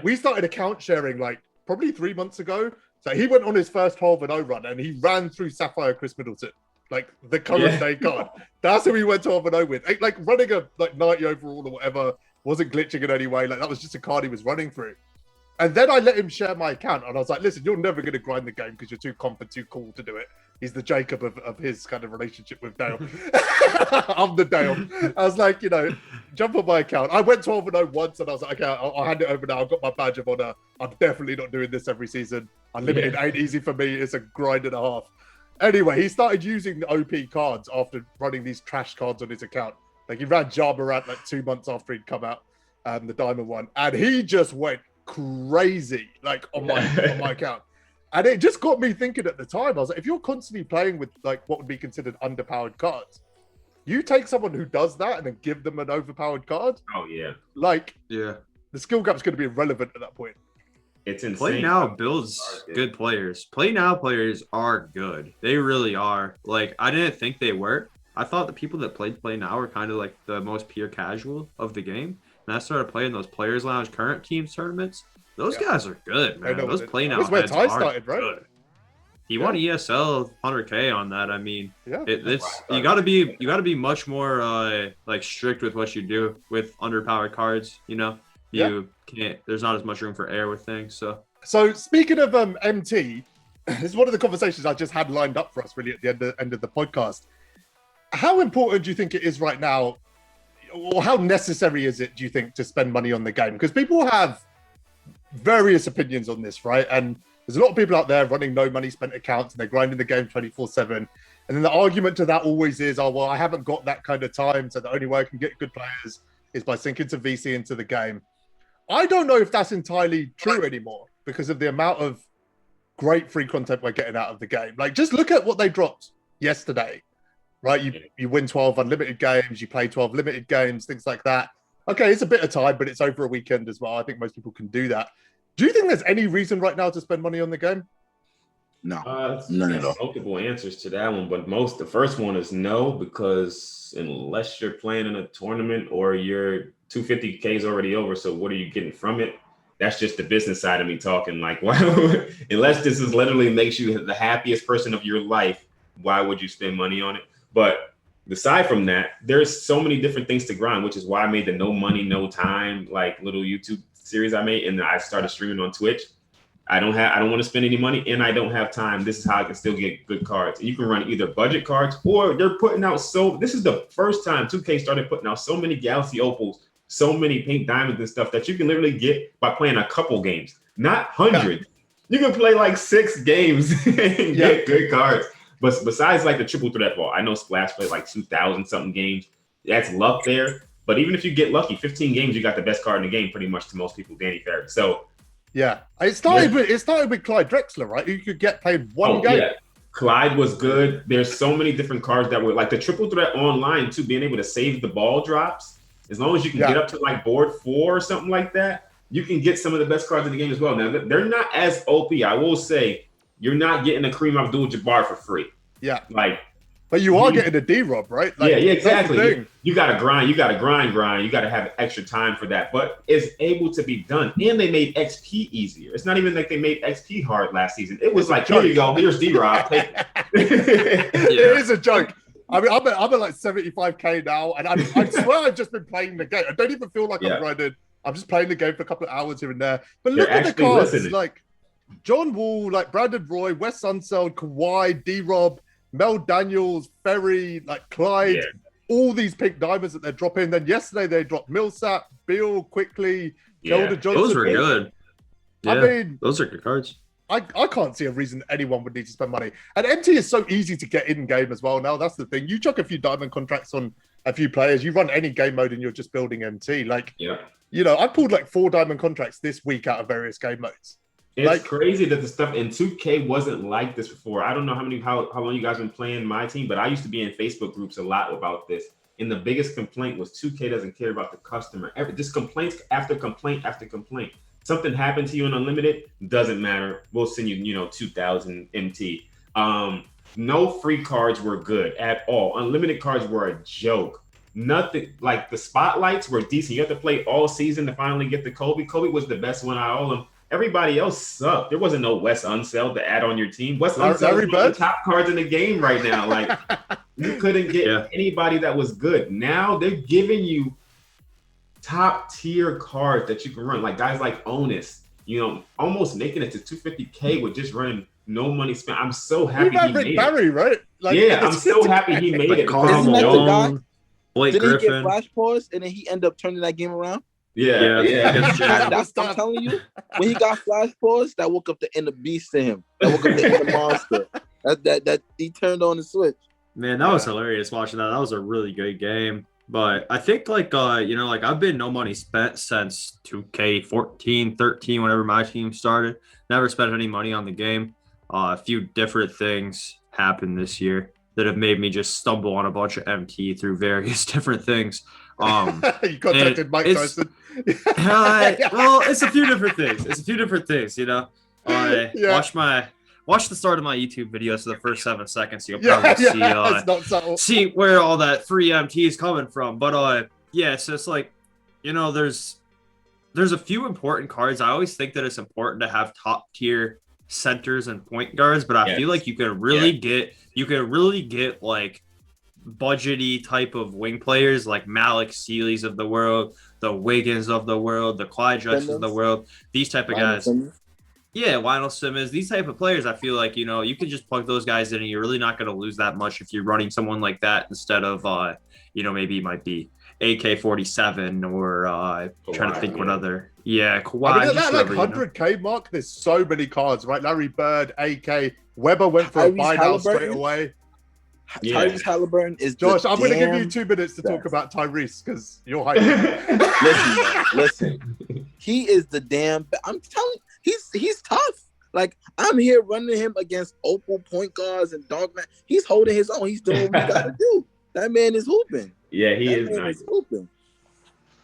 we started account sharing like probably 3 months ago. So he went on his first 12-0 run and he ran through Sapphire Chris Middleton, like the current day card. That's who he went 12-0 with. Like running a 90 overall or whatever, wasn't glitching in any way. Like that was just a card he was running through. And then I let him share my account and I was like, listen, you're never going to grind the game because you're too comp and too cool to do it. He's the Jacob of his kind of relationship with Dale. I'm the Dale. I was like, jump on my account. I went 12-0 once and I was like, okay, I'll hand it over now. I've got my badge of honor. I'm definitely not doing this every season. Unlimited ain't easy for me. It's a grind and a half. Anyway, he started using the OP cards after running these trash cards on his account. Like he ran Ja Morant like 2 months after he'd come out. the diamond one, and he just went crazy, like on my account. And it just got me thinking at the time. I was like, if you're constantly playing with like what would be considered underpowered cards, you take someone who does that and then give them an overpowered card. Oh yeah. Like Yeah. the skill gap's going to be irrelevant at that point. It's insane. Play Now builds good players. Play Now players are good. They really are. Like, I didn't think they were. I thought the people that played Play Now were kind of like the most pure casual of the game. And I started playing those Players Lounge current teams tournaments. Those guys are good, man. Those Play Now where heads Ty are started, right? good. He won ESL 100K on that. I mean, Yeah. you gotta be much more like strict with what you do with underpowered cards. You know, you can't. There's not as much room for error with things. So speaking of MT, this is one of the conversations I just had lined up for us really at the end of the podcast. How important do you think it is right now, or how necessary is it, do you think, to spend money on the game? Because people have various opinions on this, right? And there's a lot of people out there running no money spent accounts and they're grinding the game 24/7. And then the argument to that always is, oh, well, I haven't got that kind of time. So the only way I can get good players is by sinking some VC into the game. I don't know if that's entirely true anymore because of the amount of great free content we're getting out of the game. Like, just look at what they dropped yesterday, right? You win 12 unlimited games, you play 12 limited games, things like that. Okay, it's a bit of time, but it's over a weekend as well. I think most people can do that. Do you think there's any reason right now to spend money on the game? No, none at all. Multiple answers to that one, but the first one is no, because unless you're playing in a tournament or your 250K is already over, so what are you getting from it? That's just the business side of me talking. Like, wow, unless this is literally makes you the happiest person of your life, why would you spend money on it? But aside from that, there's so many different things to grind, which is why I made the no money, no time, like little YouTube series I made, and I started streaming on Twitch. I don't want to spend any money, and I don't have time. This is how I can still get good cards. And you can run either budget cards, or they're putting out this is the first time 2K started putting out so many Galaxy Opals, so many pink diamonds and stuff that you can literally get by playing a couple games, not hundreds. You can play like 6 games and get good cards. But besides like the triple threat ball, I know Splash played like 2,000 something games. That's luck there. But even if you get lucky, 15 games, you got the best card in the game, pretty much to most people, Danny Ferry. So yeah, it started with Clyde Drexler, right? You could get paid one game. Yeah. Clyde was good. There's so many different cards that were like the triple threat online too, being able to save the ball drops. As long as you can get up to like board 4 or something like that, you can get some of the best cards in the game as well. Now they're not as OP. I will say you're not getting a Kareem Abdul-Jabbar for free. Yeah, but you are getting a D-Rob, right? Like, yeah, exactly. You got to grind. You got to grind. You got to have extra time for that. But it's able to be done. And they made XP easier. It's not even like they made XP hard last season. It was like, here you go. Here's D-Rob. It is a joke. I mean, I'm at like 75K now, and I swear I've just been playing the game. I don't even feel like I'm grinding. I'm just playing the game for a couple of hours here and there. But look at the cards. Like John Wall, like Brandon Roy, Wes Unseld, Kawhi, D-Rob, Mel Daniels, Ferry, like Clyde, all these pink diamonds that they're dropping. Then yesterday they dropped Millsap, Beal, Quickly, Kelder Johnson. Those were good. Yeah, I mean, those are good cards. I can't see a reason anyone would need to spend money. And MT is so easy to get in game as well now. That's the thing. You chuck a few diamond contracts on a few players, you run any game mode and you're just building MT. Like, you know, I pulled like 4 diamond contracts this week out of various game modes. It's crazy that the stuff in 2K wasn't like this before. I don't know how long you guys been playing MyTeam, but I used to be in Facebook groups a lot about this. And the biggest complaint was 2K doesn't care about the customer. Just complaints after complaint after complaint. Something happened to you in Unlimited, doesn't matter. We'll send you, 2,000 MT. No free cards were good at all. Unlimited cards were a joke. Nothing like the spotlights were decent. You have to play all season to finally get the Kobe. Kobe was the best one out of all of them. Everybody else sucked. There wasn't no Wes Unseld to add on your team. Wes Unseld is one of the top cards in the game right now. Like you couldn't get anybody that was good. Now they're giving you top tier cards that you can run. Like guys like Onus, almost making it to 250K with just running no money spent. I'm so happy he made Barry, it. Right? Like, I'm so happy he made it. Isn't that the guy? Blake Didn't Griffin. he get flash pause and then he ended up turning that game around? Yeah. I'm telling you, when he got flash pause, that woke up the inner beast to him. That woke up the inner monster. That he turned on the switch. Man, that was hilarious watching that. That was a really good game. But I think like I've been no money spent since 2K14, 13, whenever my team started. Never spent any money on the game. A few different things happened this year that have made me just stumble on a bunch of MT through various different things. You contacted Mike Tyson. Well, it's a few different things. Watch the start of my YouTube videos for the first 7 seconds. You'll probably see where all that free MT is coming from. But so it's like, there's a few important cards. I always think that it's important to have top tier centers and point guards, but I feel like you can really get like budgety type of wing players like Malik Sealy's of the world, the Wiggins of the world, the Killa Josh of the world, these type of guys. Yeah, Lionel Simmons, these type of players, I feel like, you can just plug those guys in and you're really not going to lose that much if you're running someone like that instead of, maybe it might be AK-47 or trying to think what other. Yeah, Kawhi. I mean, that like 100K mark, there's so many cards, right? Larry Bird, AK, Weber went for a buy now straight away. Tyrese Halliburton is Josh, I'm going to give you 2 minutes to talk about Tyrese because you're hyped. Listen. He is the damn. I'm telling you, he's tough. Like, I'm here running him against Opal point guards and dogman. He's holding his own. He's doing what he got to do. That man is hooping. Yeah, he is nice. Hooping.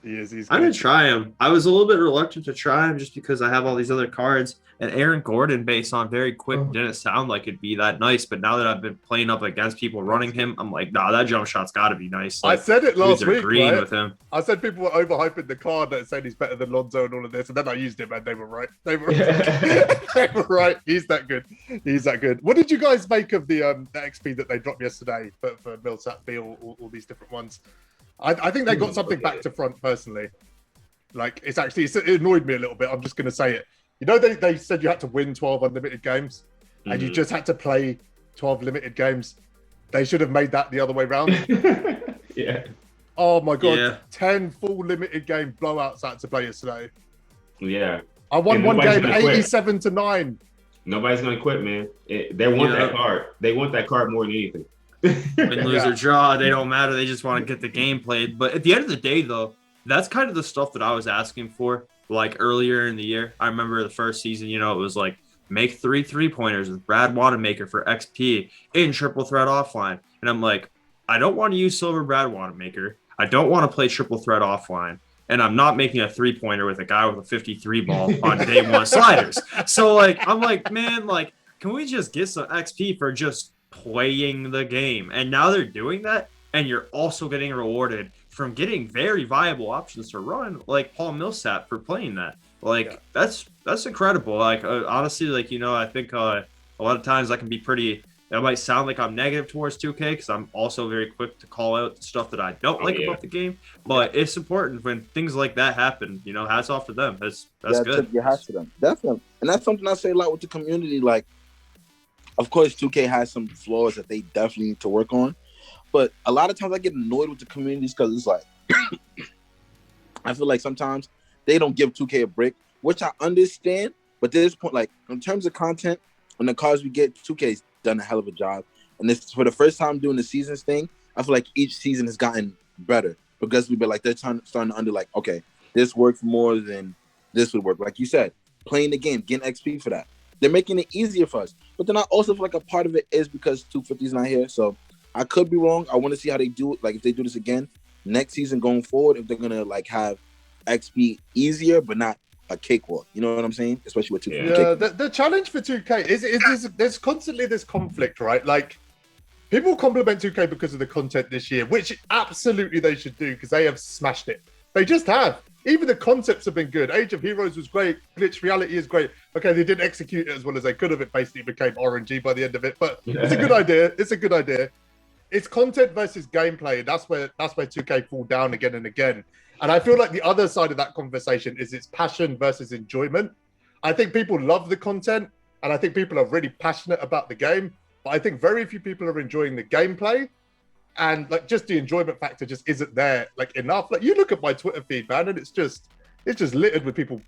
He is. I'm going to try him. I was a little bit reluctant to try him just because I have all these other cards. And Aaron Gordon, based on very quick, didn't sound like it'd be that nice. But now that I've been playing up against people running him, I'm like, nah, that jump shot's got to be nice. Like, I said it last week, right? With him. I said people were overhyping the card that said he's better than Lonzo and all of this. And then I used him and they were right. They were right. He's that good. What did you guys make of the XP that they dropped yesterday for Millsap B, all these different ones? I think they got something back to front personally. Like, it annoyed me a little bit. I'm just going to say it. They said you had to win 12 unlimited games and you just had to play 12 limited games. They should have made that the other way around. Yeah. Oh my God. Yeah. 10 full limited game blowouts I had to play yesterday. Yeah. I won one game 87-9. Nobody's going to quit, man. They want that card. They want that card more than anything. Win, lose, or draw, they don't matter. They just want to get the game played. But at the end of the day, though, that's kind of the stuff that I was asking for. Like earlier in the year, I remember the first season, it was like make 3 3-pointers with Brad Wanamaker for XP in triple threat offline. And I'm like, I don't want to use Silver Brad Wanamaker. I don't want to play triple threat offline. And I'm not making a 3-pointer with a guy with a 53 ball on day one sliders. So like, I'm like, man, like, can we just get some XP for just playing the game? And now they're doing that. And you're also getting rewarded from getting very viable options to run, like Paul Millsap for playing that. Like, that's incredible. Like, honestly, like, I think a lot of times I can be pretty, that might sound like I'm negative towards 2K because I'm also very quick to call out the stuff that I don't like about the game. But it's important when things like that happen, hats off to them. That's good. Your hats to them. Definitely. And that's something I say a lot with the community. Like, of course, 2K has some flaws that they definitely need to work on. But a lot of times I get annoyed with the communities because it's like, I feel like sometimes they don't give 2K a break, which I understand. But at this point, like, in terms of content and the cards we get, 2K's done a hell of a job. And this for the first time doing the seasons thing, I feel like each season has gotten better because we've been like, they're starting to under like, okay, this works more than this would work. Like you said, playing the game, getting XP for that. They're making it easier for us. But then I also feel like a part of it is because 250's not here. So I could be wrong. I want to see how they do it. Like, if they do this again next season going forward, if they're going to, like, have XP easier, but not a cakewalk. You know what I'm saying? Especially with 2K. Yeah, the challenge for 2K is there's constantly this conflict, right? Like, people compliment 2K because of the content this year, which absolutely they should do because they have smashed it. They just have. Even the concepts have been good. Age of Heroes was great. Glitch Reality is great. Okay, they didn't execute it as well as they could have. It basically became RNG by the end of it, but it's a good idea. It's content versus gameplay. That's where 2K fall down again and again. And I feel like the other side of that conversation is it's passion versus enjoyment. I think people love the content, and I think people are really passionate about the game. But I think very few people are enjoying the gameplay, and like just the enjoyment factor just isn't there like enough. Like, you look at my Twitter feed, man, and it's just littered with people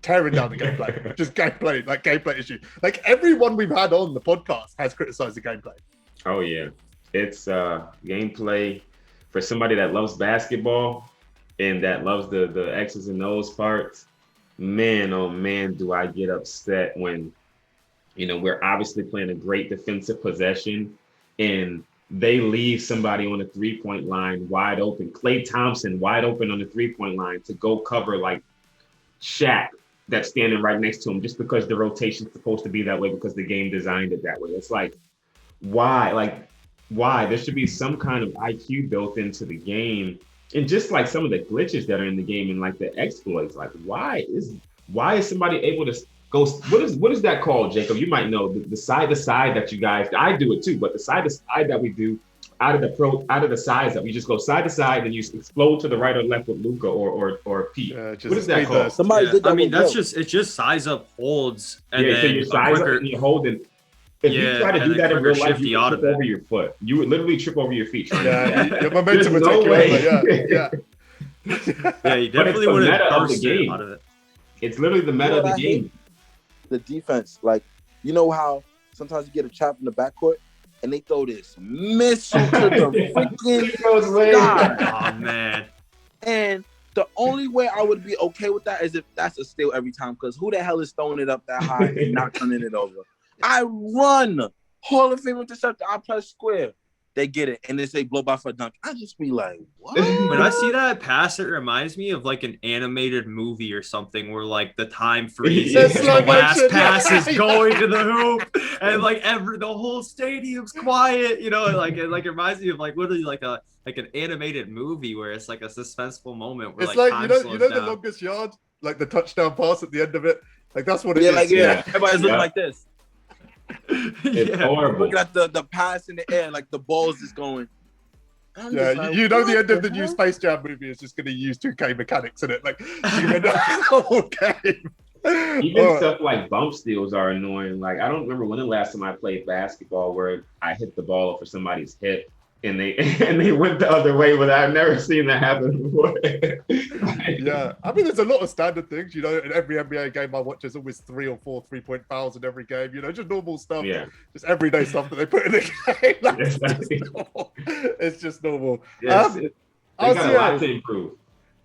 tearing down the gameplay, just gameplay issue. Like, everyone we've had on the podcast has criticized the gameplay. Oh yeah. It's gameplay for somebody that loves basketball and that loves the X's and O's parts, man, oh man, do I get upset when, we're obviously playing a great defensive possession and they leave somebody on the 3-point line wide open. Klay Thompson wide open on the 3-point line to go cover like Shaq that's standing right next to him just because the rotation's supposed to be that way because the game designed it that way. It's like, why? Like, why? There should be some kind of IQ built into the game. And just like some of the glitches that are in the game and like the exploits, like why is somebody able to go? What is that called, Jacob? You might know the side to side that you guys. I do it too, but the side to side that we do out of the sides that we just go side to side and you explode to the right or left with Luca or Pete. What is that called? Somebody did that. I mean, it's just size up holds and then so you size up and you hold it. If you try to do that in real life, you would trip over your foot. You would literally trip over your feet. Your momentum would take you over. Yeah. Yeah, you definitely wouldn't burst it out of it. It's literally the meta of the game. The defense, like, you know how sometimes you get a trap in the backcourt and they throw this missile to the freaking sky. Oh, man. And the only way I would be okay with that is if that's a steal every time, because who the hell is throwing it up that high and not turning it over? I run. Hall of Fame interceptor, I press square. They get it, and they say blow by for a dunk. I just be like, what? When I see that pass, it reminds me of like an animated movie or something where like the time freezes, the last pass is going to the hoop, and like the whole stadium's quiet. It reminds me of like literally like an animated movie where it's like a suspenseful moment where it's like time slows the down. longest yard, like the touchdown pass at the end of it. Like that's what it is. Everybody's looking like this. It's horrible. Looking at the pass in the air, like the balls is going. The end of the new Space Jam movie is just going to use 2K mechanics in it, like the whole game. Even stuff like bump steals are annoying. Like I don't remember when the last time I played basketball where I hit the ball for somebody's hip and they went the other way, but I've never seen that happen before. Yeah, I mean, there's a lot of standard things, in every NBA game I watch, there's always 3 or 4 3-point fouls in every game, just normal stuff, just everyday stuff that they put in the game. It's just normal. Yes, they got a lot to improve.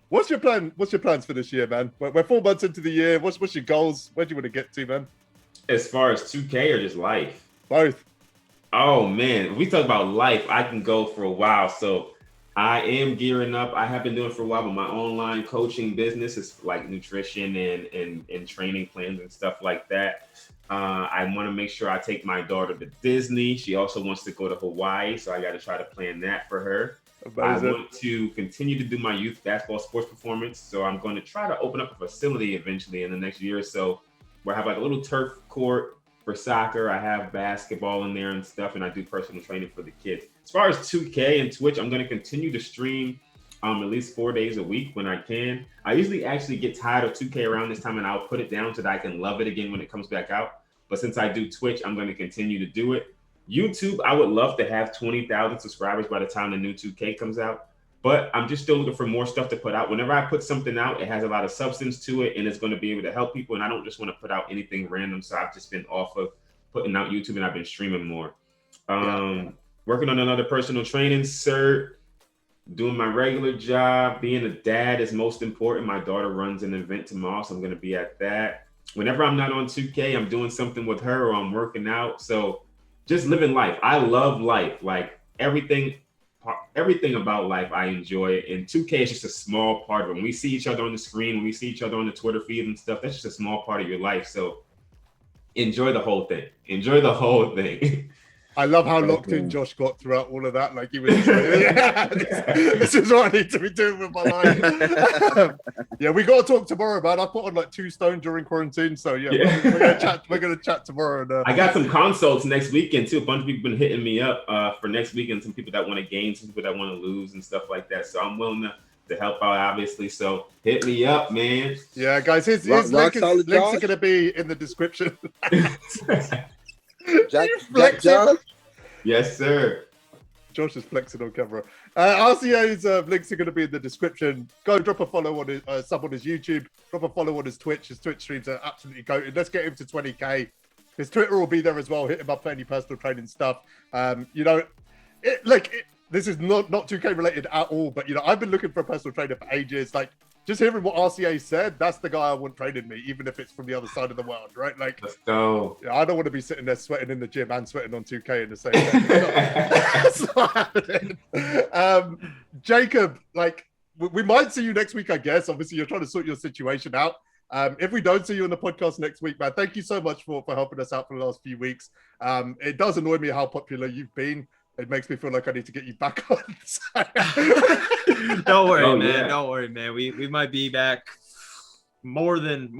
What's your plan? What's your plans for this year, man? We're 4 months into the year. What's your goals? Where do you want to get to, man? As far as 2K or just life? Both. Oh man, if we talk about life, I can go for a while. So I am gearing up. I have been doing it for a while, but my online coaching business is like nutrition and training plans and stuff like that. I want to make sure I take my daughter to Disney. She also wants to go to Hawaii, so I got to try to plan that for her. Amazing. I want to continue to do my youth basketball sports performance, so I'm going to try to open up a facility eventually in the next year or so where I have like a little turf court for soccer. I have basketball in there and stuff, and I do personal training for the kids. As far as 2K and Twitch, I'm going to continue to stream at least 4 days a week when I can. I usually actually get tired of 2K around this time, and I'll put it down so that I can love it again when it comes back out. But since I do Twitch, I'm going to continue to do it. YouTube, I would love to have 20,000 subscribers by the time the new 2K comes out. But I'm just still looking for more stuff to put out. Whenever I put something out, it has a lot of substance to it and it's going to be able to help people. And I don't just want to put out anything random. So I've just been off of putting out YouTube and I've been streaming more. Working on another personal training cert, doing my regular job. Being a dad is most important. My daughter runs an event tomorrow, so I'm going to be at that. Whenever I'm not on 2K, I'm doing something with her or I'm working out. So just living life. I love life. Like everything about life, I enjoy it. And 2K is just a small part of it. When we see each other on the screen, when we see each other on the Twitter feed and stuff, that's just a small part of your life. So enjoy the whole thing. Enjoy the whole thing. I love how locked in Josh got throughout all of that. Like he was, this is what I need to be doing with my life. We got to talk tomorrow, man. I put on like 2 stone during quarantine, so we're gonna chat tomorrow. And, I got some consults next weekend too. A bunch of people been hitting me up for next weekend. Some people that want to gain, some people that want to lose, and stuff like that. So I'm willing to help out, obviously. So hit me up, man. Yeah, guys, his links are gonna be in the description. Jack. Yes, sir. Josh is flexing on camera. RCA's links are going to be in the description. Go drop a follow on his sub on his YouTube. Drop a follow on his Twitch. His Twitch streams are absolutely goated. Let's get him to 20K. His Twitter will be there as well. Hit him up for any personal training stuff. this is not 2K related at all, but I've been looking for a personal trainer for ages. Like, just hearing what RCA said, that's the guy I want training me, even if it's from the other side of the world, right? Like, let's go. I don't want to be sitting there sweating in the gym and sweating on 2K in the same day. That's not happening. Jacob, like, we might see you next week, I guess. Obviously, you're trying to sort your situation out. If we don't see you on the podcast next week, man, thank you so much for helping us out for the last few weeks. It does annoy me how popular you've been. It makes me feel like I need to get you back on. Don't worry, man. Yeah. Don't worry, man. We might be back more than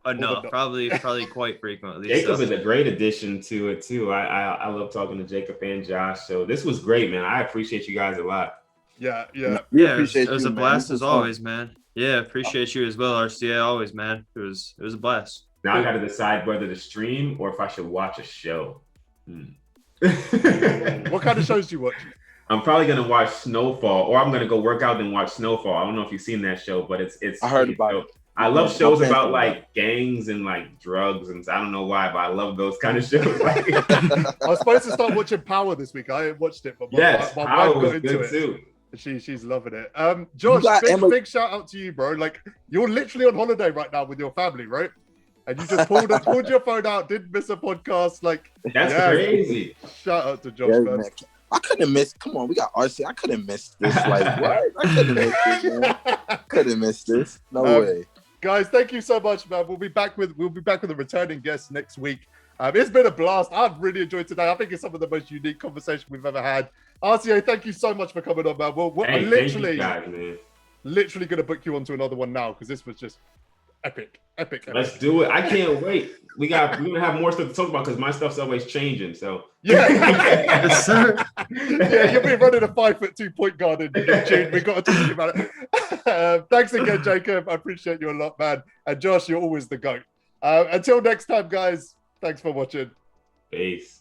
enough. Probably quite frequently. Jacob is a great addition to it too. I love talking to Jacob and Josh. So this was great, man. I appreciate you guys a lot. Yeah. It was a blast as always, man. Yeah, appreciate you as well, RCA. Always, man. It was a blast. Now I got to decide whether to stream or if I should watch a show. What kind of shows do you watch? I'm probably gonna watch Snowfall, or I'm gonna go work out and watch Snowfall. I don't know if you've seen that show, but it's. I heard about it. I love shows about like gangs and like drugs, and I don't know why, but I love those kind of shows. I was supposed to start watching Power this week. I ain't watched it, but my wife Power got was into good it. too. She's loving it. Josh, big shout out to you, bro. Like, you're literally on holiday right now with your family, right? And you just pulled your phone out, didn't miss a podcast. Like, that's crazy. Shout out to Josh, man. I couldn't miss. Come on, we got RC. I couldn't miss this. Like, what? I couldn't miss this, man. Couldn't miss this. No way. Guys, thank you so much, man. We'll be back with a returning guest next week. It's been a blast. I've really enjoyed today. I think it's some of the most unique conversation we've ever had. RCA, thank you so much for coming on, man. We're literally going to book you onto another one now because this was just epic. Let's do it. I can't wait. We're gonna have more stuff to talk about because my stuff's always changing. So yes, sir. Yeah, you'll be running a 5'2" point guard in June. We've got to talk about it. Thanks again, Jacob. I appreciate you a lot, man. And Josh, you're always the GOAT. Until next time, guys. Thanks for watching. Peace.